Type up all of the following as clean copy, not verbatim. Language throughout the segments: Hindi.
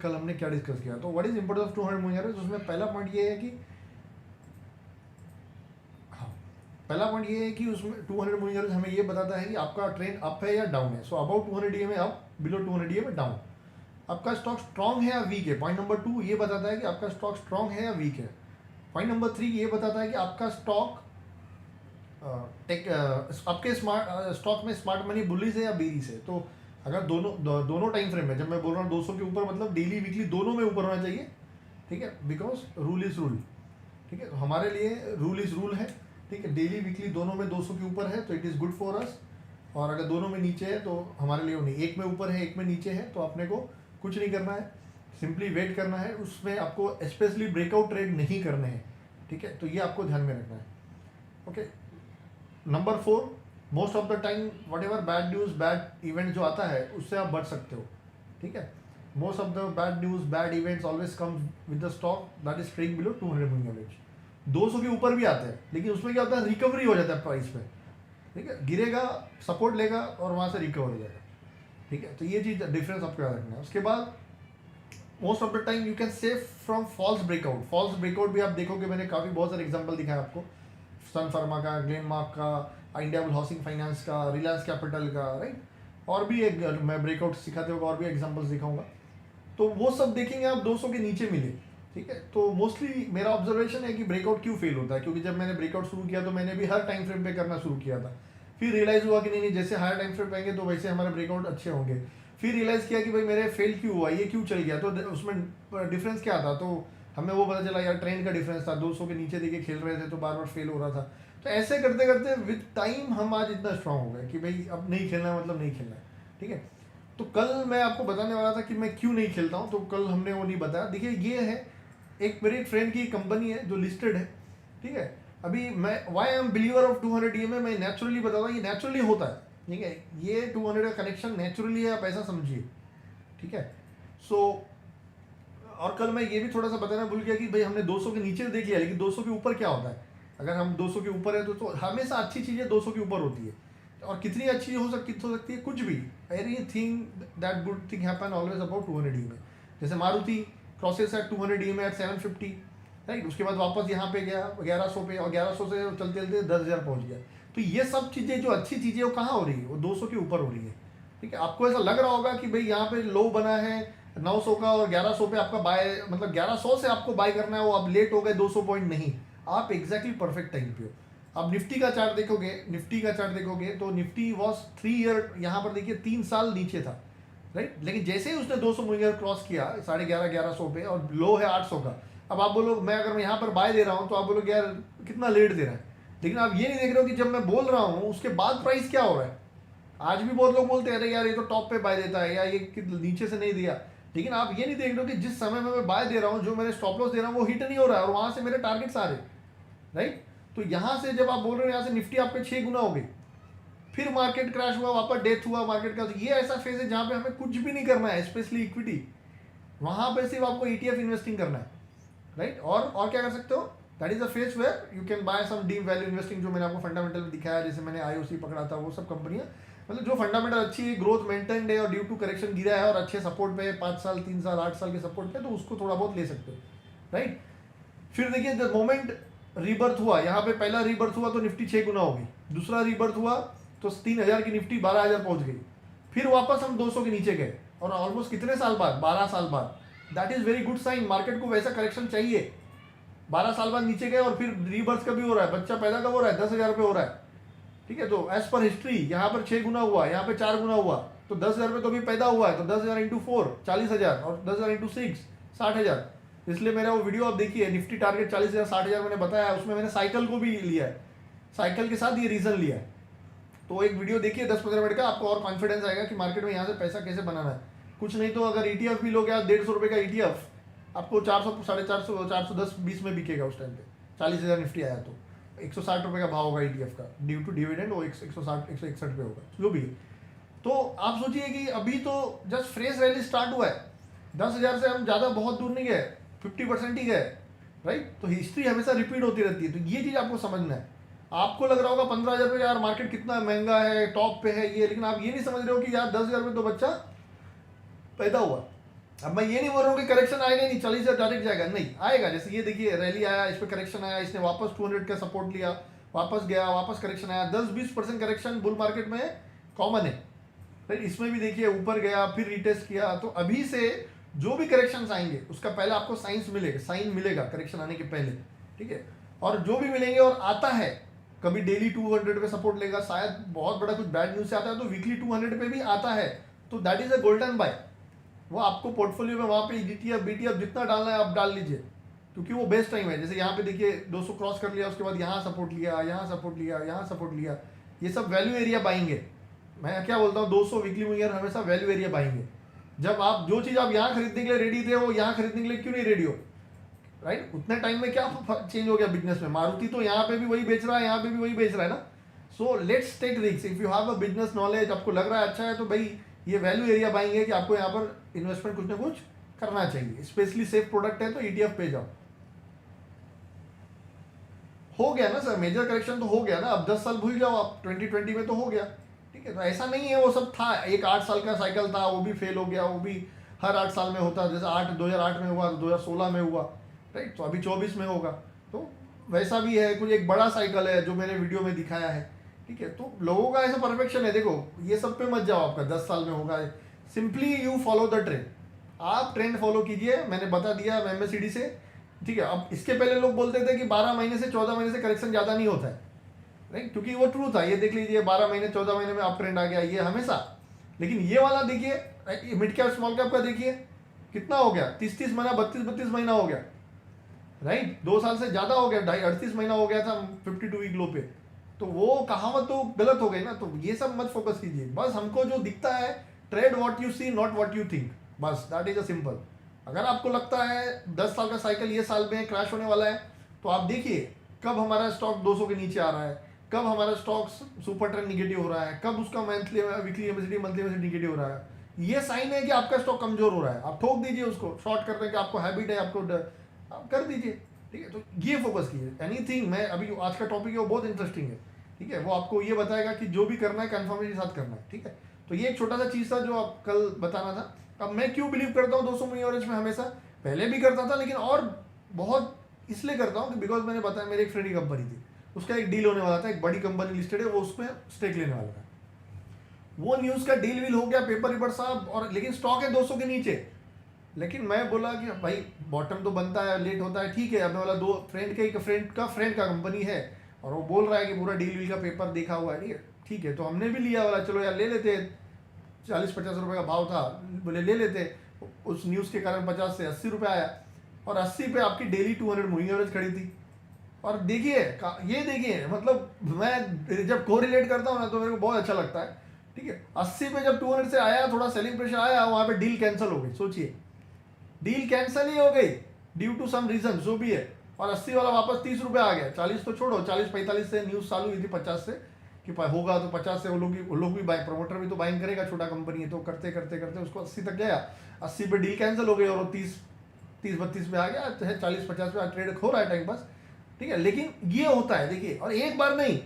कल हमने क्या डिस्कस किया, तो what is importance of 200 moving average, उसमें पहला पॉइंट ये है कि पहला पॉइंट ये है कि उसमें 200 मूविंग एवरेज हमें ये बताता है कि आपका ट्रेंड अप है या डाउन है। सो अबाउट 200 डीए में अप, बिलो 200 डीए में डाउन। आपका स्टॉक स्ट्रांग है या वीक है। पॉइंट नंबर 2 ये बताता है कि आपका स्टॉक स्ट्रांग है या वीक है। पॉइंट नंबर 3 ये बताता है कि आपका स्टॉक आपके स्टॉक में स्मार्ट मनी बुलिश है या बेरिश है। तो अगर दोनों टाइम फ्रेम में, जब मैं बोल रहा हूँ 200 के ऊपर, मतलब डेली वीकली दोनों में ऊपर होना चाहिए, ठीक है, बिकॉज रूल इज रूल, ठीक है, हमारे लिए रूल इज रूल है, ठीक है, डेली वीकली दोनों में 200 के ऊपर है तो it is good for us, और अगर दोनों में नीचे है तो हमारे लिए नहीं, एक में ऊपर है एक में नीचे है तो अपने को कुछ नहीं करना है, सिंपली वेट करना है। उसमें आपको स्पेशली ब्रेकआउट ट्रेड नहीं करने हैं, ठीक है, तो ये आपको ध्यान में रखना है। Okay, number 4, most of the time what ever bad news bad event जो आता है उससे आप बच सकते हो, ठीक है। Most of the bad news bad events always comes with the stock that is trading below 200 moving average. 200 के ऊपर भी आते हैं, लेकिन उसमें क्या होता है, रिकवरी हो जाता है प्राइस पे, ठीक है, गिरेगा, सपोर्ट लेगा और वहाँ से रिकवर हो जाएगा, ठीक है। तो ये चीज़ डिफरेंस आपको याद रखना है। उसके बाद most of the time you can save from false breakout. False breakout भी आप देखोगे, मैंने काफ़ी बहुत सारे एग्जांपल दिखाए आपको, सन फार्मा का, ग्लेनमार्क का, इंडिया हाउसिंग फाइनेंस का, रिलायंस कैपिटल का, राइट, और भी एक मैं ब्रेकआउट सिखाते हुए और भी एग्जांपल्स दिखाऊंगा। तो वो सब देखेंगे आप 200 के नीचे मिले, ठीक है। तो मोस्टली मेरा ऑब्जर्वेशन है कि ब्रेकआउट क्यों फेल होता है, क्योंकि जब मैंने ब्रेकआउट शुरू किया तो मैंने भी हर टाइम फ्रेम पे करना शुरू किया था। फिर रियलाइज़ हुआ कि नहीं नहीं, जैसे हायर टाइम फ्रेम पे आएंगे तो वैसे हमारे ब्रेकआउट अच्छे होंगे। फिर रियलाइज़ किया कि भाई मेरे फेल क्यों हुआ, ये क्यों चल गया, तो उसमें डिफरेंस क्या था, तो हमें वो पता चला यार ट्रेंड का डिफरेंस था, 200 के नीचे देके खेल रहे थे तो बार बार फेल हो रहा था। तो ऐसे करते करते विद टाइम हम आज इतना स्ट्रांग हो गए कि भाई अब नहीं खेलना मतलब नहीं खेलना है, ठीक है। तो कल मैं आपको बताने वाला था कि मैं क्यों नहीं खेलता हूँ, तो कल हमने वो नहीं बताया। देखिए ये है, एक मेरे फ्रेंड की कंपनी है जो लिस्टेड है, ठीक है। अभी मैं why I am believer of 200 DMA, मैं नेचुरली बताता हूँ, ये नेचुरली होता है, ठीक है, ये 200 का कनेक्शन नेचुरली है, आप ऐसा समझिए, ठीक है। सो और कल मैं ये भी थोड़ा सा बताना भूल गया कि भाई हमने 200 के नीचे देख लिया, लेकिन 200 के ऊपर क्या होता है। अगर हम 200 के ऊपर है तो हमेशा अच्छी चीज़ें 200 के ऊपर होती है, और कितनी अच्छी हो सकती है कुछ भी, any thing that good thing happen always about 200 D में। जैसे मारुति क्रॉसेस एट 200 डी में एट 750, राइट, उसके बाद वापस यहाँ पे गया 1100 पे, और 1100 से चलते चलते 10,000 पहुँच गया। तो ये सब चीज़ें जो अच्छी चीज़ें वो कहाँ हो रही है, वो 200 के ऊपर हो रही है, ठीक है। आपको ऐसा लग रहा होगा कि भाई यहाँ पे लो बना है 900 का और 1100 पे आपका बाय, मतलब 1100 से आपको बाय करना है, वो अब लेट हो गए 200 पॉइंट, नहीं, आप एग्जैक्टली परफेक्ट टाइम पे हो। अब निफ्टी का चार्ट देखोगे तो निफ्टी वॉज 3 ईयर, यहाँ पर देखिए 3 साल नीचे था, राइट, लेकिन जैसे ही उसने 200 मूविंग क्रॉस किया 1150 पे और लो है 800 का, अब आप बोलो मैं अगर मैं यहाँ पर बाय दे रहा हूँ तो आप बोलोगे यार कितना लेट दे रहा है, लेकिन आप ये नहीं देख रहे हो कि जब मैं बोल रहा हूँ उसके बाद प्राइस क्या हो रहा है। आज भी बहुत लोग बोलते हैं अरे यार ये तो टॉप पे बाय देता है या ये नीचे से नहीं दिया, लेकिन आप ये नहीं देख रहे हो कि जिस समय में मैं बाय दे रहा हूँ, जो मैंने स्टॉप लॉस दे रहा हूँ वो हिट नहीं हो रहा है और वहां से मेरे टारगेट्स आ रहे, राइट। तो यहाँ से जब आप बोल रहे हो यहाँ से निफ्टी आपके 6 गुना हो गई, फिर मार्केट क्रैश हुआ, वापस डेथ हुआ मार्केट का, तो ये ऐसा फेज है जहाँ पे हमें कुछ भी नहीं करना है, स्पेशली इक्विटी, वहां पे सिर्फ आपको ETF इन्वेस्टिंग करना है, राइट। और क्या कर सकते हो, that is a phase where you can buy some deep value investing, जो मैंने आपको फंडामेंटल में दिखाया, जैसे मैंने IOC पकड़ा था, वो सब कंपनियां, मतलब जो फंडामेंटल अच्छी है, ग्रोथ मेंटेन्ड है और ड्यू टू करेक्शन गिरा है और अच्छे सपोर्ट पे है, 5 साल 3 साल 8 साल के सपोर्ट पे, तो उसको थोड़ा बहुत ले सकते हो, राइट। फिर देखिए द मोमेंट रीबर्थ हुआ, यहाँ पे पहला रीबर्थ हुआ तो निफ्टी 6 गुना हो गई, दूसरा रीबर्थ हुआ तो 3,000 की निफ्टी 12,000 पहुंच गई, फिर वापस हम 200 के नीचे गए, और ऑलमोस्ट कितने साल बाद, 12 साल बाद। That is very good sign, market को वैसा करेक्शन चाहिए। 12 साल बाद नीचे गए और फिर रीबर्थ कभी हो रहा है, बच्चा पैदा कब हो रहा है, 10,000 पे हो रहा है, ठीक है। तो एज पर हिस्ट्री यहाँ पर 6 गुना हुआ, यहाँ पे 4 गुना हुआ, तो 10,000 पे तो भी पैदा हुआ है, तो 10,000 इंटू 4 40,000 और 10,000 इंटू 6 60,000। इसलिए मेरा वो वीडियो आप देखिए, निफ्टी टारगेट 40,000 60,000 मैंने बताया, उसमें मैंने साइकिल को भी लिया है, साइकिल के साथ ये रीजन लिया है। तो एक वीडियो देखिए 10-15 मिनट का, आपको और कॉन्फिडेंस आएगा कि मार्केट में यहाँ से पैसा कैसे बनाना है। कुछ नहीं तो अगर ETF भी लोगे आप 150 रुपये का ETF, आपको 400 450 410-20 में बिकेगा उस टाइम पे, 40,000 निफ्टी आया तो 160 रुपये का भाव होगा ETF का, ड्यू टू डिविडेंड वो 160 161 पे होगा जो भी है। तो आप सोचिए कि अभी तो जस्ट फ्रेश रैली स्टार्ट हुआ है, 10,000 से हम ज़्यादा बहुत दूर नहीं गए, 50% ही गए, राइट। तो हिस्ट्री हमेशा रिपीट होती रहती है, तो ये चीज़ आपको समझना है। आपको लग रहा होगा 15,000 रुपये यार मार्केट कितना महंगा है, टॉप पे है ये, लेकिन आप ये नहीं समझ रहे हो कि यार 10,000 रुपये तो बच्चा पैदा हुआ, अब मैं ये नहीं बोल रहा हूँ कि करेक्शन आएगा ही नहीं, 40 से डायरेक्ट जाएगा, नहीं आएगा। जैसे ये देखिए रैली आया, इस पर करेक्शन आया, इसने वापस 200 का सपोर्ट लिया, वापस गया, वापस करेक्शन आया, 10-20% करेक्शन बुल मार्केट में कॉमन है। फिर इसमें भी देखिए ऊपर गया, फिर रिटेस्ट किया। तो अभी से जो भी करेक्शन आएंगे उसका पहले आपको साइन मिलेगा करेक्शन आने के पहले, ठीक है। और जो भी मिलेंगे और आता है, कभी डेली 200 पे सपोर्ट लेगा, शायद बहुत बड़ा कुछ बैड न्यूज से आता है तो वीकली 200 पे भी आता है, तो that is a golden buy. वो आपको पोर्टफोलियो में वहाँ पे डीटीएफ बीटीएफ जितना डालना है आप डाल लीजिए, क्योंकि वो बेस्ट टाइम है। जैसे यहाँ पे देखिए 200 क्रॉस कर लिया, उसके बाद यहाँ सपोर्ट लिया, यहाँ सपोर्ट लिया, यहाँ सपोर्ट लिया, ये सब वैल्यू एरिया बाइंगे। मैं क्या बोलता हूँ, 200 वीकली मूविंग हमेशा वैल्यू एरिया बाइंगे। जब आप जो चीज़ आप यहाँ खरीदने के लिए रेडी थे वो यहाँ खरीदने के लिए क्यों नहीं रेडी हो, राइट। उतने टाइम में क्या चेंज हो गया बिजनेस में। मारुति तो यहाँ पे भी वही बेच रहा है, यहाँ पे भी वही बेच रहा है ना। So let's take risk. If you have a business knowledge, आपको लग रहा है अच्छा है, तो भाई ये वैल्यू एरिया बाइंग है कि आपको यहाँ पर इन्वेस्टमेंट कुछ ना कुछ करना चाहिए। स्पेशली सेफ प्रोडक्ट है तो ईटीएफ पे जाओ। हो गया ना सर, मेजर करेक्शन तो हो गया ना, अब 10 साल भूल जाओ आप, 2020 में तो हो गया, ठीक है। तो ऐसा नहीं है, वो सब था, एक 8 साल का साइकिल था, वो भी फेल हो गया, वो भी हर 8 साल में होता है। जैसे 2008 में हुआ, 2016 में हुआ, राइट, तो अभी 24 में होगा। तो वैसा भी है, कुछ एक बड़ा साइकिल है जो मैंने वीडियो में दिखाया है, ठीक है। तो लोगों का ऐसा परफेक्शन है, देखो ये सब पे मत जाओ, आपका 10 साल में होगा। Simply you follow the trend, आप ट्रेंड फॉलो कीजिए, मैंने बता दिया MACD से, ठीक है। अब इसके पहले लोग बोलते थे कि 12 महीने से 14 महीने से करेक्शन ज़्यादा नहीं होता है, राइट, क्योंकि वो ट्रू था। ये देख लीजिए 12 महीने 14 महीने में अप ट्रेंड आ गया, ये हमेशा। लेकिन ये वाला देखिए, मिड कैप स्मॉल कैप का देखिए कितना हो गया, 30-30 महीना, 32-32 महीना हो गया, राइट। 2 साल से ज़्यादा हो गया, 38 महीना हो गया था 52 वीक लो पे। तो वो कहावत तो गलत हो गई ना। तो ये सब मत फोकस कीजिए, बस हमको जो दिखता है, trade what you see not what you think, बस दैट इज अ सिंपल। अगर आपको लगता है 10 साल का साइकिल ये साल में क्रैश होने वाला है, तो आप देखिए कब हमारा स्टॉक 200 के नीचे आ रहा है, कब हमारा स्टॉक सुपर ट्रेंड निगेटिव हो रहा है, कब उसका monthly weekly MACD monthly MACD negative हो रहा है। ये साइन है कि आपका स्टॉक कमजोर हो रहा है। आप ठोक दीजिए उसको, शॉर्ट करने की आपको हैबिट है, आपको आप कर दीजिए, ठीक है। तो ये फोकस कीजिए। एनीथिंग, मैं अभी आज का टॉपिक है वो बहुत इंटरेस्टिंग है, ठीक है। वो आपको ये बताएगा कि जो भी करना है कन्फर्मेशन के साथ करना है, ठीक है। तो ये एक छोटा सा चीज़ था जो आप कल बताना था। अब मैं क्यों बिलीव करता हूँ 200 मूविंग एवरेज में, हमेशा पहले भी करता था, लेकिन और बहुत इसलिए करता हूँ कि बिकॉज मैंने बताया मेरी एक फ्रेंड की कंपनी थी, उसका एक डील होने वाला था, एक बड़ी कंपनी लिस्टेड है, वो उसमें स्टेक लेने वाला था। वो न्यूज़ का डील वील हो गया, पेपर वेपर साहब, और लेकिन स्टॉक है 200 के नीचे। लेकिन मैं बोला कि भाई बॉटम तो बनता है, लेट होता है, ठीक है। अब मैं बोला दो फ्रेंड का कंपनी है, और वो बोल रहा है कि पूरा डील वील का पेपर देखा हुआ है, ठीक है। तो हमने भी लिया, वाला चलो यार ले लेते, 40-50 रुपये का भाव था, बोले ले लेते। उस न्यूज़ के कारण 50 से 80 रुपये आया, और 80 पे आपकी डेली 200 मूविंग एवरेज खड़ी थी। और देखिए ये देखिए, मतलब मैं जब कोरिलेट करता हूँ ना तो मेरे को बहुत अच्छा लगता है, ठीक है। 80 पे जब 200 से आया, थोड़ा सेलिंग प्रेशर आया, वहाँ पे डील कैंसिल हो गई। सोचिए, डील कैंसिल ही हो गई ड्यू टू सम रीजन, जो भी है। और 80 वाला वापस 30 रुपये आ गया, 40 तो छोड़ो, 40-45 से न्यूज़ चालू हुई थी, 50 से कि होगा, तो 50 से वो लोग भी बाइंग, प्रमोटर भी तो बाइंग करेगा, छोटा कंपनी है, तो करते करते करते उसको 80 तक गया। 80 पे डील कैंसिल हो गई, और वो 30-32 पे आ गया, 40-50 पे ट्रेड हो रहा है टाइम पास, ठीक है। लेकिन ये होता है देखिए, और एक बार नहीं,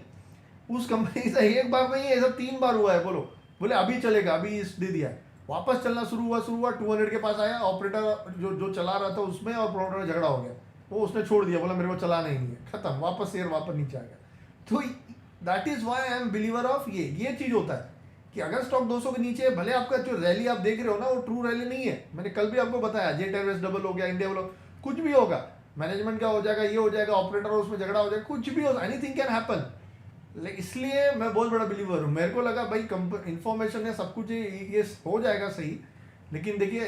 उस कंपनी से एक बार नहीं, ऐसा 3 बार हुआ है। बोले अभी चलेगा, अभी इस दे दिया, वापस चलना शुरू हुआ 200 के पास आया, ऑपरेटर जो चला रहा था उसमें और प्रमोटर में झगड़ा हो गया, वो उसने छोड़ दिया, बोला मेरे को चलाना ही नहीं है, खत्म, वापस शेयर वापस नीचे आ गया। तो that is why I am believer of ये चीज़ होता है कि अगर स्टॉक 200 के नीचे है, भले आपका जो रैली आप देख रहे हो ना वो ट्रू रैली नहीं है। मैंने कल भी आपको बताया, जेट एयरवेज डबल हो गया, इंडिया वालों, कुछ भी होगा, मैनेजमेंट का हो जाएगा, ये हो जाएगा, ऑपरेटर उसमें झगड़ा हो जाएगा, कुछ भी हो, एनीथिंग कैन हैपन। इसलिए मैं बहुत बड़ा बिलीवर हूँ। मेरे को लगा भाई इंफॉर्मेशन है, सब कुछ ये हो जाएगा सही। लेकिन देखिए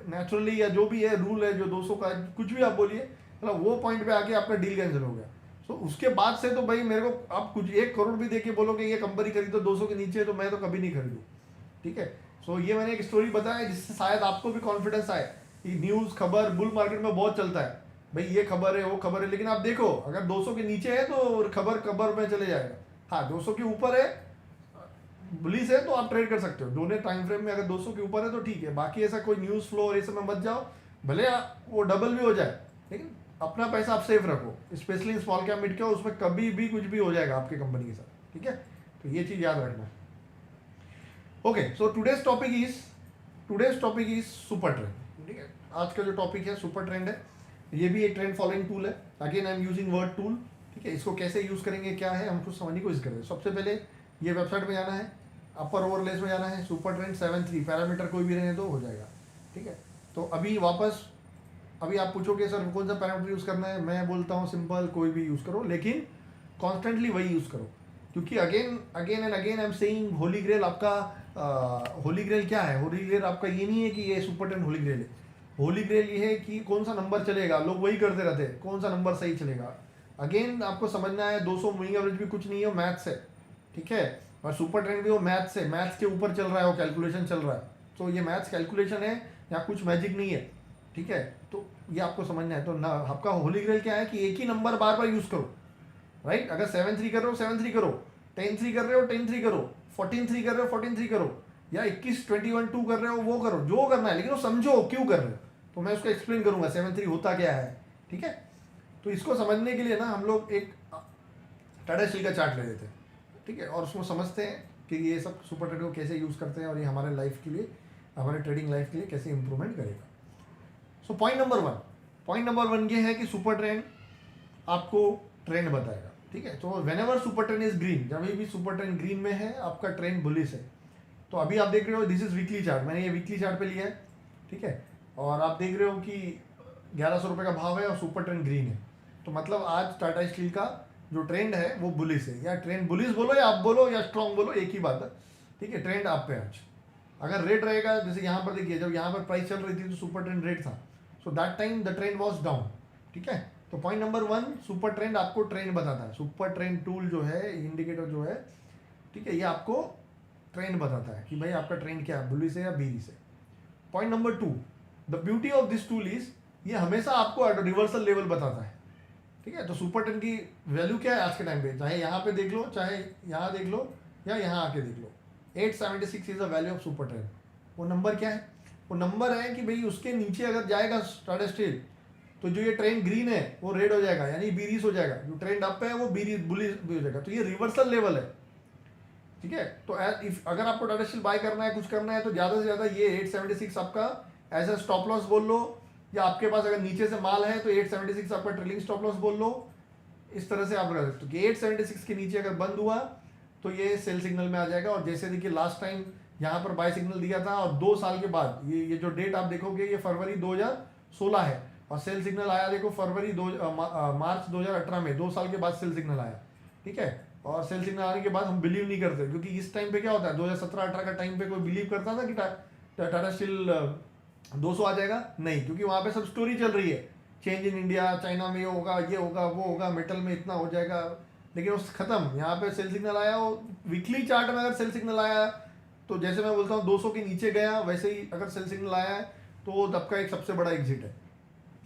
नेचुरली या जो भी है रूल है, जो 200 का कुछ भी आप बोलिए, मतलब वो पॉइंट पे आके आपका डील कैंसिल हो गया। तो उसके बाद से तो भाई मेरे को आप कुछ 1 करोड़ भी देके बोलोगे ये कंपनी खरीदो 200 के नीचे, तो मैं तो कभी नहीं खरीदूँ, ठीक है। सो ये मैंने एक स्टोरी बताया जिससे शायद आपको भी कॉन्फिडेंस आए कि न्यूज़ खबर बुल मार्केट में बहुत चलता है, भाई ये खबर है वो खबर है, लेकिन आप देखो अगर 200 के नीचे है तो खबर में चले जाएगा। हाँ 200 के ऊपर है, बुलिश है, तो आप ट्रेड कर सकते हो दोनों टाइम फ्रेम में। अगर 200 के ऊपर है तो ठीक है, बाकी ऐसा कोई न्यूज़ फ्लो और ये सब में मत जाओ, भले वो डबल भी हो जाए, लेकिन अपना पैसा आप सेफ रखो, specially small cap mid cap, उसमें कभी भी कुछ भी हो जाएगा आपकी कंपनी के साथ, ठीक है। तो ये चीज़ याद रखना। Okay, so today's topic is super trend. ठीक है, आज का जो टॉपिक है सुपर ट्रेंड है, ये भी एक ट्रेंड फॉलोइंग टूल है। Again I am using word tool, ठीक है। इसको कैसे यूज़ करेंगे, क्या है, हमको समझने की कोशिश करें। सबसे पहले ये वेबसाइट में जाना है, अपर ओवरलेस में जाना है, सुपर ट्रेंड 73 पैरामीटर कोई भी रहने दो, हो जाएगा, ठीक है। तो अभी वापस, अभी आप पूछोगे सर कौन सा पैरामीटर यूज़ करना है, मैं बोलता हूँ सिंपल कोई भी यूज़ करो, लेकिन कॉन्स्टेंटली वही यूज़ करो, क्योंकि again again and again I am saying holy grail आपका, होली ग्रेल क्या है, होली ग्रेल आपका ये नहीं है कि ये सुपर ट्रेंड होली ग्रेल है। होली ग्रेल ये है कि कौन सा नंबर चलेगा, लोग वही करते रहते हैं, कौन सा नंबर सही चलेगा। अगेन आपको समझना है 200 मूविंग एवरेज भी कुछ नहीं है, मैथ्स है, ठीक है। और सुपर ट्रेंड भी वो मैथ्स है, मैथ्स के ऊपर चल रहा है, वो कैलकुलेशन चल रहा है। तो ये मैथ्स कैलकुलेशन है, या कुछ मैजिक नहीं है, ठीक है। तो ये आपको समझना है। तो ना आपका होली ग्रेल क्या है कि एक ही नंबर बार बार यूज़ करो, राइट। अगर 7-3 कर रहे हो 7-3 करो, 10-3 कर रहे हो 10-3 करो, 14-3 कर रहे हो 14-3 करो, या 21-21-2 कर रहे हो वो करो, जो करना है, लेकिन वो समझो क्यों कर रहे हो। तो मैं उसको एक्सप्लेन करूंगा 7-3 होता क्या है, ठीक है। तो इसको समझने के लिए ना हम लोग एक टाटा स्टील का चार्ट ले लेते हैं, ठीक है, और उसको समझते हैं कि ये सब सुपर ट्रेड को कैसे यूज़ करते हैं और ये हमारे लाइफ के लिए, हमारे ट्रेडिंग लाइफ के लिए कैसे इंप्रूवमेंट करेगा। सो पॉइंट नंबर वन ये है कि सुपर ट्रेंड आपको ट्रेंड बताएगा, ठीक है। तो when ever super trend is green, जब भी सुपर ट्रेंड ग्रीन में है आपका ट्रेंड बुलिश है। तो अभी आप देख रहे हो दिस इज वीकली चार्ट, मैंने ये वीकली चार्ट पे लिया है, ठीक है। और आप देख रहे हो कि 1100 रुपये का भाव है और सुपर ट्रेंड ग्रीन है। तो मतलब आज टाटा स्टील का जो ट्रेंड है वो बुलिश है, या ट्रेंड बुलिश बोलो या आप बोलो या स्ट्रॉन्ग बोलो, एक ही बात है, ठीक है। ट्रेंड आप पे आज अगर रेट रहेगा, जैसे यहाँ पर देखिए जब यहाँ पर प्राइस चल रही थी तो सुपर ट्रेंड रेट था, so that time the trend was down, ठीक है। तो point number one, super trend आपको ट्रेंड बताता है। सुपर ट्रेंड टूल जो है, इंडिकेटर जो है, ठीक है, ये आपको ट्रेंड बताता है कि भाई आपका ट्रेंड क्या है, बुलिश है या बेरिश है। Point number two, the beauty of this tool is ये हमेशा आपको रिवर्सल लेवल बताता है, ठीक है। तो सुपर ट्रेंड की वैल्यू क्या है आज के टाइम पे, चाहे यहाँ पे देख लो, चाहे यहाँ देख लो, या यहाँ आके देख लो, 876 is the value of super trend. वो नंबर क्या है, वो नंबर है कि भाई उसके नीचे अगर जाएगा टाटा स्टील तो जो ये ट्रेंड ग्रीन है वो रेड हो जाएगा, यानी बीरिश हो जाएगा। जो ट्रेंड अप है वो बुलिश भी हो जाएगा। तो ये रिवर्सल लेवल है, ठीक है। तो अगर आपको टाटा स्टील बाय करना है, कुछ करना है, तो ज़्यादा से ज़्यादा ये 876 आपका एज ए स्टॉप लॉस बोल लो, या आपके पास अगर नीचे से माल है तो 876 आपका ट्रेलिंग स्टॉप लॉस बोल लो। इस तरह से आप कर सकते हो कि 876 के नीचे अगर बंद हुआ तो ये सेल सिग्नल में आ जाएगा। और जैसे देखिए लास्ट टाइम यहाँ पर बाय सिग्नल दिया था, और 2 साल के बाद ये जो डेट आप देखोगे ये फरवरी 2016 है, और सेल सिग्नल आया देखो मार्च 2018 में, 2 साल के बाद सेल सिग्नल आया, ठीक है। और सेल सिग्नल आने के बाद हम बिलीव नहीं करते, क्योंकि इस टाइम पे क्या होता है, 2017-18 का टाइम पे कोई बिलीव करता था कि टाटा स्टील 200 आ जाएगा, नहीं, क्योंकि वहाँ पे सब स्टोरी चल रही है, चेंज इन इंडिया, चाइना में ये होगा, ये होगा, वो होगा, मेटल में इतना हो जाएगा, लेकिन उस खत्म। यहाँ पे सेल सिग्नल आया, वो वीकली चार्ट में अगर सेल सिग्नल आया तो जैसे मैं बोलता हूँ 200 के नीचे गया, वैसे ही अगर सेल सिग्नल आया है तो तब का एक सबसे बड़ा एग्जिट है,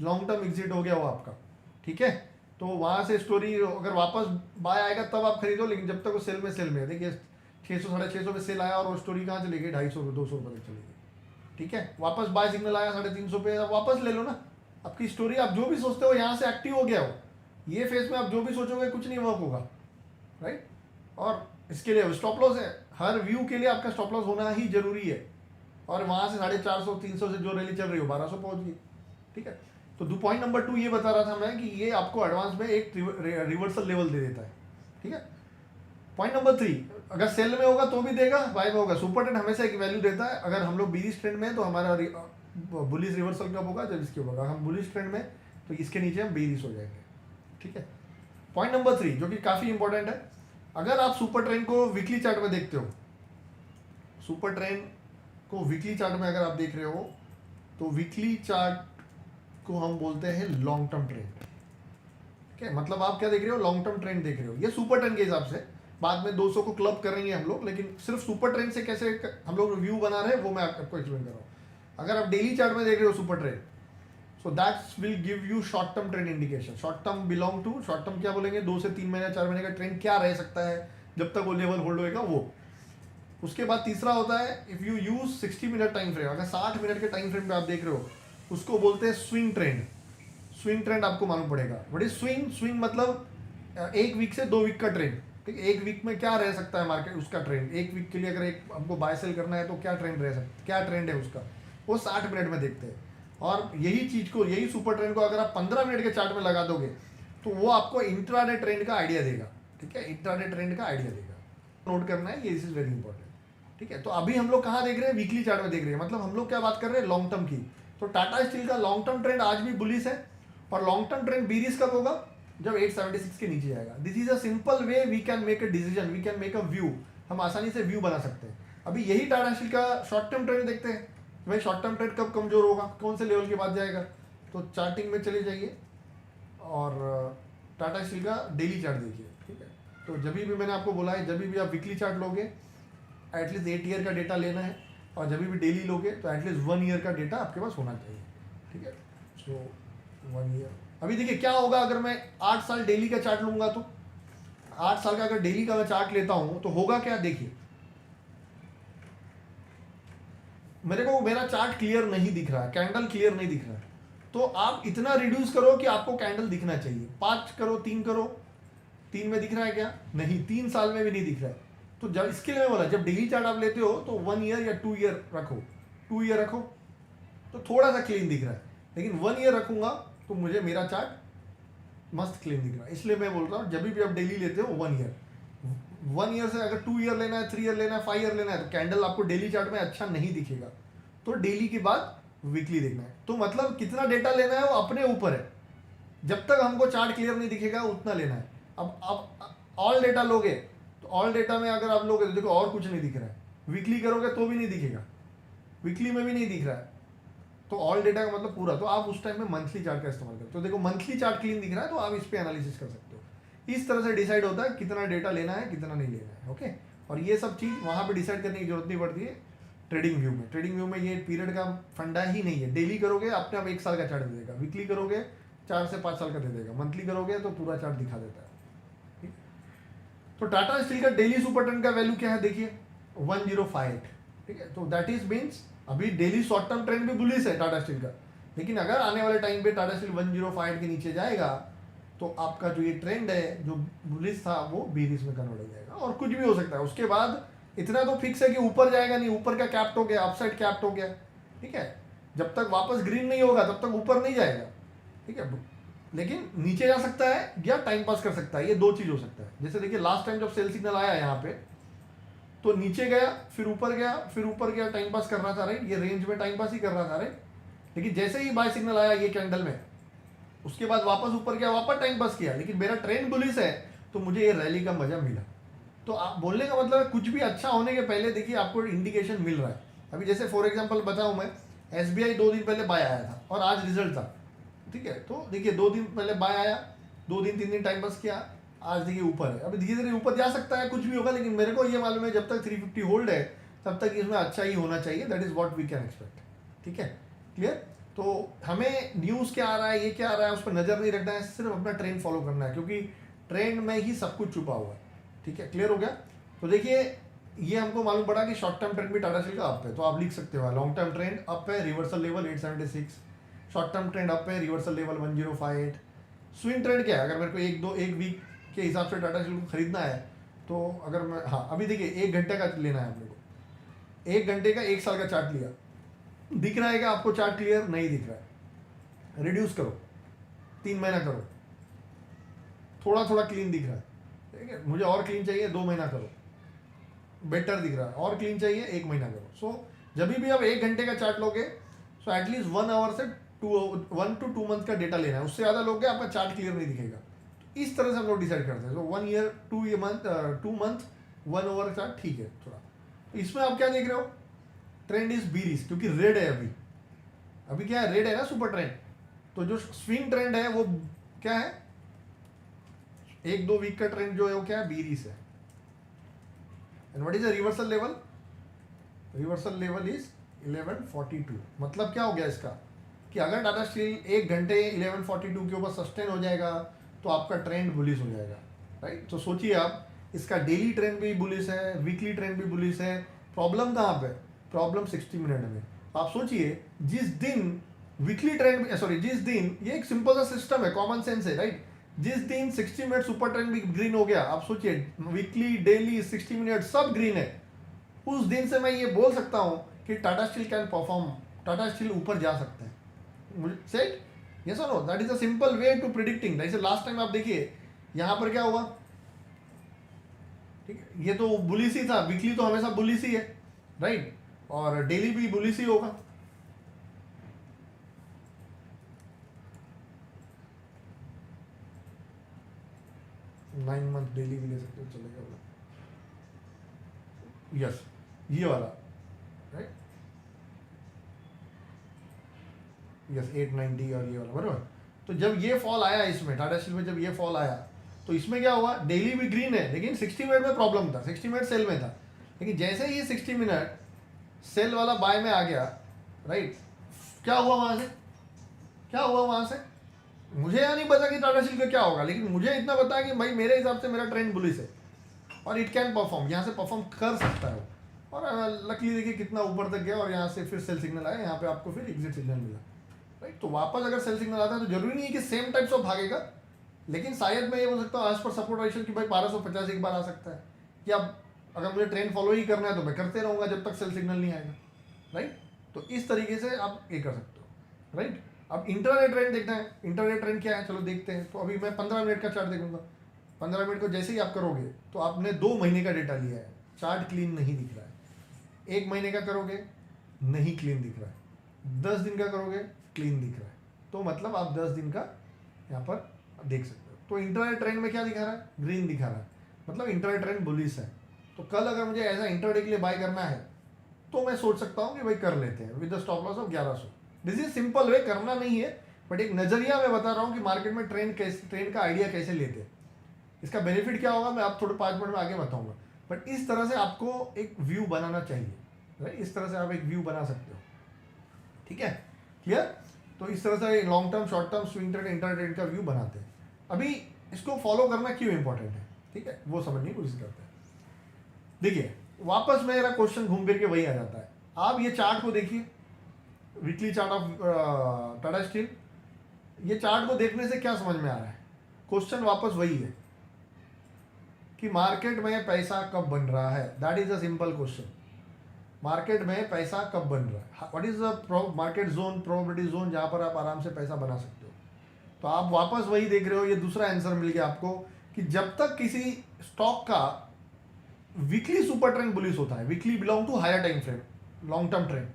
लॉन्ग टर्म एग्जिट हो गया वो आपका, ठीक है। तो वहाँ से स्टोरी अगर वापस बाय आएगा तब आप खरीदो, लेकिन जब तक वो सेल में देखिए 600-650 पे सेल आया और वो स्टोरी कहाँ चली गई, 250-200 रुपये तक चली गई, ठीक है। वापस बाय सिग्नल आया 350 पे, आप वापस ले लो ना। आपकी स्टोरी आप जो भी सोचते हो यहाँ से एक्टिव हो गया हो, ये फेज में आप जो भी सोचोगे कुछ नहीं वर्क होगा, राइट। और इसके लिए स्टॉप लॉस है, हर व्यू के लिए आपका स्टॉप लॉस होना ही जरूरी है। और वहाँ से 450-300 से जो रैली चल रही हो 1200 पहुँच गई, ठीक है। तो पॉइंट नंबर 2 ये बता रहा था मैं कि ये आपको एडवांस में एक रिवर्सल लेवल दे देता है, ठीक है। पॉइंट नंबर 3, अगर सेल में होगा तो भी देगा, बाय में होगा। सुपर ट्रेंड हमेशा एक वैल्यू देता है। अगर हम लोग बेरिश ट्रेंड में तो हमारा बुलिश रिवर्सल कब होगा, जब इसके होगा। हम बुलिश ट्रेंड में तो इसके नीचे हम बेरिश हो जाएंगे, ठीक है। पॉइंट नंबर 3 जो कि काफ़ी इंपॉर्टेंट है, अगर आप सुपर ट्रेंड को वीकली चार्ट में देखते हो, सुपर ट्रेंड को वीकली चार्ट में अगर आप देख रहे हो तो वीकली चार्ट को हम बोलते हैं लॉन्ग टर्म ट्रेंड, ठीक है। मतलब आप क्या देख रहे हो, लॉन्ग टर्म ट्रेंड देख रहे हो। ये सुपर ट्रेंड के हिसाब से, बाद में 200 को क्लब करेंगे हम लोग, लेकिन सिर्फ सुपर ट्रेंड से कैसे हम लोग व्यू बना रहे हैं वो मैं आपको एक्सप्लेन कर रहा हूँ। अगर आप डेली चार्ट में देख रहे हो super trend, so that's will give you short term trend indication. Short term belong to, short term क्या बोलेंगे, 2 से 3 महीने 4 महीने का ट्रेंड क्या रह सकता है जब तक वो लेवल होल्ड होएगा वो। उसके बाद तीसरा होता है if you use 60 minute time frame, अगर 60 मिनट के टाइम फ्रेम पे आप देख रहे हो, उसको बोलते हैं स्विंग ट्रेंड। स्विंग ट्रेंड आपको मालूम पड़ेगा, व्हाट इज स्विंग। स्विंग मतलब 1 वीक से 2 वीक का ट्रेंड, ठीक है। 1 वीक में क्या रह सकता है मार्केट, उसका ट्रेंड 1 वीक के लिए अगर एक हमको बाय सेल करना है तो क्या ट्रेंड रह सकता है, क्या ट्रेंड है उसका, वो 60 मिनट में देखते हैं। और यही चीज को, यही सुपर ट्रेंड को अगर आप 15 मिनट के चार्ट में लगा दोगे तो वो आपको इंट्राडे ट्रेंड का आइडिया देगा, ठीक है, इंट्राडे ट्रेंड का आइडिया देगा। नोट करना है, ये दिस इज वेरी इंपॉर्टेंट, ठीक है। तो अभी हम लोग कहाँ देख रहे हैं, वीकली चार्ट में देख रहे हैं, मतलब हम लोग क्या बात कर रहे हैं, लॉन्ग टर्म की। तो टाटा स्टील का लॉन्ग टर्म ट्रेंड आज भी बुलिश है, और लॉन्ग टर्म ट्रेंड बीरिश कब होगा, जब 876 के नीचे जाएगा। This is a simple way we can make a decision, we can make a view, हम आसानी से व्यू बना सकते हैं। अभी यही टाटा स्टील का शॉर्ट टर्म ट्रेंड देखते हैं, भाई शॉर्ट टर्म ट्रेंड कब कमजोर होगा, कौन से लेवल के बाद जाएगा। तो चार्टिंग में चले जाइए और टाटा स्टील का डेली चार्ट देखिए, ठीक है। तो जब भी मैंने आपको बोला है, जब भी आप वीकली चार्ट लोगे एटलीस्ट 8 ईयर का डेटा लेना है, और जब भी डेली लोगे तो एटलीस्ट 1 ईयर का डेटा आपके पास होना चाहिए, ठीक है। सो 1 ईयर, अभी देखिए क्या होगा अगर मैं 8 साल डेली का चार्ट लूंगा, तो 8 साल का अगर डेली का मैं चार्ट लेता हूं तो होगा क्या, देखिए मेरे को मेरा चार्ट क्लियर नहीं दिख रहा है, कैंडल क्लियर नहीं दिख रहा है, तो आप इतना रिड्यूस करो कि आपको कैंडल दिखना चाहिए। 5 करो, 3 करो, 3 में दिख रहा है क्या, नहीं, 3 साल में भी नहीं दिख रहा है। तो जब इसके लिए मैं बोला, जब डेली चार्ट आप लेते हो तो 1 ईयर या 2 ईयर रखो, 2 ईयर रखो तो थोड़ा सा क्लीन दिख रहा है, लेकिन 1 ईयर रखूंगा तो मुझे मेरा चार्ट मस्त क्लीन दिख रहा है। इसलिए मैं बोल रहा हूँ जब भी आप डेली लेते हो 1 ईयर, 1 ईयर से अगर 2 ईयर लेना है, 3 ईयर लेना है, 5 ईयर लेना है, तो कैंडल आपको डेली चार्ट में अच्छा नहीं दिखेगा, तो डेली के बाद वीकली देखना है। तो मतलब कितना डेटा लेना है वो अपने ऊपर है, जब तक हमको चार्ट क्लियर नहीं दिखेगा उतना लेना है। अब ऑल डेटा लोगे तो ऑल डेटा में अगर आप लोगे तो देखो और कुछ नहीं दिख रहा है, वीकली करोगे तो भी नहीं दिखेगा, वीकली में भी नहीं दिख रहा है, तो ऑल डेटा का मतलब पूरा। तो आप उस टाइम में मंथली चार्ट का इस्तेमाल करते हो, तो देखो मंथली चार्ट क्लीन दिख रहा है तो आप इस पर एनालिसिस कर सकते हो। इस तरह से डिसाइड होता है कितना डेटा लेना है, कितना नहीं लेना है, ओके। और ये सब चीज़ वहाँ पे डिसाइड करने की जरूरत नहीं पड़ती है ट्रेडिंग व्यू में। ट्रेडिंग व्यू में ये पीरियड का फंडा ही नहीं है, डेली करोगे अपने आप 1 साल का चार्ट दे देगा, वीकली करोगे 4 से 5 साल का दे देगा, मंथली करोगे तो पूरा चार्ट दिखा देता है, ठीक। तो टाटा स्टील का डेली सुपर ट्रेंड का वैल्यू क्या है, देखिए 105, ठीक है। तो दैट इज मीन्स अभी डेली शॉर्ट टर्म ट्रेंड भी बुलिश है टाटा स्टील का, लेकिन अगर आने वाले टाइम पे टाटा स्टील 105 के नीचे जाएगा तो आपका जो ये ट्रेंड है जो बुलिश था वो बीरिश में कन्वर्ट हो जाएगा, और कुछ भी हो सकता है उसके बाद। इतना तो फिक्स है कि ऊपर जाएगा नहीं, ऊपर का कैप्ट हो गया, अपसाइड कैप्ट हो गया, ठीक है। जब तक वापस ग्रीन नहीं होगा तब तक ऊपर नहीं जाएगा, ठीक है, लेकिन नीचे जा सकता है या टाइम पास कर सकता है, ये 2 चीज हो सकता है। जैसे देखिए लास्ट टाइम जब सेल सिग्नल आया यहाँ पे तो नीचे गया, फिर ऊपर गया, फिर ऊपर गया, टाइम पास कर रहा था, राइट, ये रेंज में टाइम पास ही कर रहा था, राइट। लेकिन जैसे ही बाय सिग्नल आया ये कैंडल में, उसके बाद वापस ऊपर गया, वापस टाइम पास किया, लेकिन मेरा ट्रेंड बुलिश है तो मुझे ये रैली का मजा मिला। तो आप बोलने का मतलब है कुछ भी अच्छा होने के पहले देखिए आपको इंडिकेशन मिल रहा है। अभी जैसे फॉर एग्जांपल बताऊं मैं, SBI 2 दिन पहले बाय आया था और आज रिजल्ट था, ठीक है। तो देखिए 2 दिन पहले बाय आया, 2 दिन 3 दिन टाइम पास किया, आज देखिए ऊपर है। अभी धीरे धीरे ऊपर जा सकता है, कुछ भी होगा, लेकिन मेरे को ये मालूम है जब तक 350 होल्ड है तब तक इसमें अच्छा ही होना चाहिए, that is what we can expect, ठीक है, क्लियर। तो हमें न्यूज़ क्या आ रहा है, ये क्या आ रहा है, उस पर नजर नहीं रखना है, सिर्फ अपना ट्रेंड फॉलो करना है, क्योंकि ट्रेंड में ही सब कुछ छुपा हुआ है, ठीक है, क्लियर हो गया। तो देखिए ये हमको मालूम पड़ा कि शॉर्ट टर्म ट्रेंड भी टाटा स्टील का अप है, तो आप लिख सकते हो लॉन्ग टर्म ट्रेंड अप है, reversal level 876, short term trend up है, रिवर्सल लेवल 1058। स्विंग ट्रेंड क्या है, अगर मेरे को एक वीक के हिसाब से टाटा स्टील को खरीदना है तो अगर मैं, हाँ अभी देखिए 1 घंटे का लेना है अपने को, 1 घंटे का 1 साल का चार्ट लिया, दिख रहा है कि आपको चार्ट क्लियर नहीं दिख रहा है, रिड्यूस करो, 3 महीना करो, थोड़ा थोड़ा क्लीन दिख रहा है, ठीक है, मुझे और क्लीन चाहिए 2 महीना करो, बेटर दिख रहा है, और क्लीन चाहिए 1 महीना करो। सो जब भी आप 1 घंटे का चार्ट लोगे सो एटलीस्ट 1 आवर से 1 to 2 मंथ का डेटा लेना है, उससे ज़्यादा लोगे आपका चार्ट क्लियर नहीं दिखेगा। तो इस तरह से हम लोग डिसाइड करते हैं। सो 1 ईयर 2 मंथ 1 ओवर चार्ट, ठीक है थोड़ा। तो इसमें आप क्या देख रहे हो, ट्रेंड इज बीरिश, क्योंकि रेड है अभी क्या है, रेड है ना सुपर ट्रेंड। तो जो स्विंग ट्रेंड है वो क्या है, 1-2 वीक का ट्रेंड जो है वो क्या है, बीरिश है। And what is the reversal level, reversal level is 1142। मतलब क्या हो गया इसका कि अगर टाटा स्टील 1 घंटे 1142 के ऊपर सस्टेन हो जाएगा तो आपका ट्रेंड बुलिश हो जाएगा, राइट। तो सोचिए आप, इसका डेली ट्रेंड भी बुलिश है, वीकली ट्रेंड भी बुलिश है। प्रॉब्लम कहाँ पे, प्रॉब्लम 60 मिनट में। आप सोचिए जिस दिन वीकली ट्रेंड, सॉरी जिस दिन, ये एक सिंपल सा सिस्टम है, कॉमन सेंस है, राइट। जिस दिन 60 मिनट सुपर ट्रेंड भी ग्रीन हो गया, आप सोचिए वीकली डेली 60 मिनट सब ग्रीन है, उस दिन से मैं ये बोल सकता हूँ कि Tata steel can perform, Tata steel ऊपर जा सकते हैं, सेट, यस और no, that is a simple way to predicting. जैसे लास्ट टाइम आप देखिए यहाँ पर क्या हुआ, ठीक है, ये तो बुलिश ही था, वीकली तो हमेशा बुलिश ही है, राइट, और डेली भी बुलिश ही होगा। नाइन मंथ डेली भी ले सकते हो, चलेगा बोला, यस, ये वाला, राइट, यस 890 और ये वाला बराबर। तो जब ये फॉल आया इसमें टाटा स्टील में, जब ये फॉल आया तो इसमें क्या हुआ, डेली भी ग्रीन है लेकिन 60 मिनट में प्रॉब्लम था, 60 मिनट सेल में था, लेकिन जैसे ही 60 मिनट सेल वाला बाय में आ गया, राइट, क्या हुआ वहां से, क्या हुआ वहां से, मुझे यहाँ नहीं पता कि टाटा स्टील का क्या होगा, लेकिन मुझे इतना पता है कि भाई मेरे हिसाब से मेरा ट्रेंड बुलिश है और इट कैन परफॉर्म, यहाँ से परफॉर्म कर सकता है वो। और लकीली देखिए कितना ऊपर तक गया और यहाँ से फिर सेल सिग्नल आया, यहाँ पे आपको फिर एग्जिट सिग्नल मिला, राइट। तो वापस अगर सेल सिग्नल आता है तो जरूरी नहीं है कि सेम टाइप्स ऑफ भागेगा, लेकिन शायद मैं ये बोल सकता हूँ आज पर सपोर्ट रेशियो कि भाई 1250 एक बार आ सकता है, कि अब अगर मुझे ट्रेंड फॉलो ही करना है तो मैं करते रहूँगा जब तक सेल सिग्नल नहीं आएगा, राइट। तो इस तरीके से आप ये कर सकते हो, राइट। अब इंटरडे ट्रेंड देखना है, इंटरडे ट्रेंड क्या है, चलो देखते हैं। तो अभी मैं 15 मिनट का चार्ट देखूंगा, 15 मिनट को जैसे ही आप करोगे तो आपने 2 महीने का डेटा लिया है, चार्ट क्लीन नहीं दिख रहा है, 1 महीने का करोगे नहीं क्लीन दिख रहा है, 10 दिन का करोगे क्लीन दिख रहा है, तो मतलब आप 10 दिन का यहाँ पर देख सकते हो। तो इंटरडे ट्रेंड में क्या दिखा रहा है, ग्रीन दिखा रहा है, मतलब इंटरडे ट्रेंड बुलिश है। तो कल अगर मुझे ऐसा इंटरडे के लिए बाय करना है तो मैं सोच सकता हूँ कि भाई कर लेते हैं with the stop loss of 1100। This is simple way, करना नहीं है, बट एक नजरिया मैं बता रहा हूँ कि मार्केट में ट्रेंड का आइडिया कैसे लेते हैं, इसका बेनिफिट क्या होगा मैं आप थोड़े 5 मिनट में आगे बताऊंगा। बट इस तरह से आपको एक व्यू बनाना चाहिए, राइट, इस तरह से आप एक व्यू बना सकते हो, ठीक है, क्लियर। तो इस तरह से long term, short term, swing trade, inter trade का व्यू बनाते हैं। अभी इसको फॉलो करना क्यों इंपॉर्टेंट है, ठीक है, वो समझने की कोशिश करते हैं। देखिए वापस मेरा क्वेश्चन घूम फिर के वही आ जाता है, आप ये चार्ट को देखिए, weekly chart of Tata steel, ये चार्ट को देखने से क्या समझ में आ रहा है, क्वेश्चन वापस वही है कि मार्केट में पैसा कब बन रहा है, that is a simple question. Market में पैसा कब बन रहा है, what is the market zone, probability zone, जहां पर आप आराम से पैसा बना सकते हो। तो आप वापस वही देख रहे हो, ये दूसरा आंसर मिल गया आपको कि जब तक किसी स्टॉक का वीकली सुपर ट्रेंड बुलिश होता है, weekly belong to higher time frame, long term trend,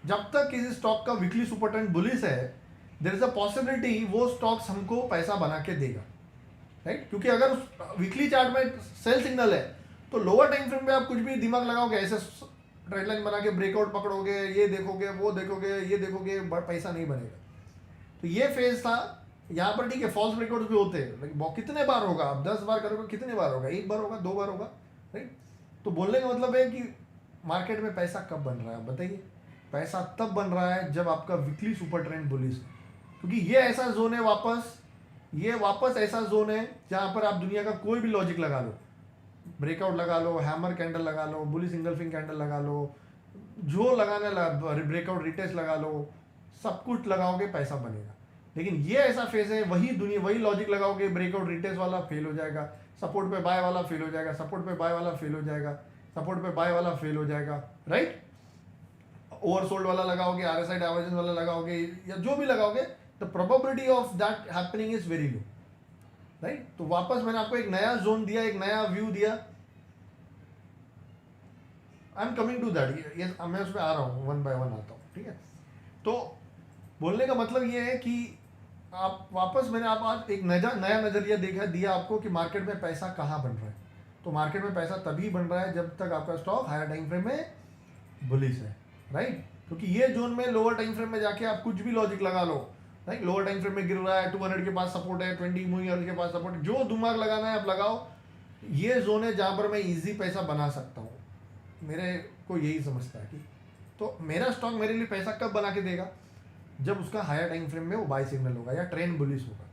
जब तक किसी स्टॉक का वीकली सुपर ट्रेंड बुलिश है, देयर इज अ पॉसिबिलिटी वो स्टॉक्स हमको पैसा बना के देगा, राइट। क्योंकि अगर वीकली चार्ट में सेल सिग्नल है तो लोअर टाइम फ्रेम में आप कुछ भी दिमाग लगाओगे, ऐसे ट्रेंड लाइन बना के ब्रेकआउट पकड़ोगे, ये देखोगे, वो देखोगे, ये देखोगे, पैसा नहीं बनेगा। तो ये फेज था यहाँ पर, ठीक है, फॉल्स ब्रेकआउट भी होते हैं, लेकिन कितने बार होगा, आप 10 बार करोगे कितने बार होगा, 1 बार होगा, 2 बार होगा, राइट। तो बोलने का मतलब है कि मार्केट में पैसा कब बन रहा है, बताइए। पैसा तब बन रहा है जब आपका वीकली सुपर ट्रेंड बुलिश है, क्योंकि ये ऐसा जोन है वापस, ये वापस ऐसा जोन है जहां पर आप दुनिया का कोई भी लॉजिक लगा लो, ब्रेकआउट लगा लो, हैमर कैंडल लगा लो, बुली सिंगल फिंग कैंडल लगा लो, जो लगाने ब्रेकआउट रिटेस्ट लगा लो, सब कुछ लगाओगे पैसा बनेगा। लेकिन ये ऐसा फेज है, वही दुनिया, वही लॉजिक लगाओगे, ब्रेकआउट रिटेस्ट वाला फेल हो जाएगा, सपोर्ट पे बाय वाला फेल हो जाएगा, सपोर्ट पे बाय वाला फेल हो जाएगा, सपोर्ट पे बाय वाला फेल हो जाएगा, राइट। ओवरसोल्ड वाला लगाओगे, आरएसआई डाइवर्जेंस वाला लगाओगे, या जो भी लगाओगे, the probability of that happening is very low, right. तो वापस मैंने आपको एक नया जोन दिया, एक नया व्यू दिया, I am coming to that, ये मैं उसमें आ रहा हूँ, 1 बाय 1 आता हूँ, ठीक है। तो बोलने का मतलब ये है कि आप वापस, मैंने आप आज एक नया नजरिया देखा दिया आपको कि मार्केट में पैसा कहाँ बन रहा है। तो मार्केट में पैसा तभी बन रहा है जब तक आपका स्टॉक हायर टाइम फ्रेम में बुलिश है, राइट। क्योंकि ये जोन में लोअर टाइम फ्रेम में जाके आप कुछ भी लॉजिक लगा लो, राइट, लोअर टाइम फ्रेम में गिर रहा है, 200 के पास सपोर्ट है, 20 मूविंग एवरेज के पास सपोर्ट है, जो दिमाग लगाना है आप लगाओ, ये जोन है जहाँ पर मैं इजी पैसा बना सकता हूँ, मेरे को यही समझता है कि तो मेरा स्टॉक मेरे लिए पैसा कब बना के देगा, जब उसका हायर टाइम फ्रेम में वो बाय सिग्नल होगा या ट्रेंड बुलिश होगा,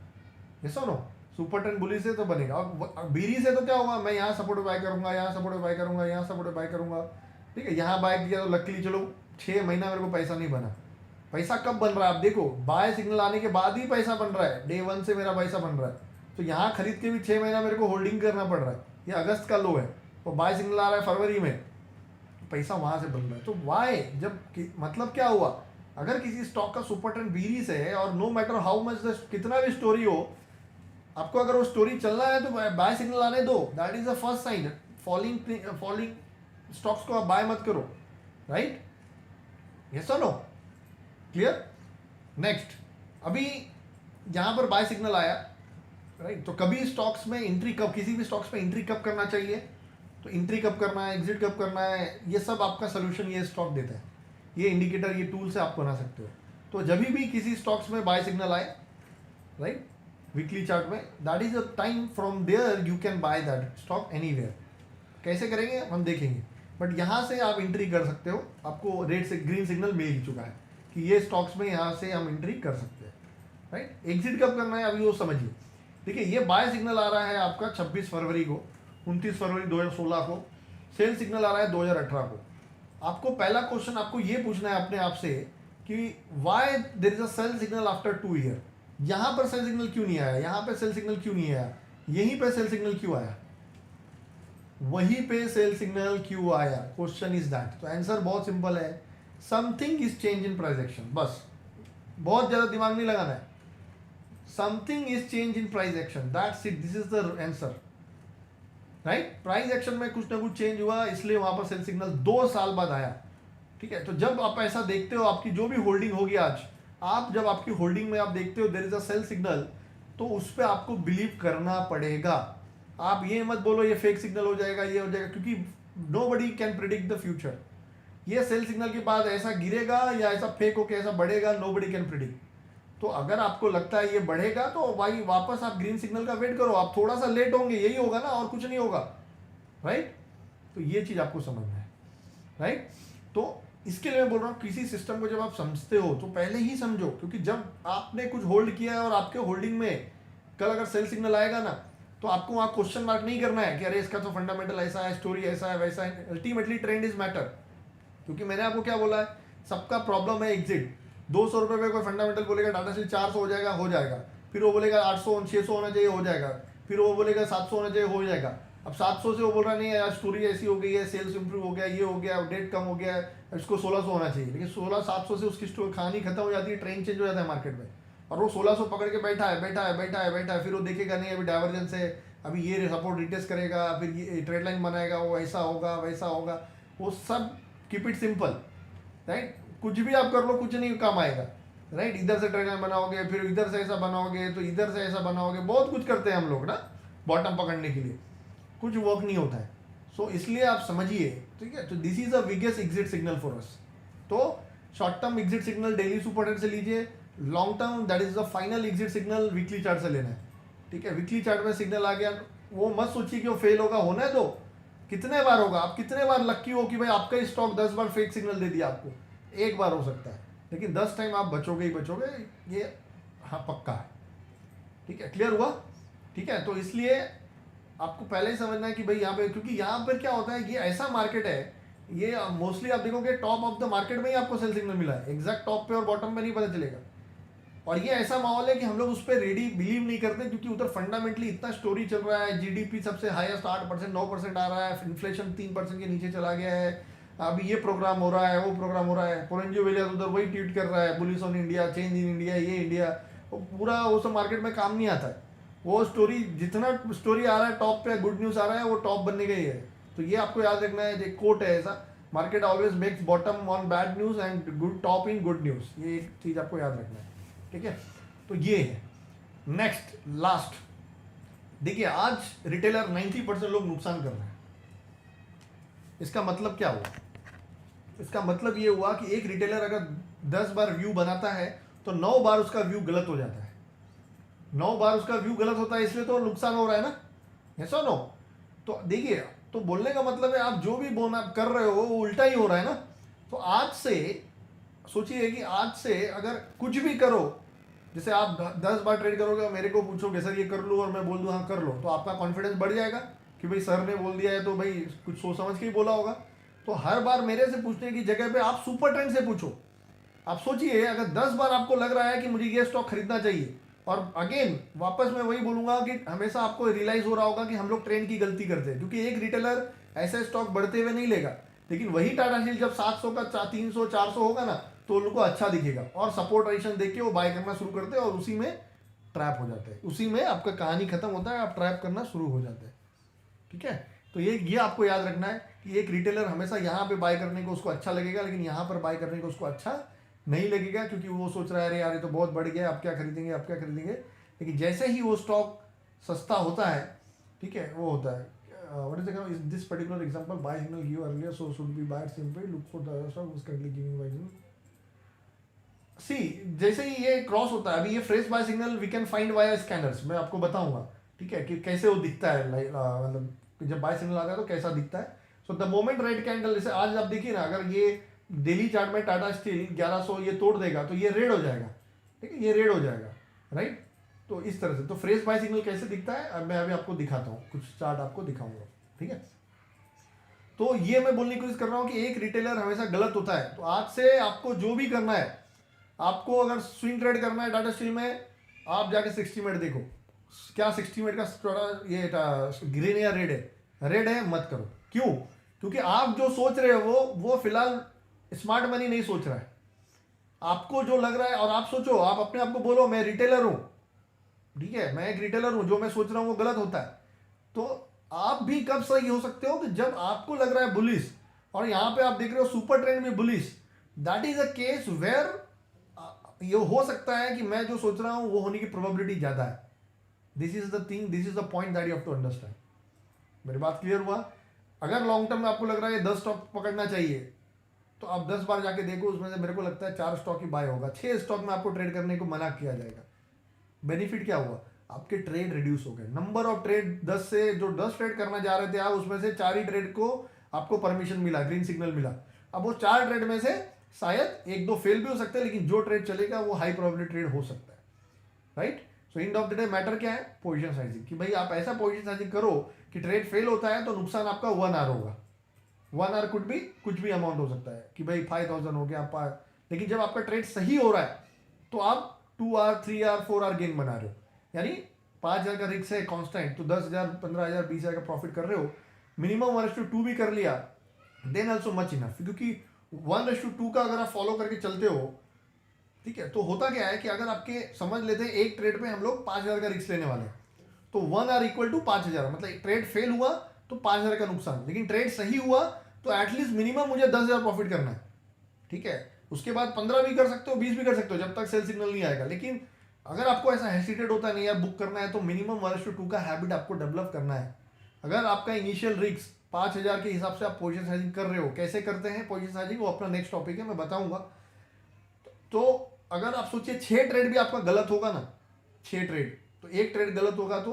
ये सुनो, सुपर ट्रेंड बुलिश है तो बनेगा, और बीरी से तो क्या होगा, मैं यहाँ सपोर्ट बाय करूंगा, यहाँ सपोर्ट बाय करूंगा, यहाँ सपोर्ट बाय करूंगा, ठीक है, यहाँ बाय किया तो लकीली चलो 6 महीना मेरे को पैसा नहीं बना। पैसा कब बन रहा है आप देखो, बाय सिग्नल आने के बाद ही पैसा बन रहा है, डे 1 से मेरा पैसा बन रहा है। तो यहाँ खरीद के भी 6 महीना मेरे को होल्डिंग करना पड़ रहा है, ये अगस्त का लो है, वो बाय सिग्नल आ रहा है फरवरी में, पैसा वहां से बन रहा है। तो वाई, जब मतलब क्या हुआ अगर किसी स्टॉक का सुपर ट्रेंड बीरीज है और नो मैटर हाउ मच कितना भी स्टोरी हो, आपको अगर वो स्टोरी चलना है तो बाय सिग्नल आने दो, that is the first sign. Falling stocks को आप बाय मत करो, राइट? यस और नो? क्लियर? नेक्स्ट, अभी यहाँ पर बाय सिग्नल आया, राइट? तो कभी स्टॉक्स में एंट्री कब, किसी भी स्टॉक्स में एंट्री कब करना चाहिए, तो एंट्री कब करना है, एग्जिट कब करना है, ये सब आपका सोल्यूशन ये स्टॉक देता है। ये इंडिकेटर, ये टूल से आप बना सकते हो। तो जब भी किसी स्टॉक्स में बाय सिग्नल आए, राइट, वीकली चार्ट में, that is the time from there you can buy that stock anywhere. कैसे करेंगे हम देखेंगे, बट यहाँ से आप एंट्री कर सकते हो। आपको रेड से ग्रीन सिग्नल मिल ही चुका है कि ये स्टॉक्स में यहाँ से हम एंट्री कर सकते हैं, राइट? एग्जिट कब करना है अभी वो समझिए। देखिए, ये बाय सिग्नल आ रहा है आपका 26 फरवरी को, 29 फरवरी 2016 को, सेल सिग्नल आ रहा है 2018 को। आपको पहला क्वेश्चन आपको ये पूछना है अपने आप से कि why there is a sell signal after 2 year. यहाँ पर सेल सिग्नल क्यों नहीं आया, यहाँ पे सेल सिग्नल क्यों नहीं आया, यहीं पे सेल सिग्नल क्यों आया, वहीं पे सेल सिग्नल क्यों आया? Question is that. तो आंसर बहुत सिंपल है, something is change in price action. बस, बहुत ज्यादा दिमाग नहीं लगाना है। Something is change in price action, that's it, this is the answer, right? Price action में कुछ ना कुछ चेंज हुआ, इसलिए वहां पर सेल सिग्नल 2 साल बाद आया। ठीक है, तो जब आप ऐसा देखते हो, आपकी जो भी होल्डिंग होगी आज, आप जब आपकी होल्डिंग में आप देखते हो there is a sell signal, तो उस पर आपको बिलीव करना पड़ेगा। आप ये मत बोलो ये फेक सिग्नल हो जाएगा, ये हो जाएगा, क्योंकि nobody can predict the future. ये सेल सिग्नल के बाद ऐसा गिरेगा या ऐसा फेक होकर ऐसा बढ़ेगा, नोबडी कैन प्रिडिक्ट। तो अगर आपको लगता है ये बढ़ेगा तो भाई वापस आप ग्रीन सिग्नल का वेट करो। आप थोड़ा सा लेट होंगे, यही होगा ना, और कुछ नहीं होगा, राइट? तो ये चीज आपको समझना है, राइट? तो इसके लिए मैं बोल रहा हूँ, किसी सिस्टम को जब आप समझते हो तो पहले ही समझो, क्योंकि जब आपने कुछ होल्ड किया है और आपके होल्डिंग में कल अगर सेल सिग्नल आएगा ना, तो आपको वहाँ क्वेश्चन मार्क नहीं करना है कि अरे इसका तो फंडामेंटल ऐसा है, स्टोरी ऐसा है, वैसा है। अल्टीमेटली ट्रेंड इज मैटर, क्योंकि मैंने आपको क्या बोला है, सबका प्रॉब्लम है एग्जिट। 200 रुपये पे कोई फंडामेंटल बोलेगा टाटा स्टील 400 हो जाएगा, हो जाएगा। फिर वो बोलेगा 800 600 होना चाहिए, हो जाएगा। फिर वो बोलेगा 700 होना चाहिए, हो जाएगा। अब 700 से वो बोल रहा नहीं है यार, स्टोरी ऐसी हो गई है, सेल्स इंप्रूव हो गया, ये हो गया, डेट कम हो गया है, इसको 1600 होना चाहिए। लेकिन 700 से उसकी कहानी खत्म हो जाती है, ट्रेंड चेंज हो जाता है मार्केट में, और वो 1600 पकड़ के बैठा है। फिर वो देखेगा नहीं अभी डाइवर्जेंस है, अभी ये सपोर्ट रिटेस्ट करेगा, फिर ये ट्रेड लाइन बनाएगा, वो ऐसा होगा वैसा होगा, वो सब कीप इट सिंपल, राइट? कुछ भी आप कर लो, कुछ नहीं काम आएगा, राइट? इधर से ट्रेड लाइन बनाओगे, फिर इधर से ऐसा बनाओगे, तो इधर से ऐसा बनाओगे, बहुत कुछ करते हैं हम लोग ना बॉटम पकड़ने के लिए, कुछ वर्क नहीं होता है। सो इसलिए आप समझिए, ठीक है? तो this is the biggest exit signal for us. तो short term exit signal daily super trend से लीजिए, long term that is the final exit signal weekly chart से लेना है, ठीक है? वीकली चार्ट में सिग्नल आ गया, वो मत सोचिए कि वो फेल होगा, होने दो। कितने बार होगा, आप कितने बार लक्की हो कि भाई आपका स्टॉक 10 बार फेक सिग्नल दे दिया आपको, एक बार हो सकता है, लेकिन 10 टाइम आप बचोगे ही बचोगे, ये हाँ पक्का है, ठीक है? क्लियर हुआ? ठीक है, तो इसलिए आपको पहले ही समझना है कि भाई यहाँ पे, क्योंकि यहाँ पर क्या होता है, ये ऐसा मार्केट है, ये मोस्टली आप देखोगे टॉप ऑफ द मार्केट में ही आपको सेल सिग्नल मिला है, एग्जैक्ट टॉप पे और बॉटम पे नहीं पता चलेगा। और ये ऐसा माहौल है कि हम लोग उस पर रेडी बिलीव नहीं करते, क्योंकि उधर फंडामेंटली इतना स्टोरी चल रहा है, जीडीपी सबसे हाईएस्ट 8% 9% आ रहा है, इन्फ्लेशन 3% के नीचे चला गया है, अभी ये प्रोग्राम हो रहा है, वो प्रोग्राम हो रहा है, पोरेंजियो विलियम्स उधर वही ट्वीट कर रहा है, bullish on India, change in India, ये इंडिया, पूरा वो सब मार्केट में काम नहीं आता है। वो स्टोरी, जितना स्टोरी आ रहा है टॉप पे, गुड न्यूज़ आ रहा है, वो टॉप बनने गई है। तो ये आपको याद रखना है, एक कोट है ऐसा, market always makes bottom on bad news and good top in good news. ये एक चीज़ आपको याद रखना है, ठीक है? तो ये है। नेक्स्ट लास्ट, देखिए आज रिटेलर 90% लोग नुकसान कर रहे हैं। इसका मतलब क्या हुआ? इसका मतलब ये हुआ कि एक रिटेलर अगर 10 बार व्यू बनाता है तो 9 बार उसका व्यू गलत हो जाता है। 9 बार उसका व्यू गलत होता है, इसलिए तो नुकसान हो रहा है ना, ऐसा नो? तो देखिए, तो बोलने का मतलब है आप जो भी बोना कर रहे हो वो उल्टा ही हो रहा है ना। तो आज से सोचिए कि आज से अगर कुछ भी करो, जैसे आप 10 बार ट्रेड करोगे और मेरे को पूछोगे सर ये कर लूँ, और मैं बोल दूँ हाँ कर लो, तो आपका कॉन्फिडेंस बढ़ जाएगा कि भाई सर ने बोल दिया है तो भाई कुछ सोच समझ के ही बोला होगा। तो हर बार मेरे से पूछने की जगह पे आप सुपर ट्रेंड से पूछो। आप सोचिए अगर 10 बार आपको लग रहा है कि मुझे ये स्टॉक खरीदना चाहिए, और अगेन वापस मैं वही बोलूंगा कि हमेशा आपको रियलाइज हो रहा होगा कि हम लोग ट्रेंड की गलती करते हैं, क्योंकि एक रिटेलर ऐसे स्टॉक बढ़ते हुए नहीं लेगा, लेकिन वही टाटा स्टील जब 700 का 300 400 होगा ना, तो उनको अच्छा दिखेगा और सपोर्ट रेजिस्टेंस देख के वो बाय करना शुरू करते हैं और उसी में ट्रैप हो जाते हैं, उसी में आपका कहानी खत्म होता है, आप ट्रैप करना शुरू हो जाते हैं। ठीक है, तो ये आपको याद रखना है कि एक रिटेलर हमेशा यहाँ पे बाय करने को उसको अच्छा लगेगा, लेकिन यहाँ पर बाय करने को उसको अच्छा नहीं लगेगा, क्योंकि वो सोच रहा है अरे यार ये तो बहुत बढ़ गया, आप क्या खरीदेंगे, आप क्या खरीदेंगे। लेकिन जैसे ही वो स्टॉक सस्ता होता है, ठीक है, वो होता है what is the is this particular example buy signal give earlier so should be buy simply look for the other stock is currently giving buy signal। सी जैसे ही ये क्रॉस होता है, अभी ये fresh buy signal we can find via scanners, मैं आपको बताऊंगा, ठीक है, कि कैसे वो दिखता है, मतलब जब बाय सिग्नल आता है तो कैसा दिखता है। So the moment red candle, जैसे आज आप देखिए ना, अगर ये डेली चार्ट में टाटा स्टील 1100 ये तोड़ देगा तो ये रेड हो जाएगा, ठीक है, ये रेड हो जाएगा, राइट। तो इस तरह से तो फ्रेश बाय सिग्नल कैसे दिखता है, अब मैं अभी आपको दिखाता हूँ, कुछ चार्ट आपको दिखाऊंगा, ठीक है। तो ये मैं बोलने की कोशिश कर रहा हूँ कि एक रिटेलर हमेशा गलत होता है। तो आज से आपको जो भी करना है, आपको अगर स्विंग ट्रेड करना है टाटा स्टील में, आप जाके 60 मिनट देखो, क्या 60 मिनट का ये ग्रीन या रेड है, रेड है मत करो। क्यों? क्योंकि आप जो सोच रहे हो वो फिलहाल स्मार्ट मनी नहीं सोच रहा है। आपको जो लग रहा है, और आप सोचो, आप अपने आप को बोलो मैं रिटेलर हूं, ठीक है, मैं एक रिटेलर हूं, जो मैं सोच रहा हूं वो गलत होता है। तो आप भी कब सही हो सकते हो कि जब आपको लग रहा है बुलिश, और यहां पे आप देख रहे हो सुपर ट्रेंड में bullish, that is a case where ये हो सकता है कि मैं जो सोच रहा हूं वो होने की प्रोबेबिलिटी ज्यादा है। This is the thing, this is the point that you have to understand. मेरी बात क्लियर हुआ? अगर लॉन्ग टर्म में आपको लग रहा है 10 स्टॉक पकड़ना चाहिए, तो आप 10 बार जाके देखो, उसमें से मेरे को लगता है 4 स्टॉक ही बाय होगा, 6 स्टॉक में आपको ट्रेड करने को मना किया जाएगा। बेनिफिट क्या हुआ? आपके ट्रेड रिड्यूस हो गए, नंबर ऑफ ट्रेड 10 से जो 10 ट्रेड करना जा रहे थे आप, उसमें से 4 ही ट्रेड को आपको परमिशन मिला, ग्रीन सिग्नल मिला। अब वो 4 ट्रेड में से शायद 1-2 फेल भी हो सकते हैं, लेकिन जो ट्रेड चलेगा वो हाई प्रोबेबिलिटी ट्रेड हो सकता है, right. So and of the day matter क्या है? पोजीशन साइजिंग, कि भाई आप ऐसा पोजीशन साइजिंग करो कि ट्रेड फेल होता है तो नुकसान आपका 1 आवर होगा। 1 आवर कुछ भी अमाउंट हो सकता है, कि भाई 5000 हो गया आप, लेकिन जब आपका ट्रेड सही हो रहा है तो आप 2 आवर 3 आवर 4 आवर गेन बना रहे हो, यानी 5000 का रिस्क है कांस्टेंट, तो 10,000 15,000 20,000 का प्रॉफिट कर रहे हो। मिनिमम 1:2 भी कर लिया, देन ऑल्सो मच इनफ, क्योंकि 1:2 का अगर आप फॉलो करके चलते हो, ठीक है, तो होता क्या है कि अगर आपके समझ लेते हैं एक ट्रेड पे हम लोग 5,000 का रिस्क लेने वाले हैं, तो 1 आर इक्वल टू 5,000, मतलब ट्रेड फेल हुआ तो 5,000 का नुकसान, लेकिन ट्रेड सही हुआ तो एटलीस्ट मिनिमम मुझे 10,000 प्रॉफिट करना है, ठीक है। उसके बाद 15 भी कर सकते हो, 20 भी कर सकते हो, जब तक सेल सिग्नल नहीं आएगा। लेकिन अगर आपको ऐसा हेसिटेट होता नहीं यार बुक करना है, तो मिनिमम 1:2 का हैबिट आपको डेवलप करना है। अगर आपका इनिशियल रिस्क 5,000 के हिसाब से आप पोजीशन साइजिंग कर रहे हो, कैसे करते हैं पोजीशन साइजिंग, वो अपना नेक्स्ट टॉपिक है, मैं बताऊंगा। तो अगर आप सोचिए 6 ट्रेड भी आपका गलत होगा ना, 6 ट्रेड, तो एक ट्रेड गलत होगा तो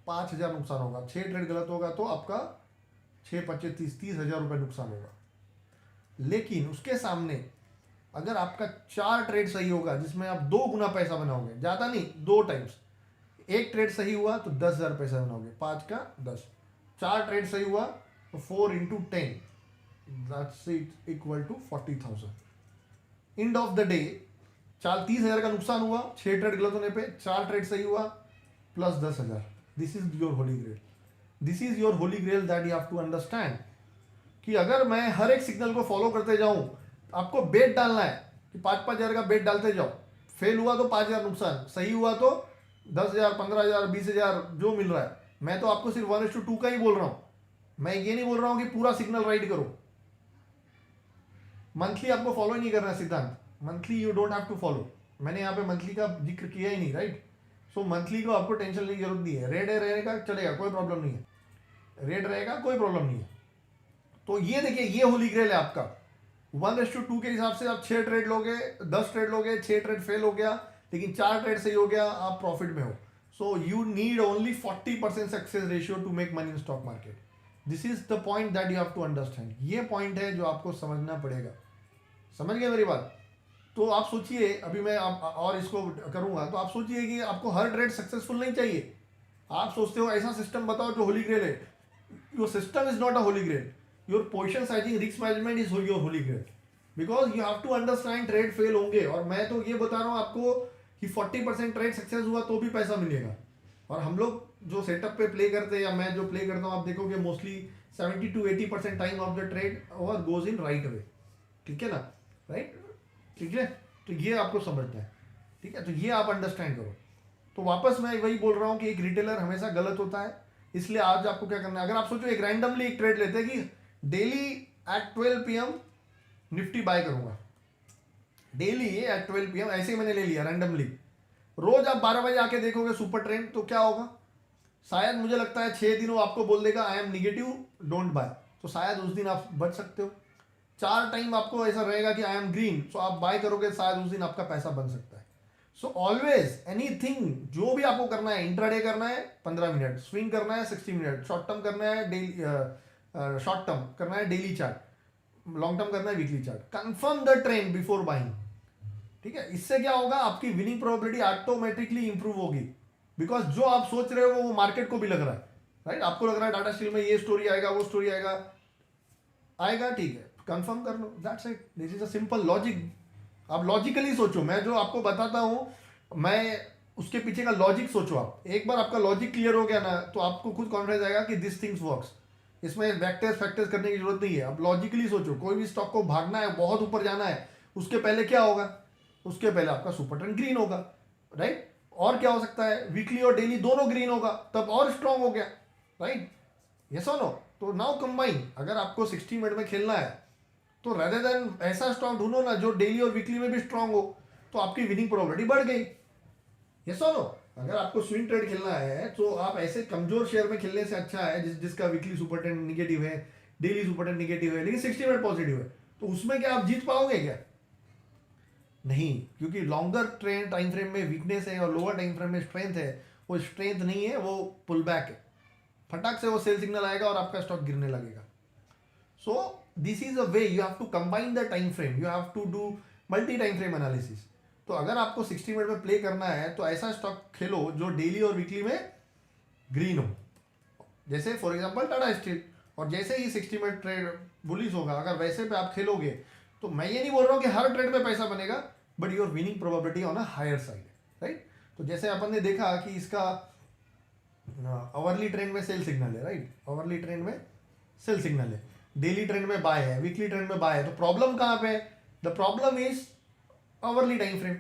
5,000 नुकसान होगा, 6 ट्रेड गलत होगा तो आपका 6-25-30,000 रुपये नुकसान होगा। लेकिन उसके सामने अगर आपका 4 ट्रेड सही होगा, जिसमें आप 2 गुना पैसा बनाओगे, ज़्यादा नहीं 2 टाइम्स, एक ट्रेड सही हुआ तो 10,000 पैसा बनाओगे, 5 का 10, 4 ट्रेड सही हुआ तो 4 × 10 that's it equal to 40,000। End of the day 30,000 का नुकसान हुआ 6 ट्रेड गलत होने पे, 4 ट्रेड सही हुआ plus 10,000। This is your holy grail, this is your holy grail that you have to understand, कि अगर मैं हर एक सिग्नल को फॉलो करते जाऊं, आपको बेट डालना है कि 5,000 का बेट डालते जाओ, फेल हुआ तो 5,000 नुकसान, सही हुआ तो 10,000 15,000 20,000 जो मिल रहा है। मैं तो आपको सिर्फ 1:2 का ही बोल रहा हूं, मैं ये नहीं बोल रहा हूं कि पूरा सिग्नल राइट करो। मंथली आपको फॉलो ही नहीं करना है सिद्धांत, monthly you don't have to follow, मैंने यहाँ पे मंथली का जिक्र किया ही नहीं, राइट। सो मंथली को आपको टेंशन लेने की जरूरत नहीं है, रेड रहेगा चलेगा, कोई प्रॉब्लम नहीं है, रेड रहेगा कोई प्रॉब्लम नहीं है। तो ये देखिए, ये होली ग्रेल है आपका। 1:2 के हिसाब से आप 6 ट्रेड लोगे, 10 ट्रेड लोगे, 6 ट्रेड फेल हो गया, लेकिन 4 ट्रेड सही हो गया, आप प्रॉफिट में हो। So you need only 40% success ratio to make money in stock market. This is the point that you have to understand, ये पॉइंट है जो आपको समझना पड़ेगा। समझ गए मेरी बात? तो आप सोचिए, अभी मैं और इसको करूंगा, तो आप सोचिए कि आपको हर ट्रेड सक्सेसफुल नहीं चाहिए। आप सोचते हो ऐसा सिस्टम बताओ जो होली ग्रेल है, your system is not a holy grail, your position sizing risk management is your holy grail, because you have to understand trade fail होंगे। और मैं तो ये बता रहा हूँ आपको कि 40% ट्रेड सक्सेस हुआ तो भी पैसा मिलेगा। और हम लोग जो सेटअप पे प्ले करते हैं, या मैं जो प्ले करता हूँ, आप देखोगे mostly 70 to 80% time of the trade और गोज इन राइट वे, ठीक है ना, राइट। ठीक है, तो ये आपको समझना है, ठीक है, तो ये आप अंडरस्टैंड करो। तो वापस मैं वही बोल रहा हूँ कि एक रिटेलर हमेशा गलत होता है, इसलिए आज आपको क्या करना है, अगर आप सोचो एक रैंडमली एक ट्रेड लेते हैं कि daily at 12 PM Nifty buy करूंगा, डेली एट 12 PM ऐसे ही मैंने ले लिया रैंडमली, रोज आप 12 बजे आके देखोगे सुपर ट्रेंड, तो क्या होगा, शायद मुझे लगता है 6 दिन वो आपको बोल देगा I am negative, don't buy, तो शायद उस दिन आप बच सकते हो। 4 टाइम आपको ऐसा रहेगा कि आई एम ग्रीन, तो आप बाय करोगे, शायद उस दिन आपका पैसा बन सकता है। सो ऑलवेज एनीथिंग जो भी आपको करना है, इंट्राडे करना है 15 मिनट, स्विंग करना है 60 मिनट, शॉर्ट टर्म करना है डेली, शॉर्ट टर्म करना है डेली चार्ट, लॉन्ग टर्म करना है weekly chart, confirm the trend before buying, ठीक है। इससे क्या होगा, आपकी विनिंग प्रोबेबिलिटी ऑटोमेटिकली इंप्रूव होगी, बिकॉज जो आप सोच रहे हो वो मार्केट को भी लग रहा है, राइट, आपको लग रहा है टाटा स्टील में ये स्टोरी आएगा, वो स्टोरी आएगा, आएगा, ठीक है, कंफर्म कर लो, that's it, this is a simple logic. आप लॉजिकली सोचो, मैं जो आपको बताता हूं मैं उसके पीछे का लॉजिक सोचो, आप एक बार आपका लॉजिक क्लियर हो गया ना, तो आपको खुद कॉन्फिडेंस आएगा कि दिस थिंग्स वर्क्स, इसमें वेक्टर्स फैक्टर्स करने की जरूरत नहीं है। आप लॉजिकली सोचो, कोई भी स्टॉक को भागना है, बहुत ऊपर जाना है, उसके पहले क्या होगा, उसके पहले आपका सुपर ट्रेंड ग्रीन होगा, राइट, और क्या हो सकता है, वीकली और डेली दोनों ग्रीन होगा, तब और स्ट्रांग हो गया, राइट, यस और नो। तो नाउ कंबाइन, अगर आपको 60 मिनट में खेलना है तो रेदर देन ऐसा स्टॉक ढूंढो ना जो डेली और वीकली में भी स्ट्रांग हो, तो आपकी विनिंग प्रोबेबिलिटी बढ़ गई, यस और नो। अगर आपको स्विंग ट्रेड खेलना है तो आप ऐसे कमजोर शेयर में खेलने से अच्छा है जिसका वीकली सुपर ट्रेंड निगेटिव है, डेली सुपर ट्रेंड निगेटिव है, लेकिन 60 मिनट पॉजिटिव है, तो उसमें क्या आप जीत पाओगे क्या, नहीं, क्योंकि लॉन्गर ट्रेंड टाइम फ्रेम में वीकनेस है और लोअर टाइम फ्रेम में स्ट्रेंथ है, वो स्ट्रेंथ नहीं है, वो पुल बैक है, फटाक से वो सेल सिग्नल आएगा और आपका स्टॉक गिरने लगेगा। So this is a way, you have to combine the time frame, you have to do multi time frame analysis. तो अगर आपको 60 मिनट में प्ले करना है तो ऐसा स्टॉक खेलो जो डेली और वीकली में ग्रीन हो, जैसे फॉर एग्जांपल टाटा स्टील, और जैसे ही 60 मिनट ट्रेड बुलिश होगा, अगर वैसे पे आप खेलोगे, तो मैं ये नहीं बोल रहा हूँ कि हर ट्रेड में पैसा बनेगा, but your winning probability on a higher side, right. तो जैसे अपन ने देखा कि इसका आवरली ट्रेंड में सेल सिग्नल है, राइट, आवरली ट्रेंड में सेल सिग्नल है, डेली ट्रेंड में बाय है, वीकली ट्रेंड में बाय है, तो प्रॉब्लम कहाँ पे है, the problem is hourly time frame,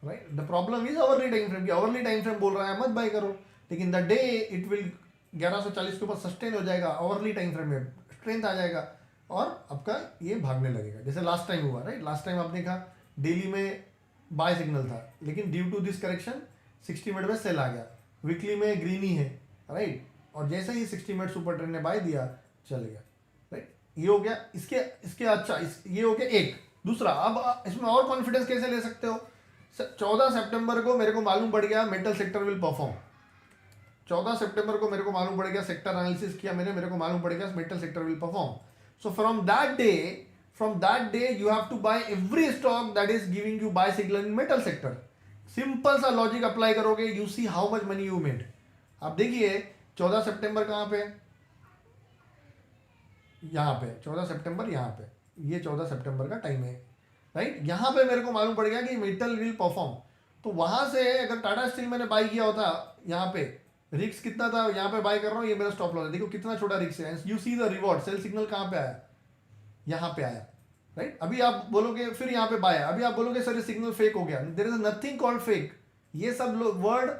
right, the problem is hourly time frame, hourly time frame बोल रहा है मत बाय करो, लेकिन द डे इट विल 1140 के ऊपर सस्टेन हो जाएगा, आवरली टाइम फ्रेम में स्ट्रेंथ आ जाएगा और आपका ये भागने लगेगा, जैसे लास्ट टाइम हुआ, राइट, लास्ट टाइम आपने कहा डेली में बाय सिग्नल था, लेकिन due to this correction 60 minute में सेल आ गया, वीकली में ग्रीन ही है, राइट, और जैसे ही 60 मिनट सुपर ट्रेंड ने बाय दिया, चल गया, राइट, ये हो गया, इसके इसके अच्छा ये हो गया एक। दूसरा, अब इसमें और कॉन्फिडेंस कैसे ले सकते हो, 14 सितंबर को मेरे को मालूम पड़ गया मेटल सेक्टर विल परफॉर्म, 14 सितंबर को मेरे को मालूम पड़ गया, सेक्टर एनालिसिस किया मैंने, मेरे को मालूम पड़ गया metal sector will perform, so from that day you have to buy every stock that is giving you buy signal in metal sector, simple सा लॉजिक अप्लाई करोगे, you see how much money you made. आप देखिए 14 सितंबर कहाँ पे, यहाँ पे 14 सितंबर, यहाँ पे ये 14 सितंबर का टाइम है, राइट, यहाँ पे मेरे को मालूम पड़ गया कि मेटल विल परफॉर्म, तो वहां से अगर टाटा स्टील मैंने बाई किया होता, यहाँ पे रिक्स कितना था, यहाँ पे बाय कर रहा हूँ, ये मेरा स्टॉप लॉस है, देखो कितना छोटा रिक्स है, you see the reward, sell signal कहाँ पे आया, यहाँ पे आया, राइट। अभी आप बोलोगे फिर यहाँ पे बाय, अभी आप बोलोगे सर ये सिग्नल फेक हो गया, there is nothing called fake, ये सब वर्ड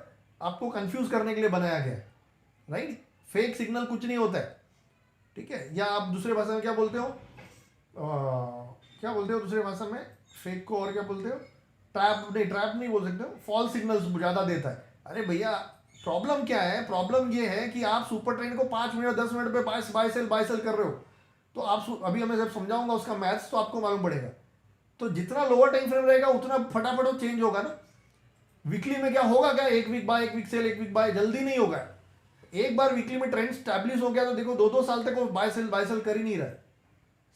आपको कंफ्यूज करने के लिए बनाया गया है, राइट, फेक सिग्नल कुछ नहीं होता है, ठीक है, या आप दूसरे भाषा में क्या बोलते हो, क्या बोलते हो दूसरे भाषा में फेक को, और क्या बोलते हो, ट्रैप नहीं बोल सकते हो, फॉल्स सिग्नल्स ज़्यादा देता है। अरे भैया प्रॉब्लम क्या है, प्रॉब्लम ये है कि आप सुपर ट्रेंड को 5 मिनट 10 मिनट पे बाय सेल कर रहे हो, तो आप अभी हमें जब समझाऊंगा उसका मैथ्स तो आपको मालूम पड़ेगा, तो जितना लोअर टाइम फ्रेम रहेगा उतना फटाफट वो चेंज होगा ना। वीकली में क्या होगा, क्या एक वीक बाय, एक वीक सेल, एक वीक बाय, जल्दी नहीं होगा। एक बार वीकली में ट्रेंड स्टैब्लिश हो गया तो देखो 2-2 साल तक वो बाय सेल कर ही नहीं रहा है,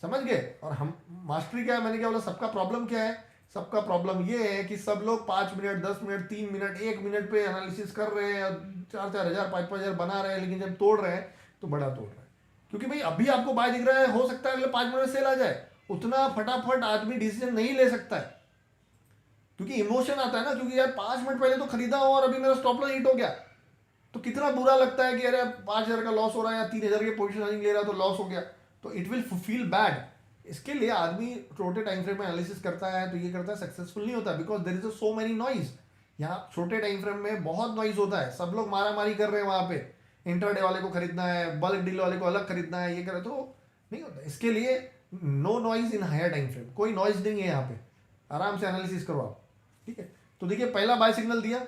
समझ गए। और हम मास्टरी क्या है, मैंने क्या बोला, सबका प्रॉब्लम क्या है, सबका प्रॉब्लम ये है कि सब लोग 5 मिनट 10 मिनट 3 मिनट 1 मिनट पे एनालिसिस कर रहे हैं, 4-4 हज़ार 5-5 हज़ार बना रहे हैं, लेकिन जब तोड़ रहे हैं तो बड़ा तोड़ रहे हैं, क्योंकि भाई अभी आपको बाय दिख रहा है, हो सकता है अगले 5 मिनट सेल आ जाए, उतना फटाफट आदमी डिसीजन नहीं ले सकता है, क्योंकि इमोशन आता है ना, क्योंकि यार 5 मिनट पहले तो खरीदा हो और अभी मेरा स्टॉप लॉस हिट हो गया, तो कितना बुरा लगता है कि अरे 5,000 का लॉस हो रहा है या 3,000 की पोजीशन ले रहा तो लॉस हो गया, तो इट विल फील बैड। इसके लिए आदमी छोटे टाइम फ्रेम में एनालिसिस करता है तो ये करता है, सक्सेसफुल नहीं होता, because there is a so many noise. यहाँ छोटे टाइम फ्रेम में बहुत नॉइज होता है, सब लोग मारा मारी कर रहे हैं वहाँ पे, इंटरडे वाले को खरीदना है, बल्क डील वाले को अलग खरीदना है, ये करे तो नहीं होता। इसके लिए no noise in higher time frame, कोई नॉइज नहीं है यहाँ पे, आराम से एनालिसिस करो आप, ठीक है। तो देखिए पहला बाय सिग्नल दिया,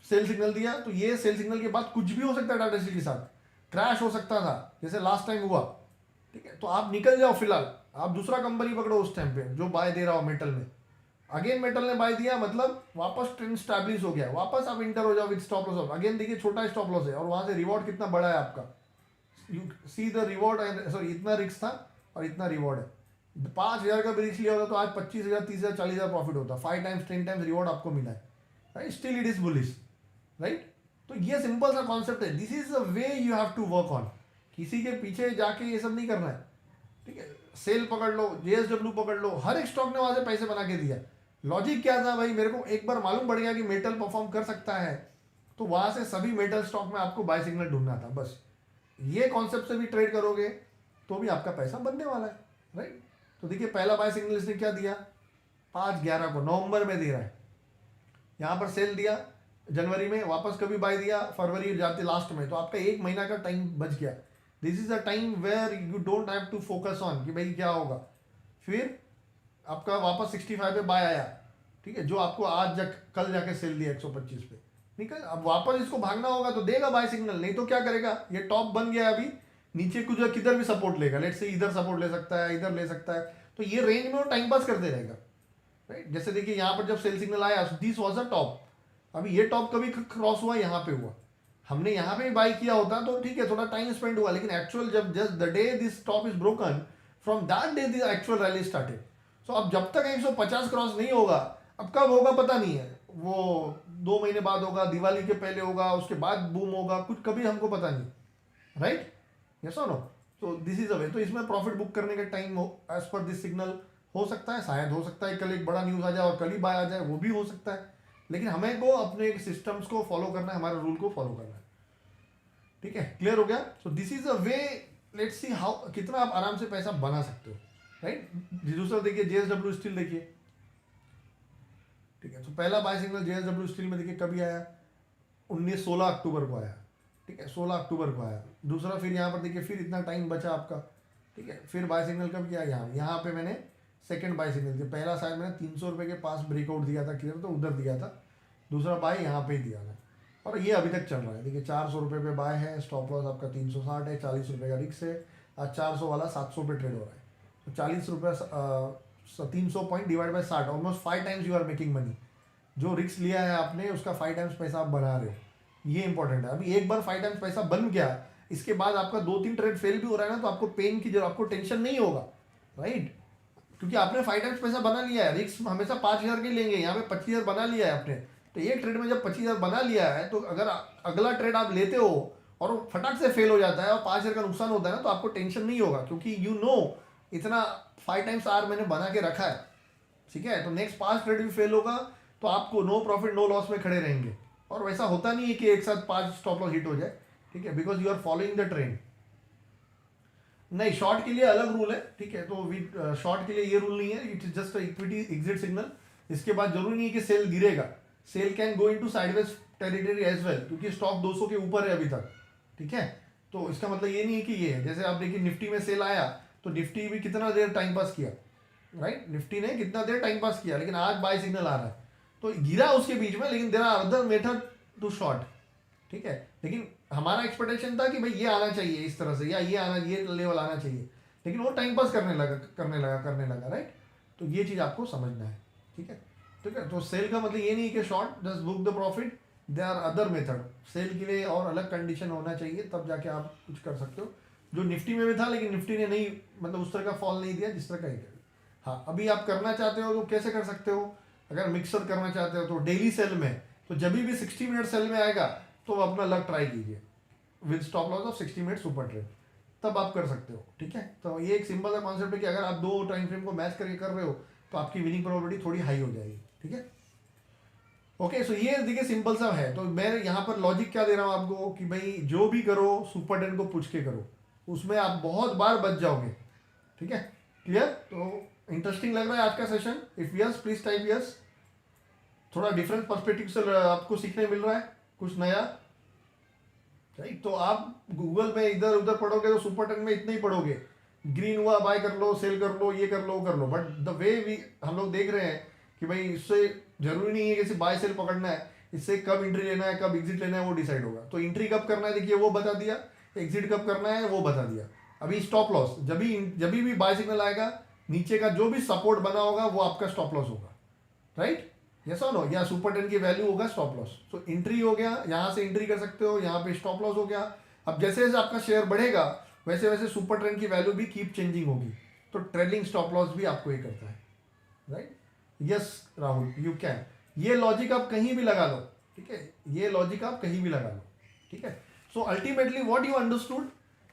सेल सिग्नल दिया, तो ये सेल सिग्नल के बाद कुछ भी हो सकता है, टाटा स्टील के साथ क्रैश हो सकता था जैसे लास्ट टाइम हुआ, ठीक है। तो आप निकल जाओ फिलहाल, आप दूसरा कंपनी पकड़ो उस टाइम पे जो बाय दे रहा हो मेटल में। अगेन मेटल ने बाय दिया, मतलब वापस ट्रेंड स्टैब्लिश हो गया, वापस आप इंटर हो जाओ विद स्टॉप लॉस। अगेन देखिए छोटा स्टॉप लॉस है और वहां से रिवॉर्ड कितना बड़ा है आपका, you see the reward and sorry, इतना रिस्क था और इतना रिवॉर्ड है। 5,000 का भी रिस्क लिया होता तो आज 25,000, 30,000, 40,000 प्रॉफिट होता, 5 टाइम्स 10 टाइम्स रिवॉर्ड आपको मिला है, right. Still it is bullish, right. तो ये सिंपल सा कॉन्सेप्ट है, this is the way you have to work on. किसी के पीछे जाके ये सब नहीं करना है, ठीक है। सेल पकड़ लो, जेएसडब्ल्यू पकड़ लो, हर एक स्टॉक ने वहां से पैसे बना के दिया। लॉजिक क्या था भाई, मेरे को एक बार मालूम पड़ गया कि मेटल परफॉर्म कर सकता है, तो वहां से सभी मेटल स्टॉक में आपको बाय सिग्नल ढूंढना था, बस। ये कॉन्सेप्ट से भी ट्रेड करोगे तो भी आपका पैसा बनने वाला है, राइट। तो देखिए पहला बाय सिग्नल इसने क्या दिया, 5/11 को, नवंबर में दे रहा है। यहाँ पर सेल दिया जनवरी में, वापस कभी बाय दिया फरवरी जाते लास्ट में, तो आपका 1 महीना का टाइम बच गया। This is a time where you don't have to focus on कि भाई क्या होगा। फिर आपका वापस 65 पे बाय आया, ठीक है, जो आपको आज कल जाके सेल दिया 125 पे, निकल। अब वापस इसको भागना होगा तो देगा बाय सिग्नल, नहीं तो क्या करेगा, ये टॉप बन गया अभी, नीचे कुछ किधर भी सपोर्ट लेगा, लेट से इधर सपोर्ट ले सकता है, इधर ले सकता है, तो ये रेंज में वो टाइम पास करते रहेगा, राइट। जैसे देखिए यहाँ पर जब सेल सिग्नल आया, दिस वाज अ टॉप, अभी ये टॉप कभी क्रॉस हुआ, यहाँ पे हुआ, हमने यहाँ पे बाय किया होता तो ठीक है, थोड़ा टाइम स्पेंड हुआ, लेकिन एक्चुअल जब just the day this top is broken, from that day the actual rally started. So अब जब तक 150 क्रॉस नहीं होगा, अब कब होगा पता नहीं है, वो 2 महीने बाद होगा, दिवाली के पहले होगा, उसके बाद बूम होगा, कुछ कभी हमको पता नहीं, राइट, यस और नो। तो दिस इज अ वे, तो इसमें प्रॉफिट बुक करने का टाइम हो एज पर दिस सिग्नल हो सकता है, शायद हो सकता है कल एक बड़ा न्यूज आ जाए और कल ही बाय आ जाए, वो भी हो सकता है, लेकिन हमें को अपने सिस्टम्स को फॉलो करना है, हमारे रूल को फॉलो करना है, ठीक है। क्लियर हो गया। सो this is a way, let's see how कितना आप आराम से पैसा बना सकते हो, राइट। दूसरा देखिए जेएसडब्ल्यू स्टील, देखिए ठीक है। तो पहला बाय सिग्नल जेएसडब्ल्यू स्टील में देखिए कभी आया, 16 अक्टूबर को आया, ठीक है, 16 अक्टूबर को आया। दूसरा फिर यहाँ पर देखिए, फिर इतना टाइम बचा आपका, ठीक है। फिर बाय सिग्नल कब किया, यहाँ पे मैंने सेकंड बाय सिग्नल दिया। पहला शायद मैंने 300 रुपये के पास ब्रेकआउट दिया था, क्लियर, तो उधर दिया था। दूसरा बाय यहाँ पे ही दिया था, और ये अभी तक चल रहा है। देखिए 400 रुपये पे बाय है, स्टॉप लॉस आपका 360 है, 40 रुपये का रिक्स है। आज 400 वाला 700 पे ट्रेड हो रहा है, तो 40 रुपये 300 point divide by 60, almost 5 times you are making money. जो रिक्स लिया है आपने उसका 5 टाइम्स पैसा आप बना रहे हो, ये इंपॉर्टेंट है। अभी एक बार 5 टाइम्स पैसा बन गया, इसके बाद आपका 2-3 ट्रेड फेल भी हो रहा है ना, तो आपको पेन की जरूरत, आपको टेंशन नहीं होगा, राइट, क्योंकि आपने 5 टाइम्स पैसा बना लिया है। रिक्स हमेशा 5,000 के लेंगे, यहाँ पे 25,000 बना लिया है आपने, तो एक ट्रेड में जब 25,000 बना लिया है, तो अगर अगला ट्रेड आप लेते हो और वो फटाक से फेल हो जाता है और 5,000 का नुकसान होता है ना, तो आपको टेंशन नहीं होगा, क्योंकि यू नो इतना 5 टाइम्स आर मैंने बना के रखा है, ठीक है। तो नेक्स्ट 5 ट्रेड भी फेल होगा तो आपको नो प्रॉफिट नो लॉस में खड़े रहेंगे। और वैसा होता नहीं है कि एक साथ 5 स्टॉप लॉस हिट हो जाए, ठीक है, because you are following the trend. नहीं, शॉर्ट के लिए अलग रूल है, ठीक है। तो शॉर्ट के लिए ये रूल नहीं है, it is just equity exit signal. इसके बाद जरूरी नहीं है कि सेल गिरेगा, sell can go into sideways territory as well, क्योंकि स्टॉक 200 के ऊपर है अभी तक, ठीक है। तो इसका मतलब ये नहीं है कि ये है, जैसे आप देखिए निफ्टी में सेल आया तो निफ्टी भी कितना देर टाइम पास किया, राइट, निफ्टी ने कितना देर टाइम पास किया, लेकिन आज बाय सिग्नल आ रहा है तो गिरा उसके बीच में, लेकिन there are other method to short, ठीक है। लेकिन हमारा एक्सपेक्टेशन था कि भाई ये आना चाहिए इस तरह से, या ये आना, ये लेवल आना चाहिए, लेकिन वो टाइम पास करने लगा, राइट। तो ये चीज़ आपको समझना है, ठीक है, ठीक है। तो सेल का मतलब ये नहीं कि short just book the profit, they are other method. Sell के लिए और अलग कंडीशन होना चाहिए, तब जाके आप कुछ कर सकते हो, जो निफ्टी में भी था, लेकिन निफ्टी ने नहीं, मतलब उस तरह का फॉल नहीं दिया जिस तरह का ही। हाँ, अभी आप करना चाहते हो तो कैसे कर सकते हो, अगर मिक्सर करना चाहते हो तो डेली सेल में, तो जब भी 60 मिनट सेल में आएगा तो अपना लक ट्राई कीजिए with stop loss of 60 minute super trade, तब आप कर सकते हो, ठीक है। तो ये एक सिंपल सा कॉन्सेप्ट है कि अगर आप 2 टाइम फ्रेम को मैच करके कर रहे हो तो आपकी विनिंग प्रोबेबिलिटी थोड़ी हाई हो जाएगी, ठीक है। ओके, सो ये देखिए सिंपल सा है। तो मैं यहाँ पर लॉजिक क्या दे रहा हूँ आपको कि भाई जो भी करो सुपर टेन को पूछ के करो, उसमें आप बहुत बार बच जाओगे, ठीक है। क्लियर? तो इंटरेस्टिंग लग रहा है आज का session? If yes please type yes. थोड़ा डिफरेंट पर्सपेक्टिव से आपको सीखने मिल रहा है कुछ नया, राइट? तो आप गूगल में इधर उधर पढ़ोगे तो सुपर टेन में इतना ही पढ़ोगे, ग्रीन हुआ बाय कर लो, सेल कर लो, ये कर लो कर लो, बट द वे वी हम लोग देख रहे हैं कि भाई इससे जरूरी नहीं है कि सिर्फ बाय सेल पकड़ना है, इससे कब एंट्री लेना है कब एग्जिट लेना है वो डिसाइड होगा। तो एंट्री कब करना है देखिए वो बता दिया, एग्जिट कब करना है वो बता दिया। अभी स्टॉप लॉस जब भी बाय सिग्नल आएगा, नीचे का जो भी सपोर्ट बना होगा वो आपका स्टॉप लॉस होगा, राइट? यस और नो? या सुपर टेन की वैल्यू होगा स्टॉप लॉस। तो एंट्री हो गया, यहां से एंट्री कर सकते हो, यहाँ पे स्टॉप लॉस हो गया। अब जैसे जैसे आपका शेयर बढ़ेगा वैसे वैसे सुपर ट्रेंड की वैल्यू भी कीप चेंजिंग होगी, तो ट्रेलिंग स्टॉप लॉस भी आपको ये करता है, right? Yes Rahul, you can. ये लॉजिक आप कहीं भी लगा लो, ठीक है? ये लॉजिक आप कहीं भी लगा लो, ठीक है? So ultimately what you understood,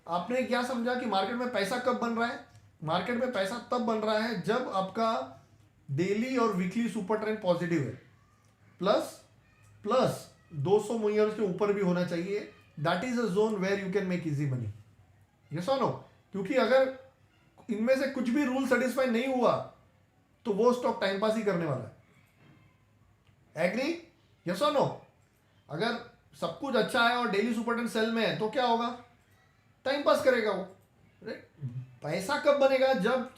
आपने क्या समझा कि मार्केट में पैसा कब बन रहा है? मार्केट में पैसा तब बन रहा है जब आपका डेली और वीकली सुपर ट्रेंड पॉजिटिव है, प्लस प्लस 200 मूविंग के ऊपर भी होना चाहिए। That is a zone where you can make easy money. Yes और नो? क्योंकि अगर इनमें से कुछ भी रूल सेटिस्फाई नहीं हुआ तो वो स्टॉक टाइम पास ही करने वाला है। एग्री? यस और नो? अगर सब कुछ अच्छा है और डेली सुपर ट्रेंड सेल में है तो क्या होगा? टाइम पास करेगा वो, राइट? पैसा कब बनेगा? जब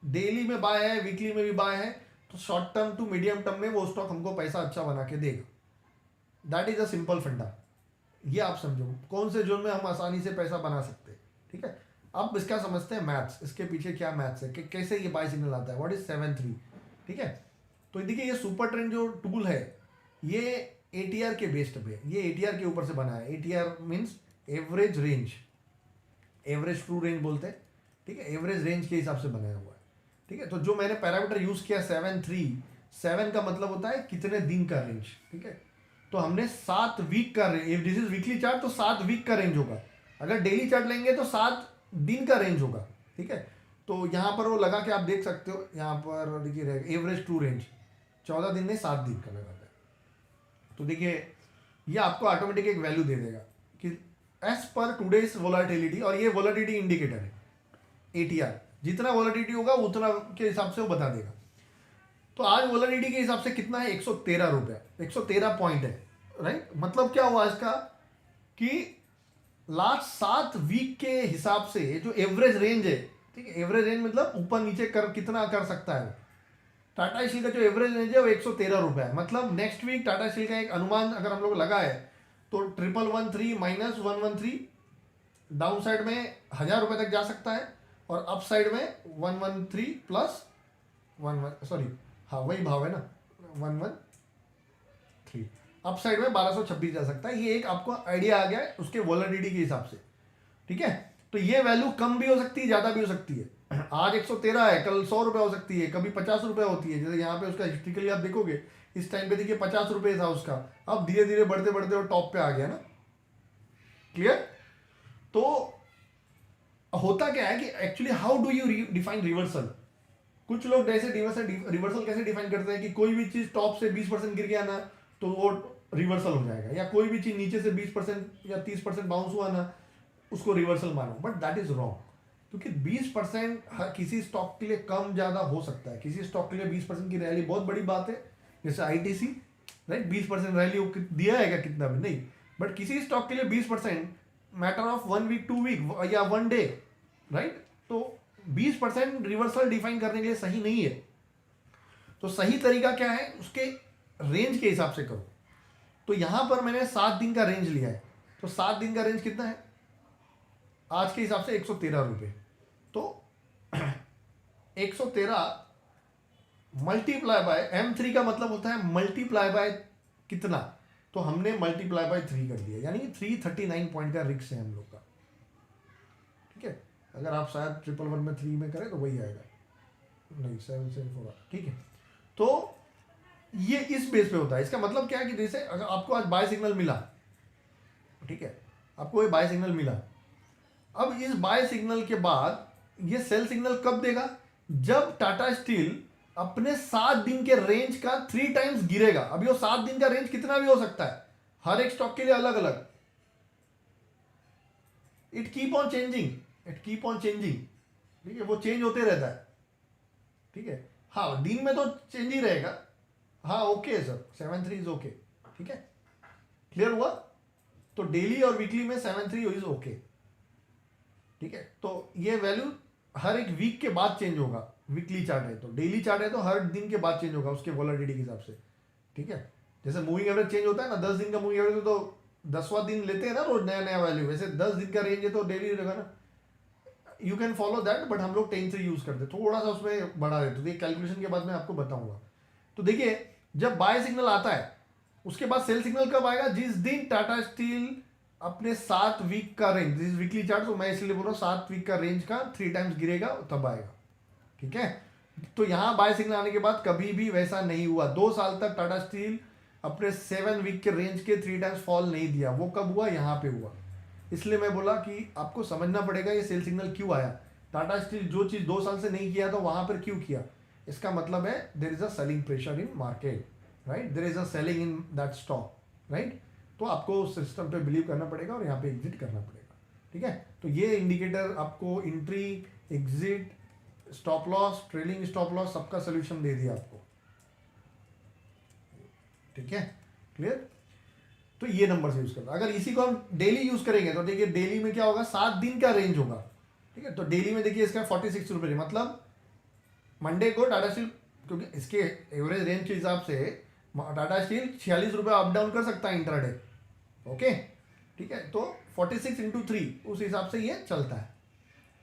डेली में बाय है, वीकली में भी बाय है, तो short term to medium term में वो स्टॉक हमको पैसा अच्छा बना के देगा। दैट इज अ सिंपल फंडा। ये आप समझो कौन से जोन में हम आसानी से पैसा बना सकते हैं, ठीक है? अब इसका समझते हैं मैथ्स, इसके पीछे क्या मैथ्स है कि कैसे ये बाय सिग्नल आता है, व्हाट इज 7-3, ठीक है? तो देखिए ये सुपर ट्रेंड जो टूल है ये एटीआर के बेस्ड पे, ये एटीआर के ऊपर से बना है। ATR means average range, average true range बोलते हैं, ठीक है? एवरेज रेंज के हिसाब से बनाया हुआ है, ठीक है? तो जो मैंने पैरामीटर यूज किया 7-3, 7 का मतलब होता है कितने दिन का रेंज, ठीक है? तो हमने 7 वीक का range, if this is weekly chart तो 7 वीक का रेंज होगा। अगर डेली चार्ट लेंगे तो 7 दिन का रेंज होगा, ठीक है? तो यहाँ पर वो लगा के आप देख सकते हो, यहाँ पर देखिए रहेगा एवरेज ट्रू रेंज 14 दिन में 7 दिन का लगा है। तो देखिए ये आपको ऑटोमेटिक एक वैल्यू दे देगा कि एज पर टूडेज वोलाटिलिटी, और ये वोलाटिलिटी इंडिकेटर है एटीआर, जितना वोलाटिलिटी होगा उतना के हिसाब से वो बता देगा। तो आज वोलाटिलिटी के हिसाब से कितना है? 113 रुपये, 113 पॉइंट है, राइट? मतलब क्या हुआ इसका कि लास्ट 7 वीक के हिसाब से जो एवरेज रेंज है, ठीक है? एवरेज रेंज मतलब ऊपर नीचे कर कितना कर सकता है, टाटा स्टील का जो एवरेज रेंज है वो 113 रुपये है। मतलब नेक्स्ट वीक टाटा स्टील का एक अनुमान अगर हम लोग लगाए तो 1113 माइनस 113, डाउन साइड में 1000 रुपये तक जा सकता है, और अप साइड में 113 प्लस 11, सॉरी हाँ वही भाव है ना, 113, अप साइड में 1226 जा सकता है। ये एक आपको आइडिया आ गया है उसके वोलेटिलिटी के हिसाब से, ठीक है? तो ये वैल्यू कम भी हो सकती है, ज्यादा भी हो सकती है। आज 113 है, कल 100 रुपये हो सकती है, कभी 50 रुपये होती है। जैसे यहाँ पे उसका हिस्ट्रिकली आप देखोगे इस टाइम पे देखिए 50 रुपये था उसका, अब धीरे धीरे बढ़ते बढ़ते वो टॉप पे आ गया ना। क्लियर? तो होता क्या है कि actually how do you define reversal? कुछ लोग ऐसे रिवर्सल कैसे डिफाइन करते हैं कि कोई भी चीज टॉप से 20% गिर गया ना तो वो रिवर्सल हो जाएगा, या कोई भी चीज नीचे से 20% या 30% बाउंस हुआ ना उसको रिवर्सल मानो। बट दैट इज रॉन्ग, क्योंकि 20% किसी स्टॉक के लिए कम ज्यादा हो सकता है। किसी स्टॉक के लिए 20% की रैली बहुत बड़ी बात है, जैसे आईटीसी, राइट? 20% रैली दिया है क्या? कितना भी नहीं। बट किसी स्टॉक के लिए 20% मैटर ऑफ 1 वीक 2 वीक या 1 डे, राइट? तो 20% रिवर्सल डिफाइन करने के लिए सही नहीं है। तो सही तरीका क्या है? उसके रेंज के हिसाब से करो। तो यहां पर मैंने 7 दिन का रेंज लिया है, तो 7 दिन का रेंज कितना है आज के हिसाब से? 113 रुपये। तो 113 मल्टीप्लाई बाय M3 का मतलब होता है मल्टीप्लाई बाय कितना, तो हमने मल्टीप्लाई बाय 3 कर दिया, यानी 339 पॉइंट का रिक्स है हम लोग का, ठीक है? अगर आप शायद 111 में 3 में करें तो वही आएगा, नहीं 774, ठीक है? तो ये इस बेस पे होता है। इसका मतलब क्या है कि जैसे अगर आपको आज बाय सिग्नल मिला, ठीक है, आपको ये बाय सिग्नल मिला, अब इस बाय सिग्नल के बाद ये सेल सिग्नल कब देगा? जब टाटा स्टील अपने 7 दिन के रेंज का 3 टाइम्स गिरेगा। अभी वो 7 दिन का रेंज कितना भी हो सकता है, हर एक स्टॉक के लिए अलग अलग, it keep on changing, it keep on changing, ठीक है, वो चेंज होते रहता है। ठीक है, हाँ दिन में तो चेंज ही रहेगा। हाँ ओके सर, 7-3 इज ओके। ठीक है, क्लियर हुआ? तो डेली और वीकली में 7-3 इज ओके। ठीक है, तो ये वैल्यू हर एक वीक के बाद चेंज होगा। वीकली चार्ट है तो, डेली चार्ट है तो हर दिन के बाद चेंज होगा उसके वॉलेटिलिटी के हिसाब से। ठीक है, जैसे मूविंग एवरेज चेंज होता है ना, 10 दिन का मूविंग एवरेज तो 10वां दिन लेते हैं ना रोज नया नया वैल्यू, वैसे 10 दिन का रेंज है तो डेली रहेगा ना। You can follow that, but हम लोग 10 से यूज करते, थोड़ा सा उसमें बढ़ा देते। तो कैलकुलेशन के बाद मैं आपको बताऊंगा। तो देखिए, जब बाय सिग्नल आता है उसके बाद सेल सिग्नल कब आएगा? जिस दिन टाटा स्टील अपने 7 वीक का रेंज, दिस वीकली चार्ट तो मैं इसलिए बोल रहा हूँ 7 वीक का रेंज का 3 टाइम्स गिरेगा तब आएगा। ठीक है, तो यहां बाय सिग्नल आने के बाद कभी भी वैसा नहीं हुआ। 2 साल तक टाटा स्टील अपने 7 वीक के रेंज के 3 टाइम्स फॉल नहीं दिया। वो कब हुआ? यहां पे हुआ। इसलिए मैं बोला कि आपको समझना पड़ेगा ये सेल सिग्नल क्यों आया। टाटा स्टील जो चीज 2 साल से नहीं किया था वहां पर क्यों किया? इसका मतलब है there is a selling pressure in market, right? There is a selling in that stock, right? तो आपको सिस्टम पे बिलीव करना पड़ेगा और यहाँ पे एग्जिट करना पड़ेगा। ठीक है, तो ये इंडिकेटर आपको entry, exit, stop loss, trailing stop loss सबका सोल्यूशन दे दिया आपको। ठीक है, क्लियर? तो ये नंबर से यूज करना। अगर इसी को हम डेली यूज करेंगे तो देखिए डेली में क्या होगा, 7 दिन का रेंज होगा। ठीक है, तो डेली में देखिए इसका 46 रुपये, मतलब मंडे को टाटा स्टील, क्योंकि इसके एवरेज रेंज के हिसाब से टाटा स्टील 46 रुपये अप डाउन कर सकता है इंट्राडे। ओके, ठीक है, तो 46 इंटू 3 उस हिसाब से ये चलता है।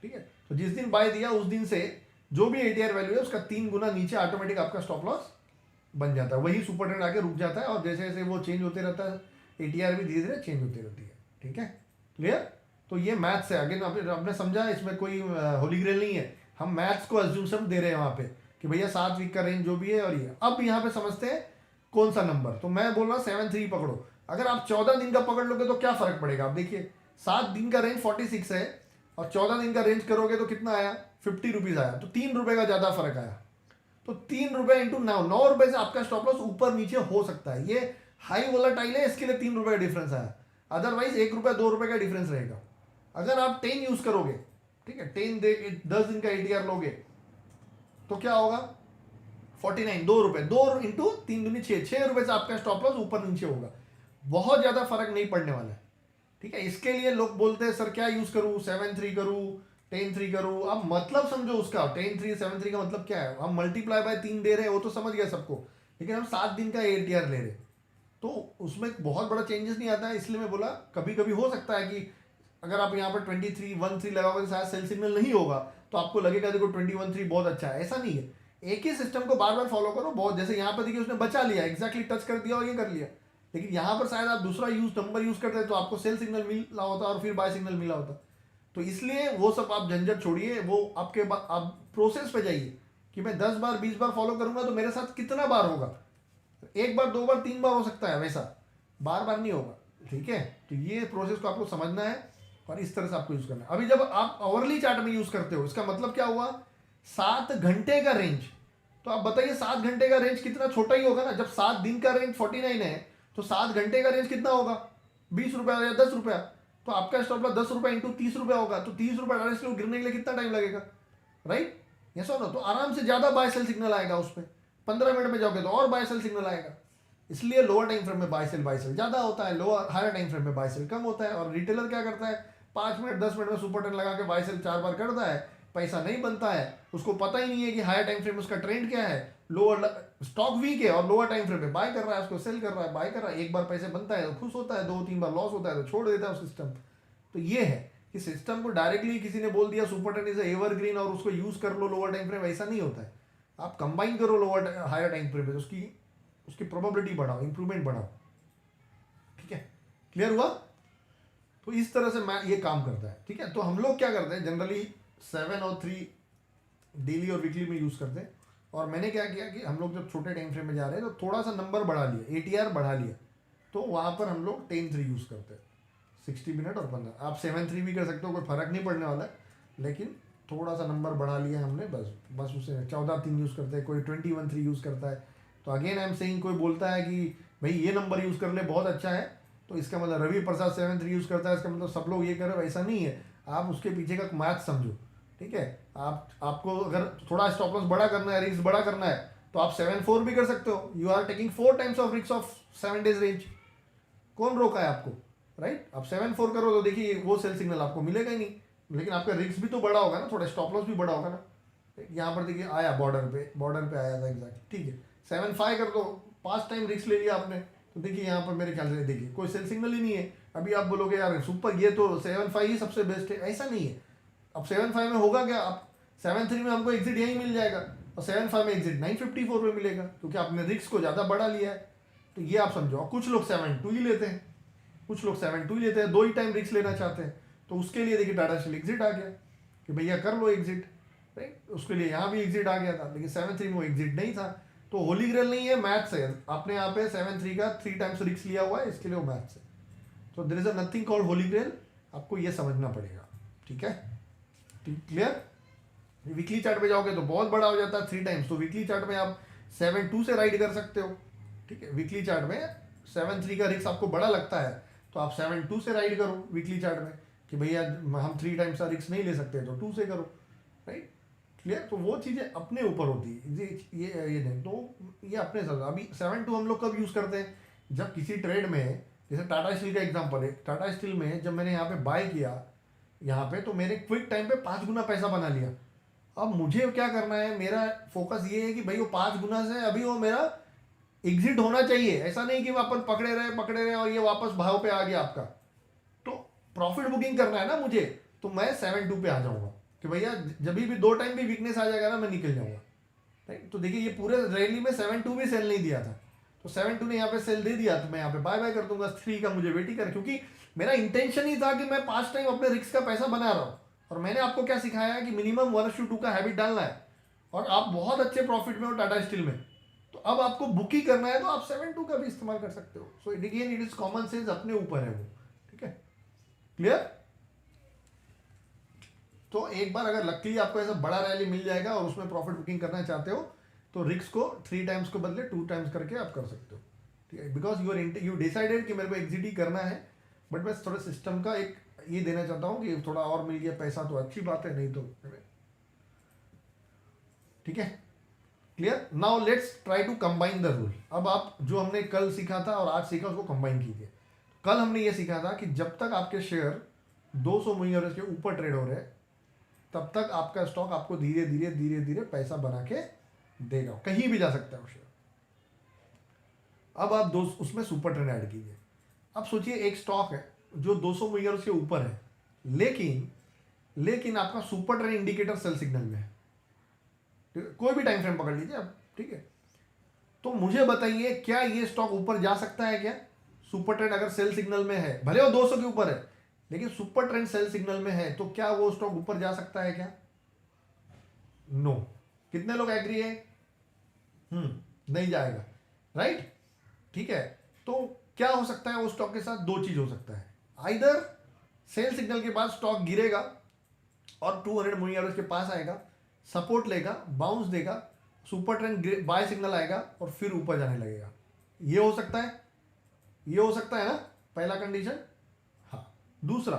ठीक है, तो जिस दिन बाय दिया उस दिन से जो भी एटीआर वैल्यू है उसका 3 गुना नीचे ऑटोमेटिक आपका स्टॉप लॉस बन जाता है। वही सुपर ट्रेंड आके रुक जाता है और जैसे जैसे वो चेंज होते रहता है एटीआर भी धीरे धीरे चेंज होती रहती है। ठीक है, क्लियर? तो ये मैथ्स है। अगेन आपने समझा, इसमें कोई होली ग्रेल नहीं है। हम मैथ्स को एज्यूमशन दे रहे हैं वहां पे कि भैया 7 वीक का रेंज जो भी है और ये। अब यहाँ पे समझते हैं कौन सा नंबर। तो मैं बोल रहा 7-3 पकड़ो। अगर आप 14 दिन का पकड़ लोगे तो क्या फर्क पड़ेगा? आप देखिए 7 दिन का रेंज 46 है और 14 दिन का रेंज करोगे तो कितना आया? 50 रुपीज आया। तो 3 रुपए का ज्यादा फर्क आया। तो 3 रुपए इंटू 9 रुपए से आपका स्टॉप लॉस ऊपर नीचे हो सकता है। ये हाई वोलेटाइल है, इसके लिए 3 रुपए का डिफरेंस आया। अदरवाइज 1 रुपया 2 रुपए का डिफरेंस रहेगा। अगर आप 10 यूज करोगे, ठीक है, 10 दिन का एटीआर लोगे तो क्या होगा? 49, 2 रुपए, 2 इंटू 3 दूनी 6 रुपए से आपका स्टॉप लॉस ऊपर नीचे होगा। बहुत ज्यादा फर्क नहीं पड़ने वाला है। ठीक है, इसके लिए लोग बोलते हैं सर क्या यूज करूं, 7-3 करूं, 10-3 करूं। अब मतलब समझो उसका, 10-3 7-3 का मतलब क्या है? हम मल्टीप्लाई बाय 3 दे रहे हैं वो तो समझ गया सबको, लेकिन हम 7 दिन का एटीआर ले रहे तो उसमें बहुत बड़ा चेंजेस नहीं आता है। इसलिए मैं बोला कभी कभी हो सकता है कि अगर आप यहाँ पर 23-1-3 लगाओगे तो शायद सेल सिग्नल नहीं होगा, तो आपको लगेगा देखो 21-3 बहुत अच्छा है। ऐसा नहीं है, एक ही सिस्टम को बार बार फॉलो करो। बहुत जैसे यहाँ पर देखिए उसने बचा लिया, एग्जैक्टली टच कर दिया और ये कर लिया, लेकिन यहाँ पर शायद आप दूसरा नंबर यूज करते तो आपको सेल सिग्नल मिला होता और फिर बाय सिग्नल मिला होता। तो इसलिए वो सब आप झंझट छोड़िए, वो आपके आप प्रोसेस पे जाइए कि मैं 10 बार 20 बार फॉलो करूंगा तो मेरे साथ कितना बार होगा। 1 बार 2 बार 3 बार हो सकता है, वैसा बार बार नहीं होगा। ठीक है, तो ये प्रोसेस को आपको समझना है और इस तरह से आपको यूज करना है। अभी जब आप आवरली चार्ट में यूज करते हो, इसका मतलब क्या हुआ? 7 घंटे का रेंज। तो आप बताइए 7 घंटे का रेंज कितना छोटा ही होगा ना। जब 7 दिन का रेंज 49 है तो 7 घंटे का रेंज कितना होगा? 20 रुपया या 10 रुपया। तो आपका स्टॉप लॉस 10 रुपया इंटू 30 रुपया होगा। तो 30 रुपया डायरेक्टली गिरने के लिए कितना टाइम लगेगा? राइट, यस और नो? तो आराम से ज्यादा बाय सेल सिग्नल आएगा उसमें। 15 मिनट में जाओगे तो और बाय सेल सिग्नल आएगा। इसलिए लोअर टाइम फ्रेम में बाय सेल ज्यादा होता है, लोअर हायर टाइम फ्रेम में बाय सेल कम होता है। और रिटेलर क्या करता है? 5 मिनट 10 मिनट में सुपर ट्रेंड लगा के बाय सेल 4 बार करता है, पैसा नहीं बनता है। उसको पता ही नहीं है कि हायर टाइम फ्रेम उसका ट्रेंड क्या है। लोअर स्टॉक वीक है और लोअर टाइम फ्रेम में बाय कर रहा है, उसको सेल कर रहा है, बाय कर रहा है। एक बार पैसे बनता है तो खुश होता है, 2-3 बार लॉस होता है तो छोड़ देता है सिस्टम। तो ये है कि सिस्टम को डायरेक्टली किसी ने बोल दिया सुपर ट्रेंड इज एवरग्रीन और उसको यूज कर लो लोअर टाइम फ्रेम, ऐसा नहीं होता है। आप कंबाइन करो लोअर हायर टाइम फ्रेम में, उसकी प्रोबेबिलिटी बढ़ाओ, इंप्रूवमेंट बढ़ाओ। ठीक है, क्लियर हुआ? तो इस तरह से मैं ये काम करता है। ठीक है, तो हम लोग क्या करते हैं जनरली 7 और 3 डेली और वीकली में यूज करते हैं। और मैंने क्या किया कि हम लोग जब छोटे टाइम फ्रेम में जा रहे हैं तो थोड़ा सा नंबर बढ़ा लिया, एटीआर बढ़ा लिया, तो वहां पर हम लोग 10-3 यूज करते हैं, 60 मिनट और 15। आप 7-3 भी कर सकते हो, कोई फर्क नहीं पड़ने वाला है, लेकिन थोड़ा सा नंबर बढ़ा लिया हमने, बस उसे 14-3 यूज करते हैं, कोई 21-3 यूज करता है। तो अगेन आई एम सेइंग, कोई बोलता है कि भाई ये नंबर यूज कर ले बहुत अच्छा है, तो इसका मतलब रवि प्रसाद 7-3 यूज करता है, इसका मतलब सब लोग ये कर रहे हैं, ऐसा नहीं है। आप उसके पीछे का मैथ समझो। ठीक है। आपको अगर थोड़ा स्टॉप लॉस बड़ा करना है, रिस्क बड़ा करना है, तो आप 7-4 भी कर सकते हो। You are taking 4 times of risk of 7 days range. कौन रोका है आपको, राइट? आप 7-4 करो तो देखिए वो सेल सिग्नल आपको मिलेगा ही नहीं, लेकिन आपका रिस्क भी तो बड़ा होगा ना, थोड़ा स्टॉप लॉस भी बड़ा होगा ना। यहाँ पर देखिए आया बॉर्डर पे आया था एग्जैक्ट, ठीक है। 7-5 कर दो, 5 टाइम रिस्क ले लिया आपने, तो देखिए यहाँ पर मेरे ख्याल से देखिए कोई सेल सिग्नल ही नहीं है। अभी आप बोलोगे यार सुपर, ये तो 7-5 ही सबसे बेस्ट है, ऐसा नहीं है। अब 7-5 में होगा क्या, आप 7-3 में हमको एग्जिट यहीं मिल जाएगा, और 7-5 में एग्जिट 954 में मिलेगा, क्योंकि आपने रिस्क को ज़्यादा बढ़ा लिया है। तो ये आप समझो। कुछ लोग 7-2 ही लेते हैं, कुछ लोग 7-2 ही लेते हैं, 2 ही टाइम रिस्क लेना चाहते हैं, तो उसके लिए देखिए टाटा स्टील एग्जिट आ गया कि भैया कर लो एग्जिट, राइट? उसके लिए यहाँ भी एग्जिट आ गया था, लेकिन 7-3 में वो एग्जिट नहीं था। तो होली ग्रेल नहीं है, मैथ्स है। आपने यहाँ पे 7-3 का 3 टाइम्स रिस्क लिया हुआ है, इसके लिए वो मैथ्स है। तो there is a nothing called holy grail, आपको ये समझना पड़ेगा, ठीक है? क्लियर? वीकली चार्ट पे जाओगे तो बहुत बड़ा हो जाता है 3 टाइम्स, तो वीकली चार्ट में आप 7-2 से राइड कर सकते हो, ठीक है। वीकली चार्ट में 7-3 का रिस्क आपको बड़ा लगता है, तो आप 7-2 से राइड करो वीकली चार्ट में, कि भैया हम 3 टाइम्स का रिस्क नहीं ले सकते तो 2 से करो, राइट? क्लियर? तो वो चीज़ें अपने ऊपर होती है, ये नहीं, तो ये अपने साथ। अभी 7-2 हम लोग कब यूज़ करते हैं, जब किसी ट्रेड में, जैसे टाटा स्टील का एग्जांपल है, टाटा स्टील में जब मैंने यहाँ पे बाय किया यहाँ पे, तो मैंने क्विक टाइम पे 5 गुना पैसा बना लिया। अब मुझे क्या करना है, मेरा फोकस ये है कि भाई वो 5 गुना से अभी वो मेरा एग्जिट होना चाहिए। ऐसा नहीं कि वो अपन पकड़े रहे और ये वापस भाव पे आ गया आपका। तो प्रॉफिट बुकिंग करना है ना मुझे, तो मैं 7-2 पे आ जाऊंगा कि भैया जब भी 2 टाइम भी वीकनेस आ जाएगा ना, मैं निकल जाऊंगा, राइट? तो देखिए ये पूरे रैली में 7-2 भी सेल नहीं दिया था, तो 7-2 ने यहाँ पे सेल दे दिया, तो मैं यहाँ पे बाय बाय कर दूंगा। 3 का मुझे वेट ही कर, क्योंकि मेरा इंटेंशन ही था कि मैं 5 टाइम अपने रिस्क का पैसा बना रहा हूँ। और मैंने आपको क्या सिखाया है कि मिनिमम 1:2 का हैबिट डालना है, और आप बहुत अच्छे प्रॉफिट में हो टाटा स्टील में। तो अब आपको बुक ही करना है, तो आप 7-2 का भी इस्तेमाल कर सकते हो। So again it is common sense, अपने ऊपर है वो, ठीक है? क्लियर? तो एक बार अगर लकीली आपको ऐसा बड़ा रैली मिल जाएगा और उसमें प्रॉफिट बुकिंग करना चाहते हो, तो रिस्क को 3 टाइम्स को बदले 2 टाइम्स करके आप कर सकते हो, ठीक है? बिकॉज यू डिसाइडेड कि मेरे को एग्जिट ही करना है, बट मैं थोड़ा सिस्टम का एक ये देना चाहता हूँ कि थोड़ा और मिल गया पैसा तो अच्छी बात है, नहीं तो, ठीक है? Clear? Now let's try to combine the rule. अब आप जो हमने कल सीखा था और आज सीखा उसको कंबाइन कीजिए। कल हमने ये सीखा था कि जब तक आपके शेयर 200 मूविंग एवरेज के ऊपर ट्रेड हो रहे हैं, तब तक आपका स्टॉक आपको धीरे धीरे धीरे धीरे पैसा बना के देगा, कहीं भी जा सकता है वो शेयर। अब आप उसमें सुपर ट्रेंड ऐड कीजिए। अब सोचिए एक स्टॉक है जो 200 मूविंग एवरेज के ऊपर है, लेकिन आपका super trend indicator sell signal में है। कोई भी टाइम फ्रेम पकड़ लीजिए आप, ठीक है? तो मुझे बताइए, क्या ये स्टॉक ऊपर जा सकता है क्या? सुपर ट्रेंड अगर सेल सिग्नल में है, भले वो 200 के ऊपर है, लेकिन सुपर ट्रेंड सेल सिग्नल में है, तो क्या वो स्टॉक ऊपर जा सकता है क्या? नो। कितने लोग एग्री है? नहीं जाएगा, राइट? ठीक है। तो क्या हो सकता है उस स्टॉक के साथ? 2 चीज हो सकता है। आइदर सेल सिग्नल के बाद स्टॉक गिरेगा और 200 मूविंग एवरेज के पास आएगा, सपोर्ट लेगा, बाउंस देगा, सुपर ट्रेंड बाय सिग्नल आएगा और फिर ऊपर जाने लगेगा। ये हो सकता है, ये हो सकता है ना, पहला कंडीशन। हाँ। दूसरा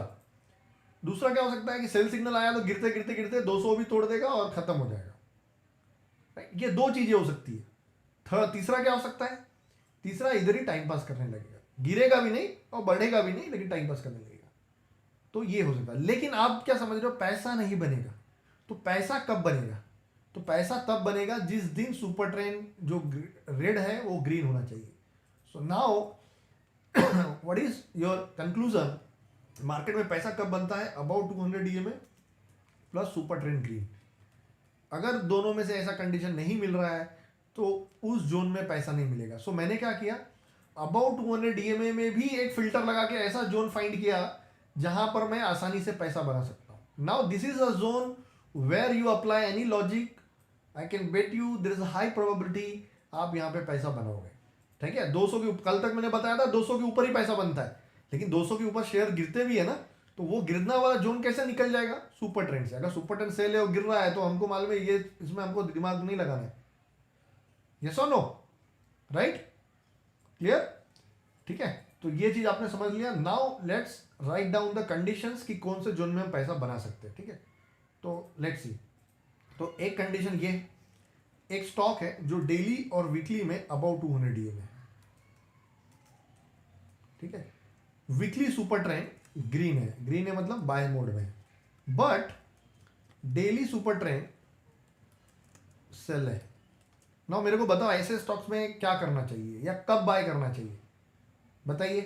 क्या हो सकता है कि सेल सिग्नल आया तो गिरते गिरते गिरते 200 भी तोड़ देगा और खत्म हो जाएगा। ये 2 चीजें हो सकती है। तीसरा क्या हो सकता है? तीसरा इधर ही टाइम पास करने लगेगा, गिरेगा भी नहीं और बढ़ेगा भी नहीं, लेकिन टाइम पास करने लगेगा। तो ये हो सकता है। लेकिन आप क्या समझ रहे हो, पैसा नहीं बनेगा। तो पैसा कब बनेगा? तो पैसा तब बनेगा जिस दिन सुपर ट्रेंड जो रेड है वो ग्रीन होना चाहिए। So now what is your conclusion? Market में पैसा कब बनता है? About 200 DMA plus super trend green. अगर दोनों में से ऐसा कंडीशन नहीं मिल रहा है तो उस जोन में पैसा नहीं मिलेगा। सो मैंने क्या किया, अबाउट 200 DMA में भी एक फिल्टर लगा के ऐसा जोन फाइंड किया जहां पर मैं आसानी से पैसा बना सकता हूं। Now this is a zone where you apply any logic, I can bet you there is a high probability आप यहाँ पे पैसा बनाओगे, ठीक है? 200 के कल तक मैंने बताया था 200 के ऊपर ही पैसा बनता है, लेकिन 200 के ऊपर शेयर गिरते भी है ना, तो वो गिरना वाला जोन कैसे निकल जाएगा? सुपर ट्रेंड से। अगर सुपर ट्रेंड सेल है और गिर रहा है तो हमको मालूम है, ये इसमें हमको दिमाग नहीं लगाना है। यस और नो? राइट? क्लियर? ठीक है। तो ये चीज आपने समझ लिया। Now let's write down the conditions कि कौन से जोन में हम पैसा बना सकते हैं, ठीक है? तो लेट्स सी, तो एक कंडीशन ये, एक स्टॉक है जो डेली और वीकली में अबाउट 200 डीएम है, ठीक है। वीकली सुपर ट्रेंड ग्रीन है, ग्रीन है मतलब बाय मोड में, but daily super trend sell है। नाउ मेरे को बताओ ऐसे स्टॉक्स में क्या करना चाहिए या कब बाय करना चाहिए, बताइए।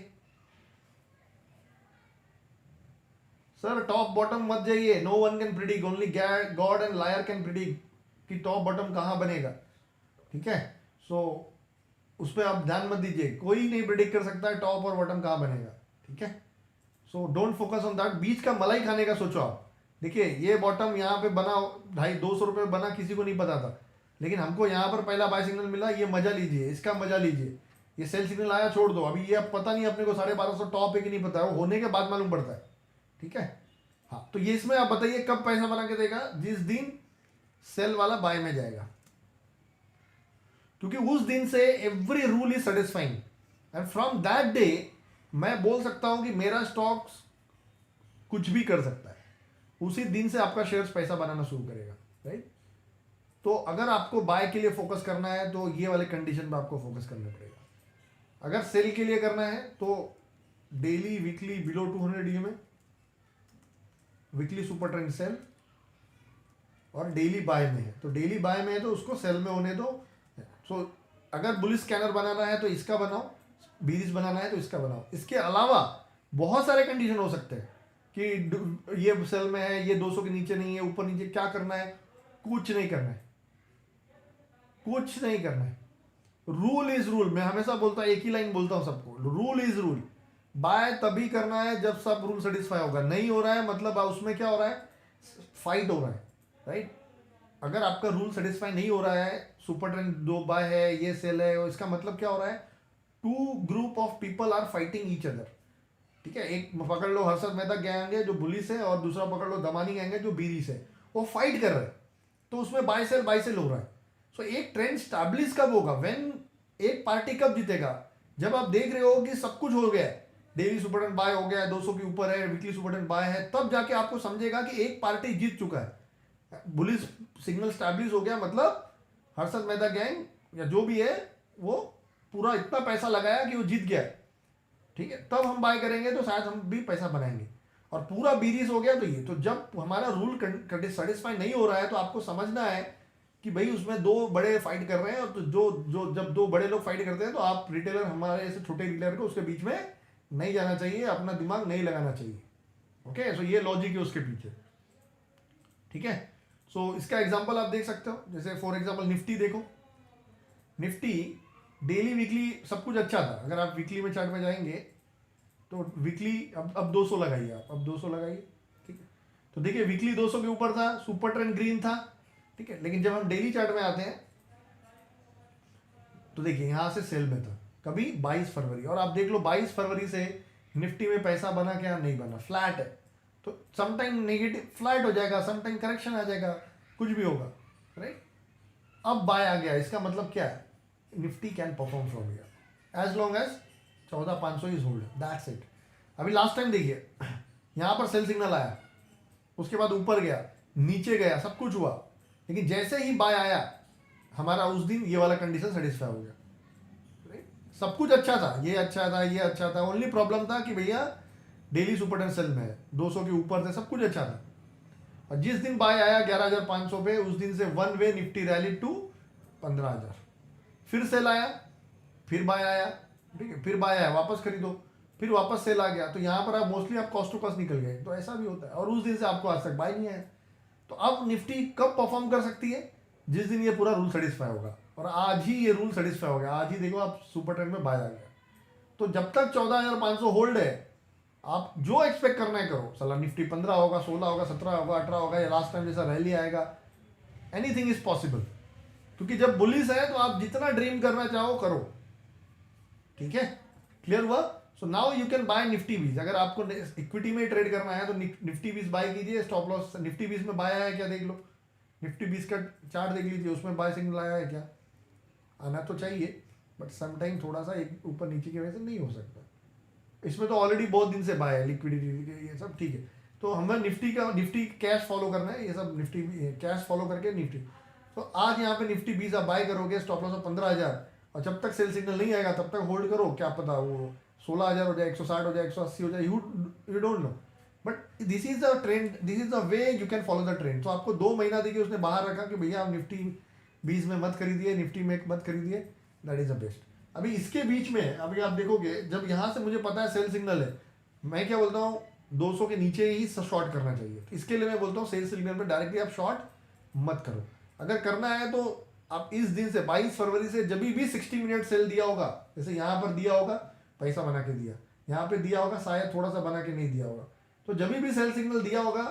सर टॉप बॉटम मत जाइए, no one can predict, only God and liar can predict कि टॉप बॉटम कहां बनेगा, ठीक है। सो उस पर आप ध्यान मत दीजिए, कोई नहीं प्रिडिक्ट कर सकता है टॉप और बॉटम कहां बनेगा, ठीक है। So don't focus on that, बीच का मलाई खाने का सोचो आप। देखिए ये बॉटम यहाँ पे बना 250-200 रुपये बना, किसी को नहीं पता था, लेकिन हमको यहाँ पर पहला बाय सिग्नल मिला, ये मजा लीजिए, इसका मजा लीजिए। ये सेल सिग्नल आया छोड़ दो, अभी ये अब पता नहीं अपने को 1250 टॉप है कि नहीं पता है, वो होने के बाद मालूम पड़ता है, ठीक है। हाँ तो ये इसमें आप बताइए कब पैसा बना के देगा, जिस दिन सेल वाला बाय में जाएगा, क्योंकि उस दिन से every rule is satisfying and from that day मैं बोल सकता हूं कि मेरा स्टॉक्स कुछ भी कर सकता है, उसी दिन से आपका शेयर्स पैसा बनाना शुरू करेगा, राइट। तो अगर आपको बाय के लिए फोकस करना है तो ये वाले कंडीशन पे आपको फोकस करना पड़ेगा। अगर सेल के लिए करना है तो डेली वीकली बिलो 200 डीएम में, वीकली सुपर ट्रेंड सेल, और डेली बाय में है तो डेली बाय में है तो उसको सेल में होने दो। सो अगर बुलिश स्कैनर बनाना है तो इसका बनाओ, बीरिस बनाना है तो इसका बनाओ। इसके अलावा बहुत सारे कंडीशन हो सकते हैं कि ये सेल में है, ये 200 के नीचे नहीं है, ऊपर नीचे, क्या करना है, कुछ नहीं करना है, कुछ नहीं करना है। रूल इज रूल, मैं हमेशा बोलता हूं, एक ही लाइन बोलता हूं सबको, रूल इज रूल। बाय तभी करना है जब सब रूल सेटिस्फाई होगा, नहीं हो रहा है मतलब उसमें क्या हो रहा है, फाइट हो रहा है, राइट। अगर आपका रूल सेटिस्फाई नहीं हो रहा है, सुपर ट्रेंड 2 बाय है, ये सेल है, और इसका मतलब क्या हो रहा है, 2 group of people are fighting each other, ठीक है। एक पकड़ लो हर्षद मेहता गैंग है जो बुलिस है, और दूसरा पकड़ लो दमानी गैंग है जो बीरिस है, वो फाइट कर रहे हैं, तो उसमें बाय सेल हो रहा है। सो एक ट्रेंड स्टैब्लिश कब होगा, व्हेन एक पार्टी कब जीतेगा, जब आप देख रहे हो कि सब कुछ हो गया है, डेली सुपर ट्रेंड बाय हो गया है, 200 के ऊपर है, वीकली सुपर ट्रेंड बाय है, तब जाके आपको समझेगा कि एक पार्टी जीत चुका है, बुलिस सिग्नल स्टैब्लिश हो गया, मतलब हर्षद मेहता गैंग या जो भी है वो पूरा इतना पैसा लगाया कि वो जीत गया है, ठीक है। तब हम बाय करेंगे तो शायद हम भी पैसा बनाएंगे, और पूरा बीरीज हो गया तो ये, तो जब हमारा रूल सेटिस्फाई नहीं हो रहा है तो आपको समझना है कि भाई उसमें 2 बड़े फाइट कर रहे हैं, और तो जब 2 बड़े लोग फाइट करते हैं तो आप रिटेलर, हमारे ऐसे छोटे रिटेलर को उसके बीच में नहीं जाना चाहिए, अपना दिमाग नहीं लगाना चाहिए, ओके। सो ये लॉजिक है उसके पीछे, ठीक है। सो इसका एग्जांपल आप देख सकते हो, जैसे फॉर एग्जांपल निफ्टी देखो, निफ्टी डेली वीकली सब कुछ अच्छा था, अगर आप वीकली में चार्ट में जाएंगे तो वीकली अब 200 लगाइए, आप अब 200 लगाइए, ठीक है। तो देखिए वीकली 200 के ऊपर था, सुपर ट्रेंड ग्रीन था, ठीक है। लेकिन जब हम डेली चार्ट में आते हैं तो देखिए यहां से सेल में था कभी 22 फरवरी, और आप देख लो 22 फरवरी से निफ्टी में पैसा बना क्या, नहीं बना, फ्लैट है। तो समटाइम नेगेटिव फ्लैट हो जाएगा, समटाइम करेक्शन आ जाएगा, कुछ भी होगा, राइट। अब बाय आ गया, इसका मतलब क्या है, Nifty can perform from here as long as 14,500 is hold, that's it. अभी लास्ट टाइम देखिए यहां पर सेल सिग्नल आया, उसके बाद ऊपर गया, नीचे गया, सब कुछ हुआ, लेकिन जैसे ही बाय आया हमारा उस दिन ये वाला कंडीशन सेटिस्फाई हो गया, सब कुछ अच्छा था, ये अच्छा था, ये अच्छा था, ओनली प्रॉब्लम था कि भैया डेली सुपर ट्रेंड सेल में है, 200 के ऊपर थे, सब कुछ अच्छा था। और जिस दिन बाय आया 11,500 पे, उस दिन से one way Nifty rally to 15,000, फिर सेल आया, फिर बाय आया, ठीक है, फिर बाय आया, वापस खरीदो, फिर वापस सेल आ गया, तो यहाँ पर आप मोस्टली आप कॉस्ट टू कॉस्ट निकल गए, तो ऐसा भी होता है। और उस दिन से आपको आज तक बाय नहीं आया, तो अब निफ्टी कब परफॉर्म कर सकती है, जिस दिन ये पूरा रूल सेटिस्फाई होगा, और आज ही ये रूल सेटिस्फाई हो गया, आज ही देखो आप सुपर ट्रेंड में बाय आ गया। तो जब तक 14,500 होल्ड है, आप जो एक्सपेक्ट करना है करो, साला निफ्टी 15 होगा, 16 होगा, 17 होगा, 18 होगा, या लास्ट टाइम जैसा रैली आएगा, एनीथिंग इज पॉसिबल। क्योंकि जब बुलिस है तो आप जितना ड्रीम करना चाहो करो, ठीक है, क्लियर हुआ। So now you can bye Nifty बीज, अगर आपको इक्विटी में ट्रेड करना है तो निफ्टी बीज बाय कीजिए, स्टॉप लॉस निफ्टी बीज में बाय आया है क्या देख लो, निफ्टी बीज का चार्ट देख लीजिए, उसमें बाय सिग्नल आया है क्या, आना तो चाहिए, बट समटाइम थोड़ा सा एक ऊपर नीचे की वजह से नहीं हो सकता। इसमें तो ऑलरेडी बहुत दिन से बाय है, लिक्विडिटी ये सब ठीक है। तो हमें निफ्टी कैश फॉलो करना है, ये सब निफ्टी कैश फॉलो करके निफ्टी। तो आज यहाँ पे निफ्टी 20 आप बाय करोगे, स्टॉप लॉस ऑफ 15,000, और जब तक सेल सिग्नल नहीं आएगा तब तक होल्ड करो, क्या पता वो 16,000 हो जाए, 160 हो जाए, 180 हो जाए, you don't no. But this is the trend, this is the way you can follow the trend. तो आपको 2 महीना देखिए उसने बाहर रखा कि भैया आप निफ्टी 20 में मत खरीदिए, निफ्टी में मत खरीदिए, दैट इज द बेस्ट। अभी इसके बीच में अभी आप देखोगे, जब यहाँ से मुझे पता है सेल सिग्नल है, मैं क्या बोलता हूँ 200 के नीचे ही शॉर्ट करना चाहिए। इसके लिए मैं बोलता हूँ सेल सिग्नल पर डायरेक्टली आप शॉर्ट मत करो। अगर करना है तो आप इस दिन से 22 फरवरी से जब भी 60 मिनट सेल दिया होगा, जैसे यहाँ पर दिया होगा पैसा बना के दिया, यहाँ पे दिया होगा शायद थोड़ा सा बना के नहीं दिया होगा, तो जब भी सेल सिग्नल दिया होगा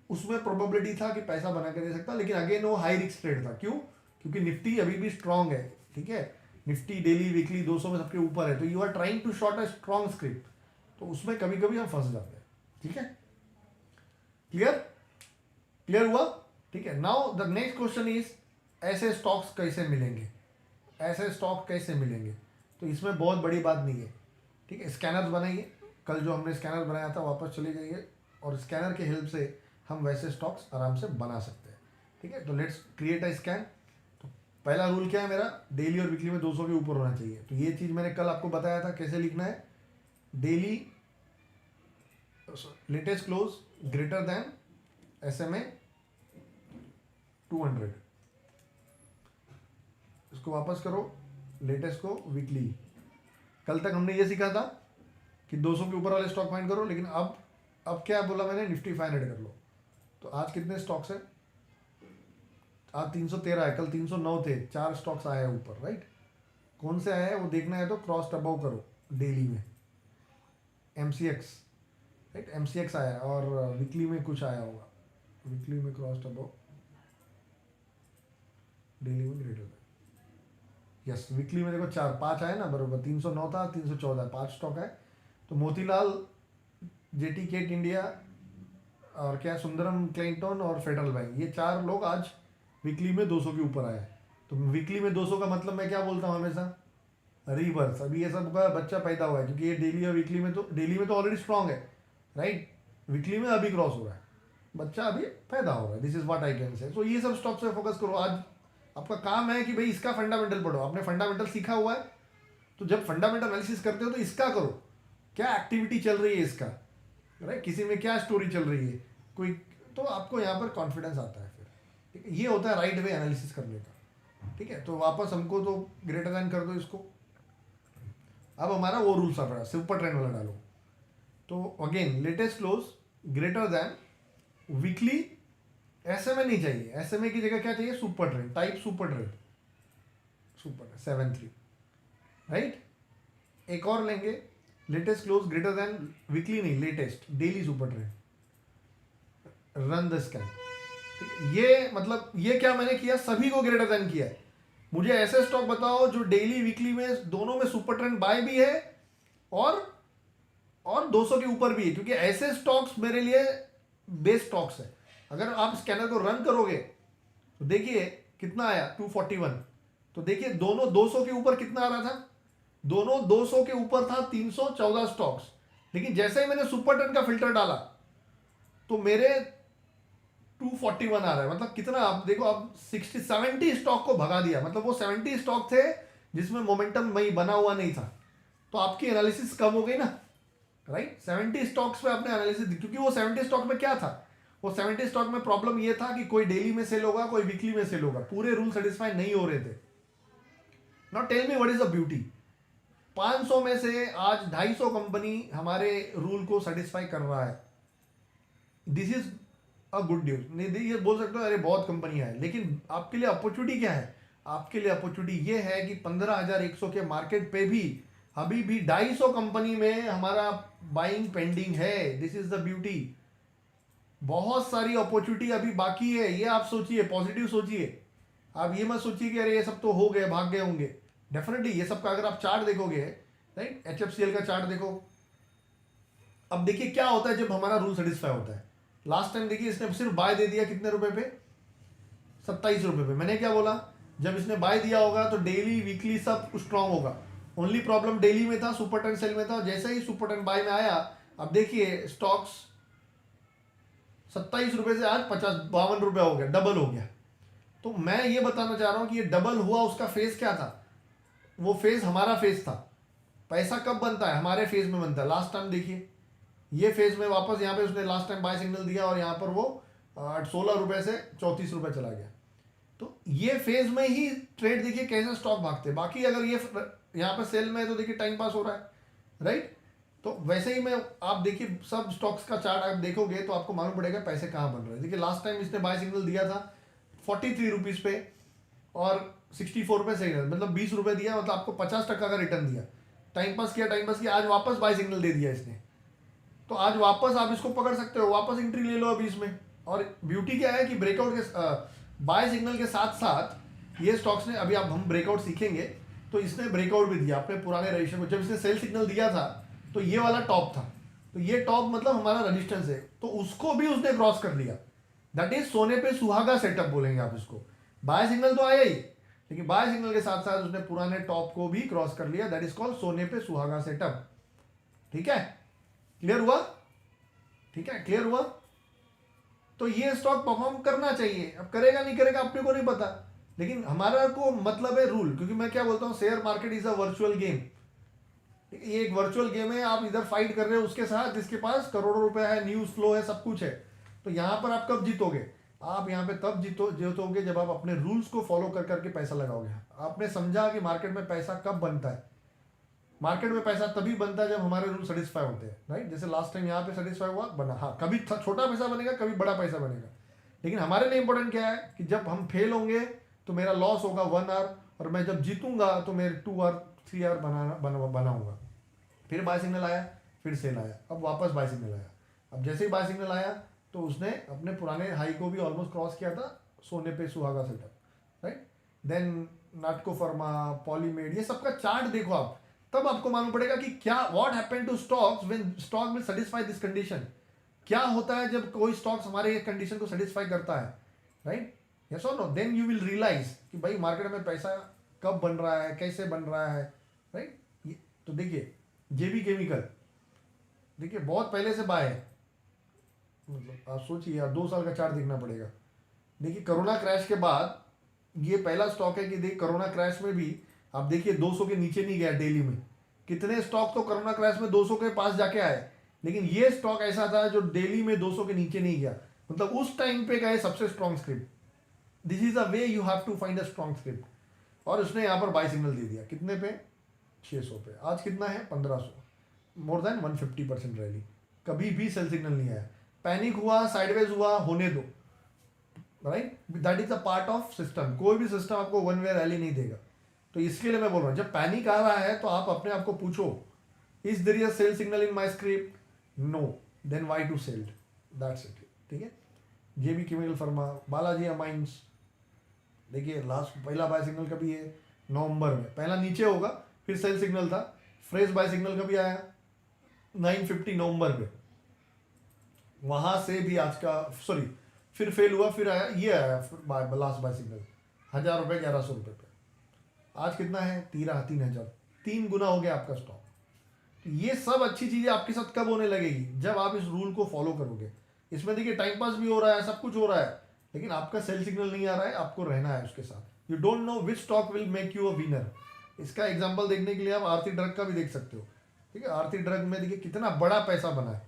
उसमें प्रोबेबिलिटी था कि पैसा बना के दे सकता, लेकिन अगेन वो हाई रिस्क ट्रेड था। क्यों? क्योंकि निफ्टी अभी भी स्ट्रांग है, ठीक है, निफ्टी डेली वीकली 200 में सबके ऊपर है, तो you are trying to short a strong script, तो उसमें कभी कभी हम फंस जाते हैं। ठीक है, क्लियर हुआ? ठीक है, now the next question is ऐसे स्टॉक्स कैसे मिलेंगे, ऐसे स्टॉक कैसे मिलेंगे? तो इसमें बहुत बड़ी बात नहीं है, ठीक है। स्कैनर्स बनाइए, कल जो हमने स्कैनर बनाया था वापस चले जाइए, और स्कैनर के हेल्प से हम वैसे स्टॉक्स आराम से बना सकते हैं। ठीक है, तो लेट्स क्रिएट अ स्कैन। तो पहला रूल क्या है मेरा, डेली और वीकली में 200 के ऊपर होना चाहिए। तो ये चीज़ मैंने कल आपको बताया था कैसे लिखना है, daily latest close greater then SMA 200, इसको वापस करो, लेटेस्ट को वीकली। कल तक हमने ये सीखा था कि 200 के ऊपर वाले स्टॉक फाइंड करो, लेकिन अब क्या बोला मैंने, निफ्टी 500 कर लो। तो आज कितने स्टॉक्स है, आज 313 है, कल 309 थे, 4 स्टॉक्स आए हैं ऊपर, राइट। कौन से आए हैं वो देखना है तो क्रॉस अबाउ करो डेली में, MCX, राइट, MCX आया, और वीकली में कुछ आया होगा, वीकली में क्रॉस अबाउ, डेली में ग्रेटर देन, यस वीकली में देखो 4-5 आए ना, बरोबर 309 था, 314, 5 स्टॉक है। तो मोतीलाल, JTK इंडिया, और क्या सुंदरम क्लिंटन और फेडरल बैंक, ये 4 लोग आज वीकली में 200 के ऊपर आए। तो वीकली में 200 का मतलब मैं क्या बोलता हूँ हमेशा, रिवर्स। अभी ये सब का बच्चा पैदा हुआ है, क्योंकि ये डेली और वीकली में, तो डेली में तो ऑलरेडी स्ट्रांग है, राइट, वीकली में अभी क्रॉस हो रहा है, बच्चा अभी पैदा हो रहा है, this is what I can say. So ये सब स्टॉक्स पे फोकस करो। आज आपका काम है कि भाई इसका फंडामेंटल पढ़ो, आपने फंडामेंटल सीखा हुआ है, तो जब फंडामेंटल एनालिसिस करते हो तो इसका करो, क्या एक्टिविटी चल रही है इसका, राइट, किसी में क्या स्टोरी चल रही है कोई, तो आपको यहाँ पर कॉन्फिडेंस आता है फिर। ठीक है, ये होता है राइट वे एनालिसिस करने का। ठीक है, तो वापस हमको तो ग्रेटर देन कर दो इसको। अब हमारा वो रूल चल रहा है, सुपर ट्रेंड वाला डालो। तो again latest close greater than weekly, SMA नहीं चाहिए, SMA की जगह क्या चाहिए, super trend, type super trend, super 7-3, right. एक और लेंगे, latest close greater than weekly नहीं, latest daily super trend, run the scan. ये मतलब ये क्या मैंने किया, सभी को ग्रेटर देन किया है। मुझे ऐसे स्टॉक बताओ जो डेली वीकली में दोनों में सुपर ट्रेंड बाय भी है और 200 के ऊपर भी है, क्योंकि ऐसे स्टॉक्स मेरे लिए बेस्ट स्टॉक्स है। अगर आप स्कैनर को रन करोगे तो देखिए कितना आया, 241। तो देखिए दोनों 200 के ऊपर कितना आ रहा था, दोनों 200 के ऊपर था 314 स्टॉक्स, लेकिन जैसे ही मैंने सुपर ट्रेंड का फिल्टर डाला तो मेरे 241 आ रहा है। मतलब कितना, आप देखो, आप 70 स्टॉक को भगा दिया, मतलब वो 70 स्टॉक थे जिसमें मोमेंटम वही बना हुआ नहीं था, तो आपकी एनालिसिस कम हो गई ना, राइट। 70 स्टॉक्स पे आपने एनालिसिस, क्योंकि वो 70 स्टॉक में क्या था, वो 70 स्टॉक में प्रॉब्लम ये था कि कोई डेली में सेल होगा, कोई वीकली में सेल होगा, पूरे रूल सेटिस्फाई नहीं हो रहे थे। Now tell me what is the beauty, 500 में से आज 250 कंपनी हमारे रूल को सेटिस्फाई कर रहा है, this is a good news. नहीं ये बोल सकते हो अरे बहुत कंपनियां हैं, लेकिन आपके लिए अपॉर्चुनिटी क्या है, आपके लिए अपॉर्चुनिटी ये है कि 15,100 के मार्केट पे भी अभी भी 250 कंपनी में हमारा बाइंग पेंडिंग है, दिस इज द ब्यूटी। बहुत सारी अपॉर्चुनिटी अभी बाकी है, ये आप सोचिए, पॉजिटिव सोचिए, आप ये मत सोचिए कि अरे ये सब तो हो गए, भाग गए होंगे। डेफिनेटली ये सब का अगर आप चार्ट देखोगे, राइट, HFCL का चार्ट देखो। अब देखिए क्या होता है जब हमारा रूल सेटिस्फाई होता है। लास्ट टाइम देखिए इसने सिर्फ बाय दे दिया कितने रुपए पे, 27 रुपए पे। मैंने क्या बोला, जब इसने बाय दिया होगा तो डेली वीकली सब स्ट्रांग होगा। ओनली प्रॉब्लम डेली में था, सुपर ट्रेंड सेल में था। जैसे ही सुपर ट्रेंड बाय में आया, अब देखिए स्टॉक्स 27 रुपये से आज 52 रुपये हो गया, डबल हो गया। तो मैं ये बताना चाह रहा हूँ कि ये डबल हुआ, उसका फेज क्या था? वो फेज हमारा फेज था। पैसा कब बनता है? हमारे फेज में बनता है। लास्ट टाइम देखिए, ये फेज में वापस यहाँ पे उसने लास्ट टाइम बाय सिग्नल दिया और यहाँ पर वो 16 रुपये से 34 रुपये चला गया। तो ये फेज में ही ट्रेड देखिए कैसे स्टॉक भागते हैं। बाकी अगर ये यहाँ पर सेल में है तो देखिए टाइम पास हो रहा है, राइट। तो वैसे ही मैं, आप देखिए सब स्टॉक्स का चार्ट आप देखोगे तो आपको मालूम पड़ेगा पैसे कहाँ बन रहे हैं। देखिए लास्ट टाइम इसने बाय सिग्नल दिया था 43 रुपीज़ पे और 64 पे सही, मतलब 20 रुपये दिया, मतलब आपको 50% का रिटर्न दिया। टाइम पास किया, आज वापस बाय सिग्नल दे दिया इसने। तो आज वापस आप इसको पकड़ सकते हो, वापस एंट्री ले लो अभी इसमें। और ब्यूटी क्या है कि ब्रेकआउट के बाय सिग्नल के साथ साथ ये स्टॉक्स ने, अभी आप हम ब्रेकआउट सीखेंगे, तो इसने ब्रेकआउट भी दिया अपने पुराने रजिस्टर को। जब इसने सेल सिग्नल दिया था तो ये वाला टॉप था, तो ये टॉप मतलब हमारा रजिस्टेंस है, तो उसको भी उसने क्रॉस कर लिया। दैट इज सोने पे सुहागा सेटअप बोलेंगे आप इसको। बाय सिग्नल तो आया ही, लेकिन बाय सिग्नल के साथ साथ उसने पुराने टॉप को भी क्रॉस कर लिया। दैट इज कॉल्ड सोने पे सुहागा सेटअप। ठीक है, क्लियर हुआ? ठीक है, क्लियर हुआ? तो ये स्टॉक परफॉर्म करना चाहिए। अब करेगा नहीं करेगा अपने को नहीं पता, लेकिन हमारा को मतलब है रूल। क्योंकि मैं क्या बोलता हूँ, share market is a virtual game. ये एक वर्चुअल गेम है, आप इधर फाइट कर रहे हो उसके साथ जिसके पास करोड़ों रुपए है, न्यूज फ्लो है, सब कुछ है। तो यहाँ पर आप कब जीतोगे? आप यहाँ पे तब जीतोगे जब आप अपने रूल्स को फॉलो कर करके पैसा लगाओगे। आपने समझा कि मार्केट में पैसा कब बनता है? मार्केट में पैसा तभी बनता है जब हमारे रूल सेटिस्फाई होते हैं, राइट। जैसे लास्ट टाइम यहाँ पे सेटिस्फाई हुआ, बना। हाँ, कभी छोटा पैसा बनेगा, कभी बड़ा पैसा बनेगा, लेकिन हमारे लिए इंपॉर्टेंट क्या है कि जब हम फेल होंगे तो मेरा लॉस होगा 1 आवर, और मैं जब जीतूंगा तो मेरे 2 आवर 3 आवर बनाऊंगा। फिर बाय सिग्नल आया, फिर सेल आया, अब वापस बाय सिग्नल आया। अब जैसे ही बाय सिग्नल आया तो उसने अपने पुराने हाई को भी ऑलमोस्ट क्रॉस किया था, सोने पे सुहागा सेटअप, राइट। देन नाटको फर्मा, पॉलीमेड, ये सबका चार्ट देखो आप, तब आपको मालूम पड़ेगा कि क्या what happened to stocks when stock will satisfy this condition. क्या होता है जब कोई स्टॉक्स हमारे कंडीशन को सेटिस्फाई करता है, राइट। यस और no? Then you will realise कि भाई मार्केट में पैसा कब बन रहा है, कैसे बन रहा है, राइट। तो देखिए जेबी केमिकल, देखिए बहुत पहले से बाय है, मतलब आप सोचिए यार 2 साल का चार्ट देखना पड़ेगा। देखिए कोरोना क्रैश के बाद ये पहला स्टॉक है कि देखिए कोरोना क्रैश में भी आप देखिए 200 के नीचे नहीं गया डेली में। कितने स्टॉक तो कोरोना क्रैश में 200 के पास जाके आए, लेकिन ये स्टॉक ऐसा था जो डेली में 200 के नीचे नहीं गया, मतलब उस टाइम पे गए सबसे strong script. This is a way you have to find a strong script. और उसने यहाँ पर बाय सिग्नल दे दिया, कितने पे? 600 पे। आज कितना है? 1500, मोर देन 150% रैली। कभी भी सेल सिग्नल नहीं आया। पैनिक हुआ, साइडवेज हुआ, होने दो, right. That is a part of system. कोई भी सिस्टम आपको 1 वे रैली नहीं देगा। तो इसके लिए मैं बोल रहा हूँ, जब पैनिक आ रहा है तो आप अपने आप को पूछो, is there a sell signal in my script? No, then why to sell? That's it. ठीक है, JB chemical pharma, Balaji amines, देखिए लास्ट पहला बाय सिग्नल कभी है नवंबर में, पहला नीचे होगा, फिर सेल सिग्नल था। फ्रेश बाय सिग्नल कभी आया? 950 नवंबर में, वहां से भी आज का, सॉरी, फिर फेल हुआ, फिर आया, ये आया लास्ट बाय सिग्नल 1000 रुपये, 1100 रुपये पे। आज कितना है? 3000, 3 गुना हो गया आपका स्टॉक। तो ये सब अच्छी चीजें आपके साथ कब होने लगेगी? जब आप इस रूल को फॉलो करोगे। इसमें देखिए टाइम पास भी हो रहा है, सब कुछ हो रहा है, लेकिन आपका सेल सिग्नल नहीं आ रहा है, आपको रहना है उसके साथ। You don't know which stock will make you a winner. इसका एग्जाम्पल देखने के लिए आप आरती ड्रग का भी देख सकते हो। ठीक है, आरती ड्रग में देखिए कितना बड़ा पैसा बना है,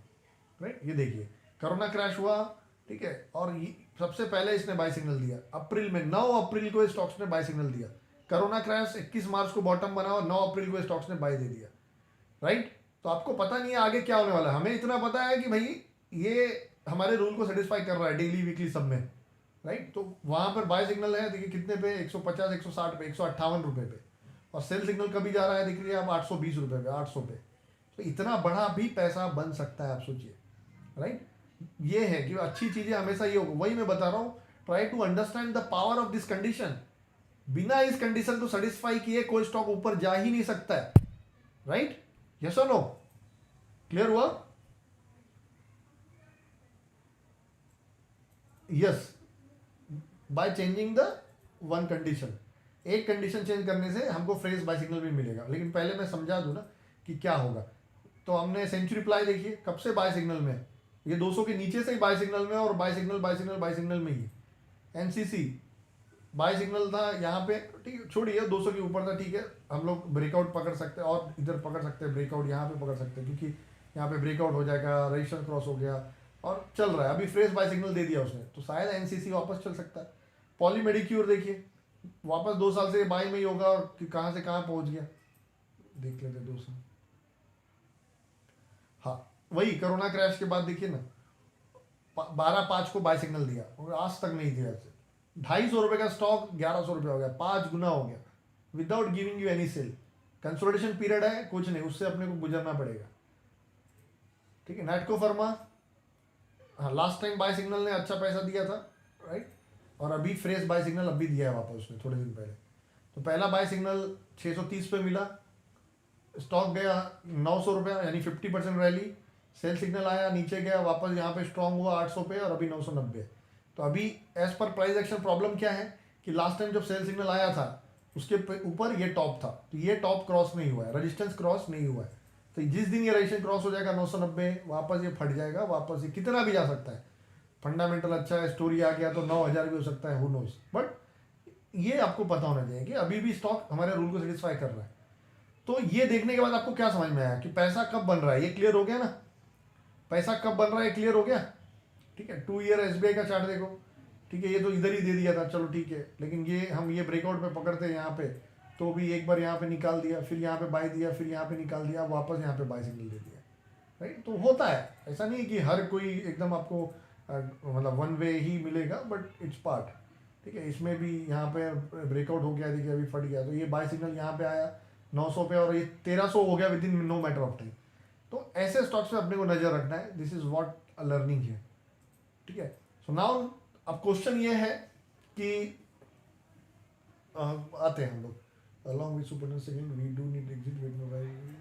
राइट। ये देखिए कोरोना क्रैश हुआ, ठीक है, और सबसे पहले इसने बाय सिग्नल दिया अप्रैल में, 9 अप्रैल को स्टॉक्स ने बाय सिग्नल दिया। कोरोना क्रैश 21 मार्च को बॉटम बना और 9 अप्रैल को स्टॉक्स ने बाय दे दिया, राइट। तो आपको पता नहीं है आगे क्या होने वाला है। हमें इतना पता है कि भाई ये हमारे रूल को सेटिस्फाई कर रहा है डेली वीकली सब में, राइट। तो वहां पर बाय सिग्नल है, देखिए कितने पे? 150, 160 पे, 158 रुपये पे। और सेल सिग्नल कभी जा रहा है, देख लीजिए आप 820 रुपये पे, 800 पे। तो इतना बड़ा भी पैसा बन सकता है, आप सोचिए, राइट। ये है कि अच्छी चीजें हमेशा ये होगा। वही मैं बता रहा हूँ, try to understand the power of this condition. बिना इस कंडीशन को सेटिस्फाई किए कोई स्टॉक ऊपर जा ही नहीं सकता है, राइट। यस और नो? क्लियर हुआ? Yes, by changing the one condition. एक कंडीशन चेंज करने से हमको फ्रेश बाय सिग्नल भी मिलेगा, लेकिन पहले मैं समझा दूं ना कि क्या होगा। तो हमने सेंचुरी प्लाई देखिए, कब से बाय सिग्नल में? ये 200 के नीचे से ही बाय सिग्नल में, और buy signal buy signal buy signal में ही एनसीसी बाय सिग्नल था यहाँ पे, ठीक है, छोड़िए 200 के ऊपर था, ठीक है, हम लोग ब्रेकआउट पकड़ सकते हैं और इधर पकड़ सकते हैं ब्रेकआउट, यहाँ पे पकड़ सकते हैं क्योंकि यहाँ पे ब्रेकआउट हो जाएगा, रजिस्टेंस क्रॉस हो गया और चल रहा है, अभी फ्रेश बाय सिग्नल दे दिया उसने, तो शायद एनसीसी वापस चल सकता है। पॉलीमेडिक्योर देखिए वापस 2 साल से बाय में ही होगा, और कि कहाँ से कहाँ पहुँच गया देख लेते 2 साल। हाँ वही कोरोना क्रैश के बाद देखिए ना 12/5 को बाय सिग्नल दिया और आज तक नहीं दिया। 250 का स्टॉक 1100 रुपये हो गया, 5 गुना हो गया without giving you any sell. Consolidation period है, कुछ नहीं, उससे अपने को गुजरना पड़ेगा, ठीक है। नैटको फार्मा, हाँ लास्ट टाइम बाय सिग्नल ने अच्छा पैसा दिया था, राइट, और अभी फ्रेश बाय सिग्नल अभी दिया है वापस उसने थोड़े दिन पहले। तो पहला बाय सिग्नल 630 पे मिला, स्टॉक गया 900 रुपया यानी 50% रैली, सेल सिग्नल आया नीचे गया वापस यहाँ पे स्ट्रांग हुआ 800 पे और अभी 990। तो अभी as per price action problem क्या है कि लास्ट टाइम जब सेल सिग्नल आया था उसके ऊपर ये टॉप था, तो ये टॉप क्रॉस नहीं हुआ है, रजिस्टेंस क्रॉस नहीं हुआ है। तो जिस दिन ये रजिस्टेंस क्रॉस हो जाएगा 990 वापस ये फट जाएगा, वापस ये कितना भी जा सकता है, फंडामेंटल अच्छा है, स्टोरी आ गया तो 9000 भी हो सकता है, हु नोस। बट ये आपको पता होना चाहिए कि अभी भी स्टॉक हमारे रूल को सेटिस्फाई कर रहा है। तो ये देखने के बाद आपको क्या समझ में आया कि पैसा कब बन रहा है, ये क्लियर हो गया ना, पैसा कब बन रहा है क्लियर हो गया, ठीक है। 2 ईयर एसबीआई का चार्ट देखो, ठीक है, ये तो इधर ही दे दिया था, चलो ठीक है, लेकिन ये हम ये ब्रेकआउट पे पकड़ते हैं यहाँ पे, तो भी एक बार यहाँ पे निकाल दिया, फिर यहाँ पे बाय दिया, फिर यहाँ पे निकाल दिया, वापस यहाँ पे बाय सिग्नल दे दिया, राइट। तो होता है, ऐसा नहीं कि हर कोई एकदम आपको मतलब वन वे ही मिलेगा, बट इट्स पार्ट, ठीक है। इसमें भी यहाँ पे ब्रेकआउट हो गया, देखिए अभी फट गया, तो ये बाय सिग्नल यहाँ पे आया 900 पे और ये 1300 हो गया within no matter of time. तो ऐसे स्टॉक्स पे अपने को नजर रखना है, this is what a learning है, ठीक है। सो नाउ अब क्वेश्चन ये है कि आते हैं हम लोग along with super second we do need exit wait में,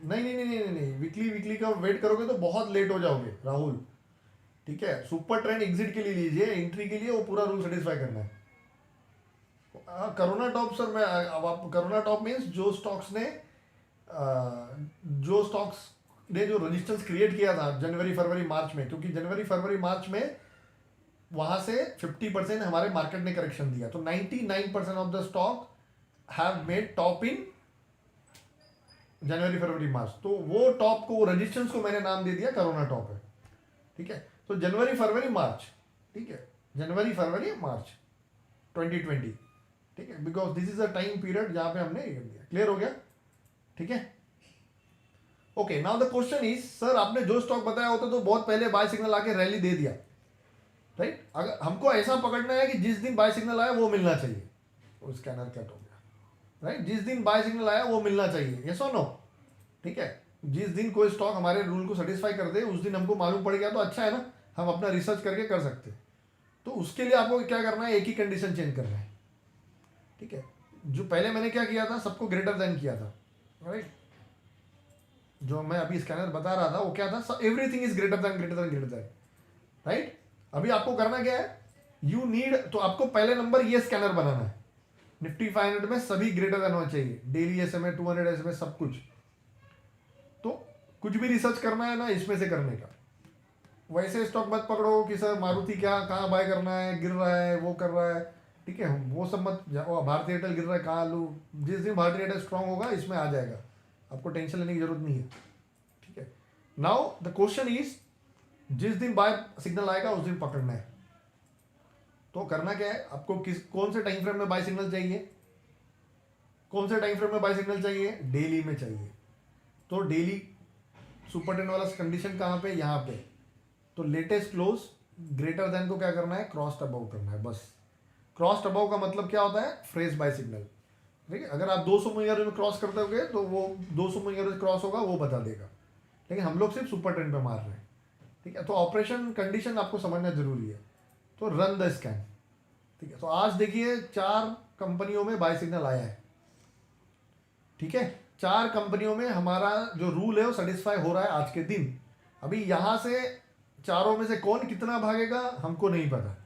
नहीं वीकली का वेट करोगे तो बहुत लेट हो जाओगे राहुल, ठीक है। सुपर ट्रेंड एग्जिट के लिए लीजिए, एंट्री के लिए वो पूरा रूल सेटिस्फाई करना है। करोना टॉप सर मैं अब आप करोना टॉप मीन्स जो स्टॉक्स ने जो रजिस्टेंस क्रिएट किया था जनवरी फरवरी मार्च में, क्योंकि जनवरी फरवरी मार्च में वहां से 50% हमारे मार्केट ने करेक्शन दिया, तो 99% of the stock have made top in January February March. तो वो टॉप को, वो रजिस्टेंस को मैंने नाम दे दिया करोना टॉप है, ठीक है। तो जनवरी फरवरी मार्च, ठीक है, जनवरी फरवरी मार्च 2020, ठीक है, because this is a time period जहां पे हमने ये कर दिया, क्लियर हो गया, ठीक है। Okay now the question is sir आपने जो स्टॉक बताया होता तो बहुत पहले बाय सिग्नल आके रैली दे दिया, राइट। अगर हमको ऐसा पकड़ना है कि जिस दिन बाय सिग्नल आया वो मिलना चाहिए, वो स्कैनर कट हो गया, राइट, जिस दिन बाय सिग्नल आया वो मिलना चाहिए, यस और नो, ठीक है। जिस दिन कोई स्टॉक हमारे रूल को सेटिस्फाई कर दे उस दिन हमको मालूम पड़ गया तो अच्छा है ना, हम अपना रिसर्च करके कर सकते हैं। तो उसके लिए आपको क्या करना है, एक ही कंडीशन चेंज करना है, ठीक है। जो पहले मैंने क्या किया था, सबको ग्रेटर देन किया था, राइट। जो मैं अभी स्कैनर बता रहा था वो क्या था, everything is greater than, right. अभी आपको करना क्या है, यू नीड, तो आपको पहले नंबर ये स्कैनर बनाना है, निफ्टी 500 में सभी ग्रेटर देन होना चाहिए, डेली एसएमए 200 एसएमए सब कुछ। तो कुछ भी रिसर्च करना है ना इसमें से करने का, वैसे स्टॉक मत पकड़ो कि सर मारुति क्या कहाँ बाय करना है, गिर रहा है वो कर रहा है, ठीक है, वो सब मत, भारतीय एयरटेल गिर रहा है कहाँ लूँ, जिस दिन भारतीय एयरटेल स्ट्रांग होगा इसमें आ जाएगा, आपको टेंशन लेने की जरूरत नहीं है, ठीक है। नाउ द क्वेश्चन इज जिस दिन बाय सिग्नल आएगा उस दिन पकड़ना है। तो करना क्या है आपको, कौन से टाइम फ्रेम में बाय सिग्नल चाहिए, कौन से टाइम फ्रेम में बाय सिग्नल चाहिए, डेली में चाहिए। तो डेली सुपर ट्रेंड वाला कंडीशन कहाँ पे, यहाँ पे, तो लेटेस्ट क्लोज ग्रेटर देन को क्या करना है, क्रॉस्ड अबव करना है, बस। क्रॉस्ड अबव का मतलब क्या होता है, फ्रेश बाय सिग्नल, ठीक है। अगर आप 200 मूविंग में क्रॉस करते होगे तो वो 200 मूविंग क्रॉस होगा वो बता देगा, लेकिन हम लोग सिर्फ सुपर ट्रेंड पे मार रहे हैं, ठीक है। तो ऑपरेशन कंडीशन आपको समझना जरूरी है, तो रन द स्कैन, ठीक है। तो आज देखिए 4 कंपनियों में बाय सिग्नल आया है, ठीक है, 4 कंपनियों में हमारा जो रूल है वो सेटिस्फाई हो रहा है आज के दिन। अभी यहां से चारों में से कौन कितना भागेगा हमको नहीं पता,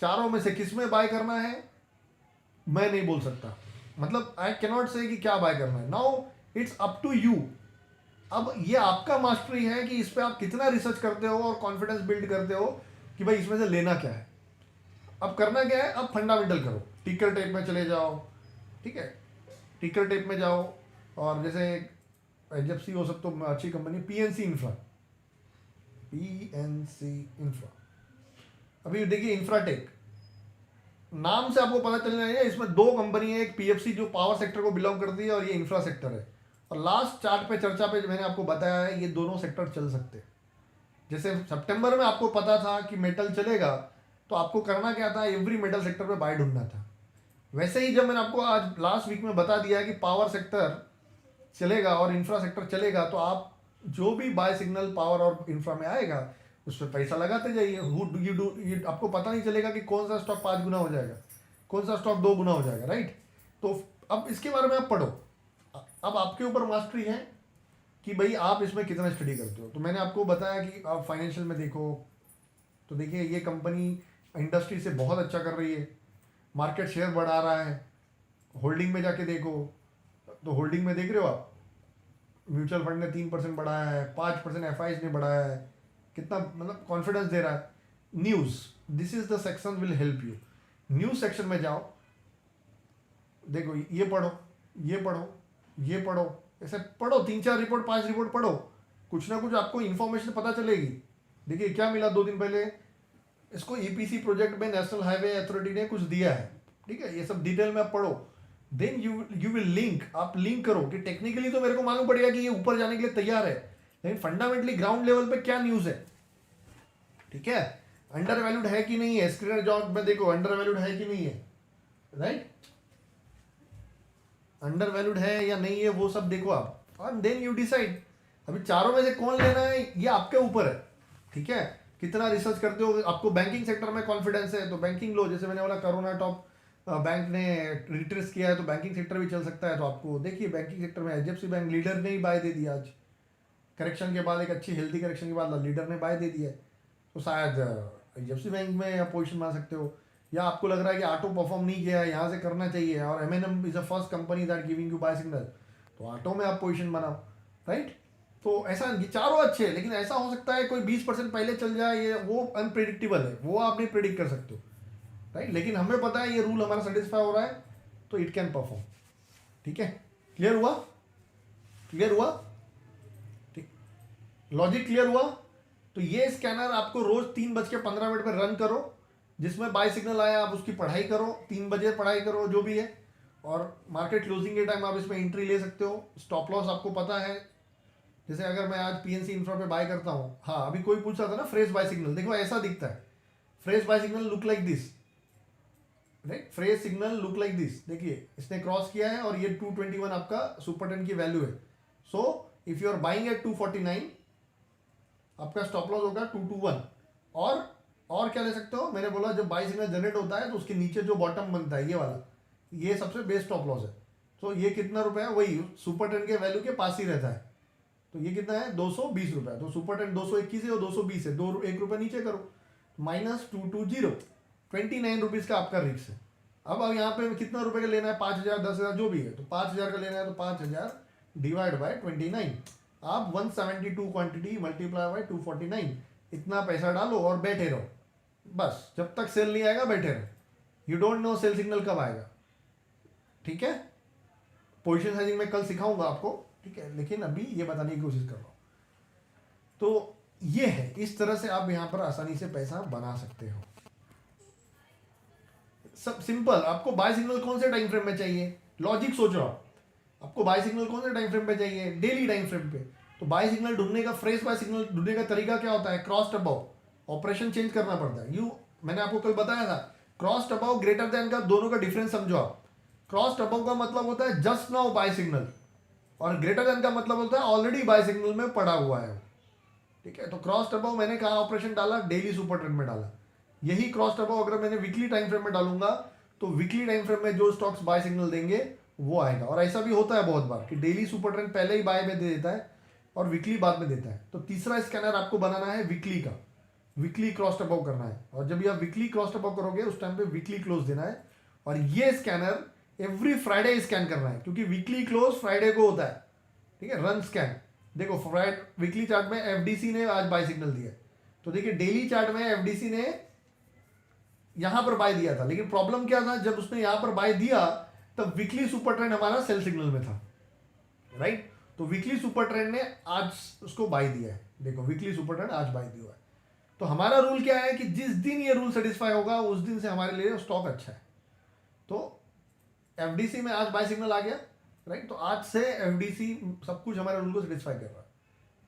चारों में से किस में बाय करना है मैं नहीं बोल सकता, मतलब आई कैनॉट से कि क्या बाय करना है। Now it's up to you, अब ये आपका मास्टरी है कि इस पे आप कितना रिसर्च करते हो और कॉन्फिडेंस बिल्ड करते हो कि भाई इसमें से लेना क्या है। अब करना क्या है, अब फंडामेंटल करो, टिकर टेप में चले जाओ, ठीक है, टिकर टेप में जाओ। और जैसे एचडीएफसी हो सब तो अच्छी company, PNC infra, PNC infra. अभी देखिए इंफ्राटेक नाम से आपको पता चलना है इसमें दो कंपनी है, एक पीएफसी जो पावर सेक्टर को बिलोंग करती है और ये इंफ्रा सेक्टर है। और लास्ट चार्ट पे चर्चा पे मैंने आपको बताया है ये दोनों सेक्टर चल सकते हैं। जैसे सितंबर में आपको पता था कि मेटल चलेगा तो आपको करना क्या था, एवरी मेटल सेक्टर पे बाय ढूंढना था। वैसे ही जब मैंने आपको आज लास्ट वीक में बता दिया है कि पावर सेक्टर चलेगा और इंफ्रा सेक्टर चलेगा, तो आप जो भी बाय सिग्नल पावर और इंफ्रा में आएगा उस पर पैसा लगाते जाइए। यू डू, ये आपको पता नहीं चलेगा कि कौन सा स्टॉक 5 गुना हो जाएगा, कौन सा स्टॉक 2 गुना हो जाएगा, राइट। तो अब इसके बारे में आप पढ़ो। अब आपके ऊपर मास्टरी है कि भाई आप इसमें कितना स्टडी करते हो। तो मैंने आपको बताया कि आप फाइनेंशियल में देखो, तो देखिए ये कंपनी इंडस्ट्री से बहुत अच्छा कर रही है, मार्केट शेयर बढ़ा रहा है। होल्डिंग में जाके देखो, तो होल्डिंग में देख रहे हो आप, म्यूचुअल फंड ने 3% बढ़ाया है, 5% एफ ने बढ़ाया है, कितना मतलब कॉन्फिडेंस दे रहा है। News, this is the section will help you. News section में जाओ, देखो ये पढ़ो, ये पढ़ो, ये पढ़ो, ऐसे पढ़ो, 3-4 रिपोर्ट 5 रिपोर्ट पढ़ो, कुछ ना कुछ आपको इन्फॉर्मेशन पता चलेगी। देखिए क्या मिला 2 दिन पहले, इसको ईपीसी प्रोजेक्ट में नेशनल हाईवे अथॉरिटी ने कुछ दिया है, ठीक है, ये सब डिटेल में आप पढ़ो। देन यू विल लिंक, आप लिंक करो कि टेक्निकली तो मेरे को मालूम पड़ेगा कि ये ऊपर जाने के लिए तैयार है, लेकिन फंडामेंटली ग्राउंड लेवल पे क्या न्यूज़ है, ठीक है, अंडर वैल्यूड है कि नहीं है, स्क्रीनर जॉब में देखो अंडर वैल्यूड है कि नहीं है, राइट, अंडर वैल्यूड है या नहीं है वो सब देखो आप, और देन यू डिसाइड। अभी चारों में से कौन लेना है ये आपके ऊपर है, ठीक है, कितना रिसर्च करते हो। आपको बैंकिंग सेक्टर में कॉन्फिडेंस है तो बैंकिंग लो, जैसे मैंने बोला कोरोना टॉप बैंक ने रिट्रेस किया है तो बैंकिंग सेक्टर भी चल सकता है। तो आपको देखिए बैंकिंग सेक्टर में एचडीएफसी बैंक लीडर ने ही बाय दे दिया, आज करेक्शन के बाद, एक अच्छी हेल्थी करेक्शन के बाद लीडर ने बाय दे दिया है, तो शायद एचडीएफसी बैंक में आप पोजिशन बना सकते हो। या आपको लग रहा है कि ऑटो परफॉर्म नहीं किया है, यहाँ से करना चाहिए, और MNM is the first company that giving you buy signal, तो ऑटो में आप पोजीशन बनाओ, राइट। तो ऐसा, ये चारों अच्छे हैं, लेकिन ऐसा हो सकता है कोई 20% पहले चल जाए, ये वो अनप्रिडिक्टेबल है, वो आप नहीं प्रिडिक्ट कर सकते हो, राइट। लेकिन हमें पता है ये रूल हमारा सेटिस्फाई हो रहा है तो इट कैन परफॉर्म, ठीक है। क्लियर हुआ, क्लियर हुआ, ठीक, लॉजिक क्लियर हुआ। तो ये स्कैनर आपको रोज 3:15 पर रन करो, जिसमें बाय सिग्नल आया आप उसकी पढ़ाई करो, 3 बजे पढ़ाई करो जो भी है, और मार्केट क्लोजिंग के टाइम आप इसमें एंट्री ले सकते हो। स्टॉप लॉस आपको पता है, जैसे अगर मैं आज पीएनसी इंफ्रा पे बाय करता हूँ, हाँ अभी कोई पूछ रहा था ना फ्रेश बाय सिग्नल, देखो ऐसा दिखता है, fresh buy signal look like this, right, fresh signal look like this. देखिए इसने क्रॉस किया है और ये 221 आपका सुपर 10 की वैल्यू है। So if you are buying at 249, आपका स्टॉप लॉस होगा 221। और क्या ले सकते हो, मैंने बोला जब बाई सिग्नल जनरेट होता है तो उसके नीचे जो बॉटम बनता है ये वाला, ये सबसे बेस्ट स्टॉप लॉस है। तो ये कितना रुपया है, वही सुपर 10 के वैल्यू के पास ही रहता है। तो ये कितना है, 220 रुपया। तो सुपर 10 221 है और 220 है, 1 रुपया नीचे करो, -220, 29 रुपीज़ का आपका रिस्क है। अब यहाँ पे कितना रुपए का लेना है, 5,000 10,000 जो भी है, तो 5,000 का लेना है तो 5,000 डिवाइड बाय 29, आप 172 क्वांटिटी मल्टीप्लाई बाय 249, इतना पैसा डालो और बैठे रहो, बस जब तक सेल नहीं आएगा बैठे रहो। You don't know sell signal कब आएगा, ठीक है। पोजीशन साइजिंग में कल सिखाऊंगा आपको, ठीक है, लेकिन अभी ये बताने की कोशिश कर रहा हूं। तो ये है, इस तरह से आप यहां पर आसानी से पैसा बना सकते हो। सब सिंपल। आपको बाय सिग्नल कौन से टाइम फ्रेम में चाहिए, लॉजिक सोचो आपको बाय सिग्नल कौन से टाइम फ्रेम पे चाहिए, डेली टाइम फ्रेम पे। तो बाय सिग्नल ढूंढने का, फ्रेश बाय सिग्नल ढूंढने का तरीका क्या होता है, क्रॉस अबाउ, ऑपरेशन चेंज करना पड़ता है। मैंने आपको कल बताया था, क्रॉस अबाउ ग्रेटर देन का दोनों का डिफरेंस समझो आप। क्रॉस अबाउ का मतलब होता है जस्ट नाउ बाय सिग्नल, और ग्रेटर देन का मतलब होता है ऑलरेडी बाय सिग्नल में पड़ा हुआ है, ठीक है। तो क्रॉस अबाउ मैंने कहा ऑपरेशन डाला, डेली सुपर ट्रेंड में डाला। यही क्रॉस अबाउ अगर मैंने वीकली टाइम फ्रेम में डालूंगा तो वीकली टाइम फ्रेम में जो स्टॉक्स बाय सिग्नल देंगे वो आएगा। और ऐसा भी होता है बहुत बार कि डेली सुपर ट्रेंड पहले ही बाय में दे देता है और वीकली बाद में देता है। तो तीसरा स्कैनर आपको बनाना है वीकली का, वीकली क्रॉस अबाउ करना है, और जब आप वीकली क्रॉस अबाउ करोगे उस टाइम पे वीकली क्लोज देना है। और ये स्कैनर एवरी फ्राइडे स्कैन करना है, क्योंकि वीकली क्लोज फ्राइडे को होता है, ठीक है, रन स्कैन। देखो वीकली चार्ट में एफडीसी ने आज बाय सिग्नल दिया, तो देखिए डेली चार्ट में एफडीसी ने यहां पर बाय दिया था, लेकिन प्रॉब्लम क्या था, जब उसने यहां पर बाय दिया तब वीकली सुपर ट्रेंड हमारा सेल सिग्नल में था, राइट। तो वीकली सुपर ट्रेंड ने आज उसको बाय दिया है, देखो वीकली सुपर ट्रेंड आज बाय दिया है। तो हमारा रूल क्या है कि जिस दिन ये रूल सेटिस्फाई होगा उस दिन से हमारे लिए स्टॉक अच्छा है। तो एफडीसी में आज बाय सिग्नल आ गया, राइट। तो आज से एफडीसी सब कुछ हमारे रूल को सेटिस्फाई कर रहा है,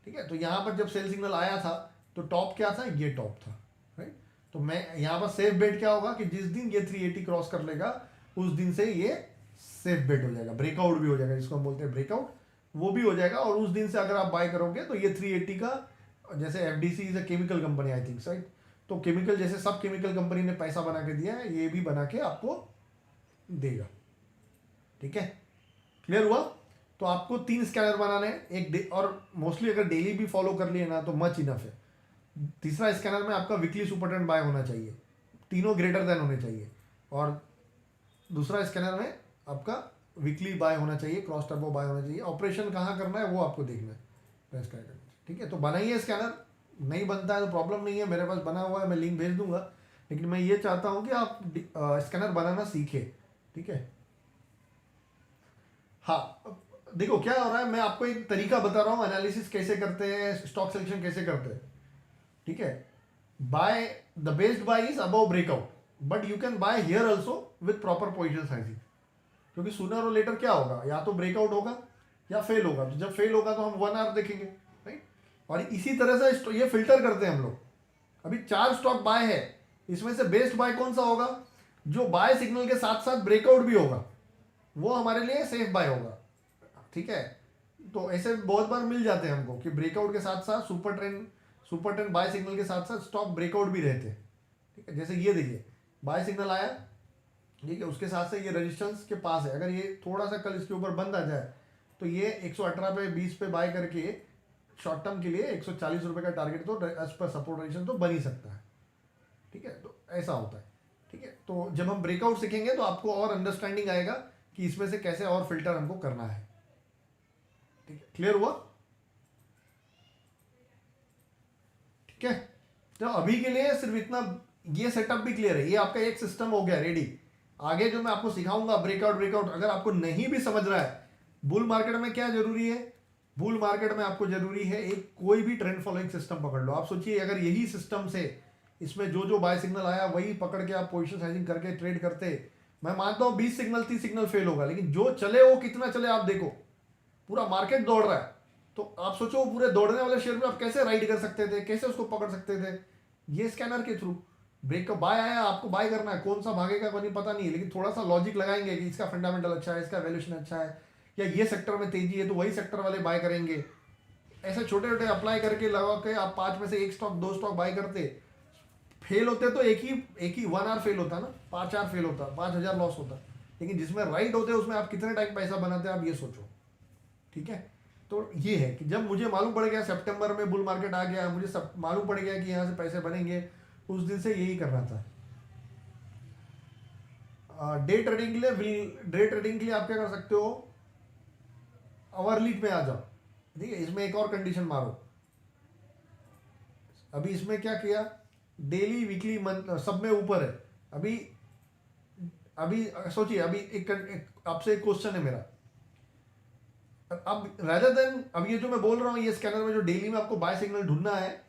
ठीक है। तो यहाँ पर जब सेल सिग्नल आया था तो टॉप क्या था, ये टॉप था, राइट। तो मैं यहाँ पर सेफ बेट क्या होगा कि जिस दिन ये 380 क्रॉस कर लेगा उस दिन से ये सेफ बेट हो जाएगा, ब्रेकआउट भी हो जाएगा, जिसको हम बोलते हैं ब्रेकआउट, वो भी हो जाएगा। और उस दिन से अगर आप बाय करोगे तो ये 380 का, जैसे FDC is a chemical company I think, right. तो केमिकल, जैसे सब केमिकल कंपनी ने पैसा बना के दिया है, ये भी बना के आपको देगा, ठीक है। क्लियर हुआ। तो आपको 3 स्कैनर बनाने हैं, और मोस्टली अगर डेली भी फॉलो कर लिए ना तो मच इनफ है। तीसरा स्कैनर में आपका वीकली सुपर ट्रेंड बाय होना चाहिए, तीनों ग्रेटर देन होने चाहिए। और दूसरा स्कैनर में आपका वीकली बाय होना चाहिए, क्रॉस टर्बो बाय होना चाहिए। ऑपरेशन कहाँ करना है वो आपको देखना है, प्रेस करना है, ठीक है। तो बनाइए स्कैनर, नहीं बनता है तो प्रॉब्लम नहीं है, मेरे पास बना हुआ है, मैं लिंक भेज दूंगा। लेकिन मैं ये चाहता हूँ कि आप स्कैनर बनाना सीखें, ठीक है। हाँ, देखो क्या हो रहा है, मैं आपको एक तरीका बता रहा हूँ, एनालिसिस कैसे करते हैं, स्टॉक सिलेक्शन कैसे करते हैं, ठीक है। Buy the based buy is above breakout, but you can buy here also with proper position sizing, क्योंकि सूनर और लेटर क्या होगा, या तो ब्रेकआउट होगा या फेल होगा। तो जब फेल होगा तो हम 1 आवर देखेंगे, राइट। और इसी तरह से ये फिल्टर करते हैं हम लोग। अभी 4 स्टॉक बाय है, इसमें से बेस्ट बाय कौन सा होगा, जो बाय सिग्नल के साथ साथ ब्रेकआउट भी होगा, वो हमारे लिए सेफ बाय होगा, ठीक है। तो ऐसे बहुत बार मिल जाते हैं हमको कि ब्रेकआउट के साथ साथ सुपर ट्रेंड बाय सिग्नल के साथ साथ स्टॉक ब्रेकआउट भी रहते हैं, ठीक है। जैसे ये देखिए, बाय सिग्नल आया, ठीक है, उसके साथ से ये रेजिस्टेंस के पास है, अगर ये थोड़ा सा कल इसके ऊपर बंद आ जाए तो ये 118 पे 20 पे बाय करके शॉर्ट टर्म के लिए 140 रुपए का टारगेट तो एज पर सपोर्ट रेजिस्टेंस तो बन ही सकता है, ठीक है। तो ऐसा होता है, ठीक है। तो जब हम ब्रेकआउट सीखेंगे तो आपको और अंडरस्टैंडिंग आएगा कि इसमें से कैसे और फिल्टर हमको करना है, ठीक है। क्लियर हुआ, ठीक है। तो अभी के लिए सिर्फ इतना, ये सेटअप भी क्लियर है, ये आपका एक सिस्टम हो गया रेडी। आगे जो मैं आपको सिखाऊंगा ब्रेकआउट, अगर आपको नहीं भी समझ रहा है, बुल मार्केट में क्या जरूरी है, बुल मार्केट में आपको जरूरी है एक कोई भी ट्रेंड फॉलोइंग सिस्टम पकड़ लो। आप सोचिए अगर यही सिस्टम से इसमें जो जो बाय सिग्नल आया वही पकड़ के आप पोजीशन साइजिंग करके ट्रेड करते, मैं मानता हूं 20 सिग्नल 30 सिग्नल फेल होगा, लेकिन जो चले वो कितना चले आप देखो, पूरा मार्केट दौड़ रहा है, तो आप सोचो पूरे दौड़ने वाले शेयर में आप कैसे राइड कर सकते थे, कैसे उसको पकड़ सकते थे, ये स्कैनर के थ्रू। ब्रेक का बाय आया, आपको बाय करना है, कौन सा भागेगा कोई पता नहीं है, लेकिन थोड़ा सा लॉजिक लगाएंगे कि इसका फंडामेंटल अच्छा है, इसका वैल्यूएशन अच्छा है, या ये सेक्टर में तेजी है तो वही सेक्टर वाले बाय करेंगे। ऐसे छोटे छोटे अप्लाई करके लगा के आप 5 में से 1 स्टॉक 2 स्टॉक बाय करते, फेल होते तो एक ही 1 आवर फेल होता ना, 5 आवर फेल होता, 5,000 लॉस होता। लेकिन जिसमें राइट होते उसमें आप कितने टाइम पैसा बनाते आप ये सोचो, ठीक है। तो ये है कि जब मुझे मालूम पड़ गया सितंबर में बुल मार्केट आ गया, मुझे सब मालूम पड़ गया कि यहाँ से पैसे बनेंगे, उस दिन से यही करना था। डे ट्रेडिंग के लिए आप क्या कर सकते हो, आवरली पे आ जाओ, ठीक है। इसमें एक और कंडीशन मारो, अभी इसमें क्या किया, डेली वीकली मंथ सब में ऊपर है। अभी अभी सोचिए, अभी एक आपसे एक क्वेश्चन है मेरा, अब रादर देन, अब ये जो मैं बोल रहा हूँ ये स्कैनर में जो डेली में आपको बाय सिग्नल ढूंढना है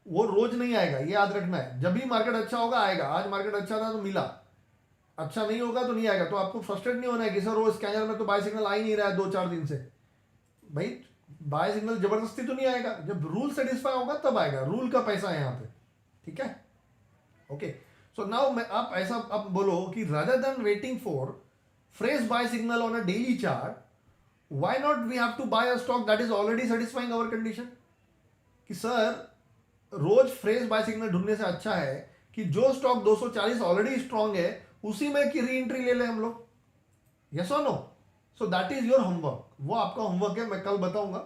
वो रोज नहीं आएगा, ये याद रखना है। जब भी मार्केट अच्छा होगा आएगा, आज मार्केट अच्छा था तो मिला, अच्छा नहीं होगा तो नहीं आएगा। तो आपको फ्रस्ट्रेट नहीं होना है कि सर वो स्कैनर में तो बाय सिग्नल आ ही नहीं रहा है 2-4 दिन से। भाई बाय सिग्नल जबरदस्ती तो नहीं आएगा, जब रूल सेटिस्फाई होगा तब आएगा, रूल का पैसा है यहाँ पे, ठीक है। ओके, सो नाउ मैं आप ऐसा अब बोलो कि rather than waiting for fresh buy signal on a daily chart, why not we have to buy a stock that is already satisfying our condition, कि सर रोज फ्रेश बाय सिग्नल ढूंढने से अच्छा है कि जो स्टॉक 240 ऑलरेडी स्ट्रांग है उसी में की री एंट्री ले लें हम लोग, यस और no. So that is your homework, वो आपका होमवर्क है, मैं कल बताऊंगा।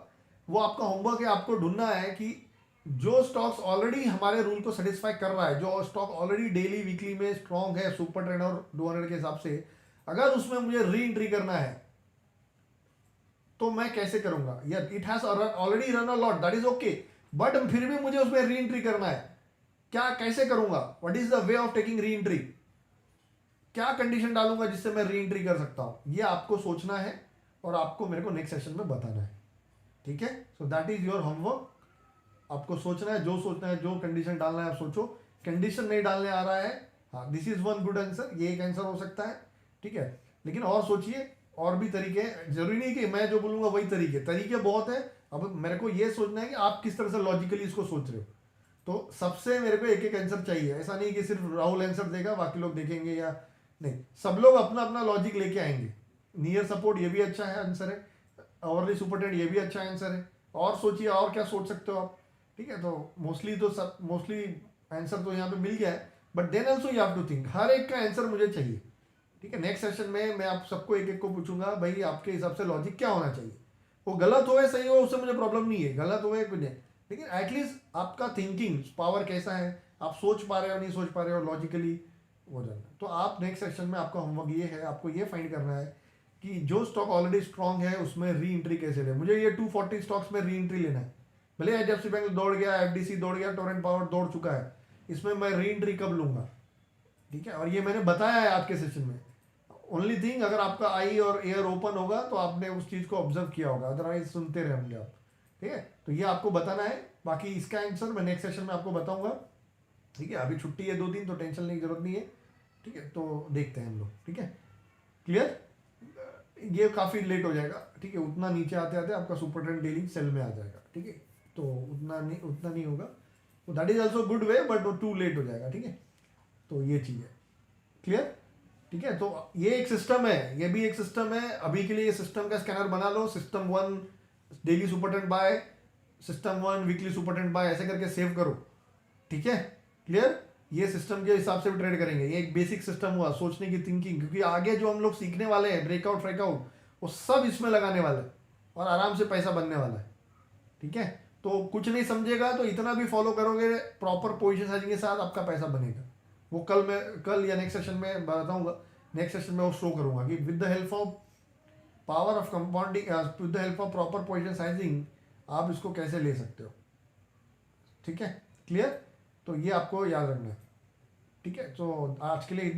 वो आपका होमवर्क है, आपको ढूंढना है कि जो स्टॉक्स ऑलरेडी हमारे रूल को सेटिस्फाई कर रहा है, जो स्टॉक ऑलरेडी डेली वीकली में स्ट्रांग है सुपर ट्रेंड और 200 के हिसाब से, अगर उसमें मुझे री एंट्री करना है तो मैं कैसे करूंगा, या it has already run a lot, that is okay, but फिर भी मुझे उसमें री एंट्री करना है, क्या कैसे करूंगा, what is the way of taking re entry, क्या कंडीशन डालूंगा जिससे मैं री एंट्री कर सकता हूं, ये आपको सोचना है और आपको मेरे को नेक्स्ट सेशन में बताना है, ठीक है। सो दैट इज योर होमवर्क, आपको सोचना है, जो सोचना है, जो कंडीशन डालना है आप सोचो, कंडीशन नहीं डालने आ रहा है, हाँ this is one good answer, ये एक आंसर हो सकता है, ठीक है। लेकिन और सोचिए, और भी तरीके हैं, जरूरी नहीं कि मैं जो बोलूंगा वही तरीके, तरीके बहुत है, अब मेरे को ये सोचना है कि आप किस तरह से लॉजिकली इसको सोच रहे हो, तो सबसे मेरे को एक एक आंसर चाहिए, ऐसा नहीं कि सिर्फ राहुल आंसर देगा बाकी लोग देखेंगे, या नहीं, सब लोग अपना अपना लॉजिक लेके आएंगे। नियर सपोर्ट ये भी अच्छा है आंसर है, ओवरली सुपरटेंड ये भी अच्छा आंसर है, और सोचिए और क्या सोच सकते हो आप, ठीक है। तो मोस्टली तो सब मोस्टली आंसर तो यहाँ पे मिल गया है, but then also you have to think, हर एक का आंसर मुझे चाहिए, ठीक है। नेक्स्ट सेशन में मैं आप सबको एक एक को पूछूंगा, भाई आपके हिसाब से लॉजिक क्या होना चाहिए, वो गलत हो सही हो उससे मुझे प्रॉब्लम नहीं है, गलत हो कुछ नहीं, लेकिन एटलीस्ट आपका थिंकिंग पावर कैसा है, आप सोच पा रहे हो नहीं सोच पा रहे हो लॉजिकली, वो जानना। तो आप नेक्स्ट सेक्शन में आपका होमवर्क ये है, आपको ये फाइंड करना है कि जो स्टॉक ऑलरेडी स्ट्रांग है उसमें री एंट्री कैसे ले, मुझे ये 240 स्टॉक्स में री एंट्री लेना है, भले एचडीएफसी बैंक दौड़ गया, एफडीसी दौड़ गया, टोरेंट पावर दौड़ चुका है, इसमें मैं री एंट्री कब लूंगा, ठीक है। और ये मैंने बताया है आज के सेशन में, ओनली थिंग अगर आपका आई और एयर ओपन होगा तो आपने उस चीज को ऑब्जर्व किया होगा, अदरवाइज सुनते रहे होंगे आप, ठीक है। तो ये आपको बताना है, बाकी इसका आंसर मैं नेक्स्ट सेशन में आपको बताऊंगा, ठीक है। अभी छुट्टी है 2 दिन, तो टेंशन लेने की जरूरत नहीं है, ठीक है। तो देखते हैं हम लोग, ठीक है, क्लियर। ये काफ़ी लेट हो जाएगा, ठीक है, उतना नीचे आते आते आपका सुपर ट्रेंड डेली सेल में आ जाएगा, ठीक है। तो उतना नहीं होगा, तो that is also good way, but वो टू लेट हो जाएगा, ठीक है। तो ये चीज़ है, क्लियर, ठीक है। तो ये एक सिस्टम है, ये भी एक सिस्टम है, अभी के लिए ये सिस्टम का स्कैनर बना लो, system 1 daily super trend buy, system 1 weekly super trend buy, ऐसे करके सेव करो, ठीक है, क्लियर। ये सिस्टम के हिसाब से भी ट्रेड करेंगे, ये एक बेसिक सिस्टम हुआ सोचने की, थिंकिंग, क्योंकि आगे जो हम लोग सीखने वाले हैं ब्रेकआउट फ्रेकआउट वो सब इसमें लगाने वाले हैं और आराम से पैसा बनने वाला है, ठीक है। तो कुछ नहीं समझेगा तो इतना भी फॉलो करोगे प्रॉपर पोजिशन साइजिंग के साथ, आपका पैसा बनेगा। वो कल या नेक्स्ट सेशन में बताऊंगा, नेक्स्ट सेशन में वो शो करूंगा कि with the help of power of compounding, with the help of proper position sizing आप इसको कैसे ले सकते हो, ठीक है, क्लियर। तो ये आपको याद रखना है, ठीक है। तो आज के लिए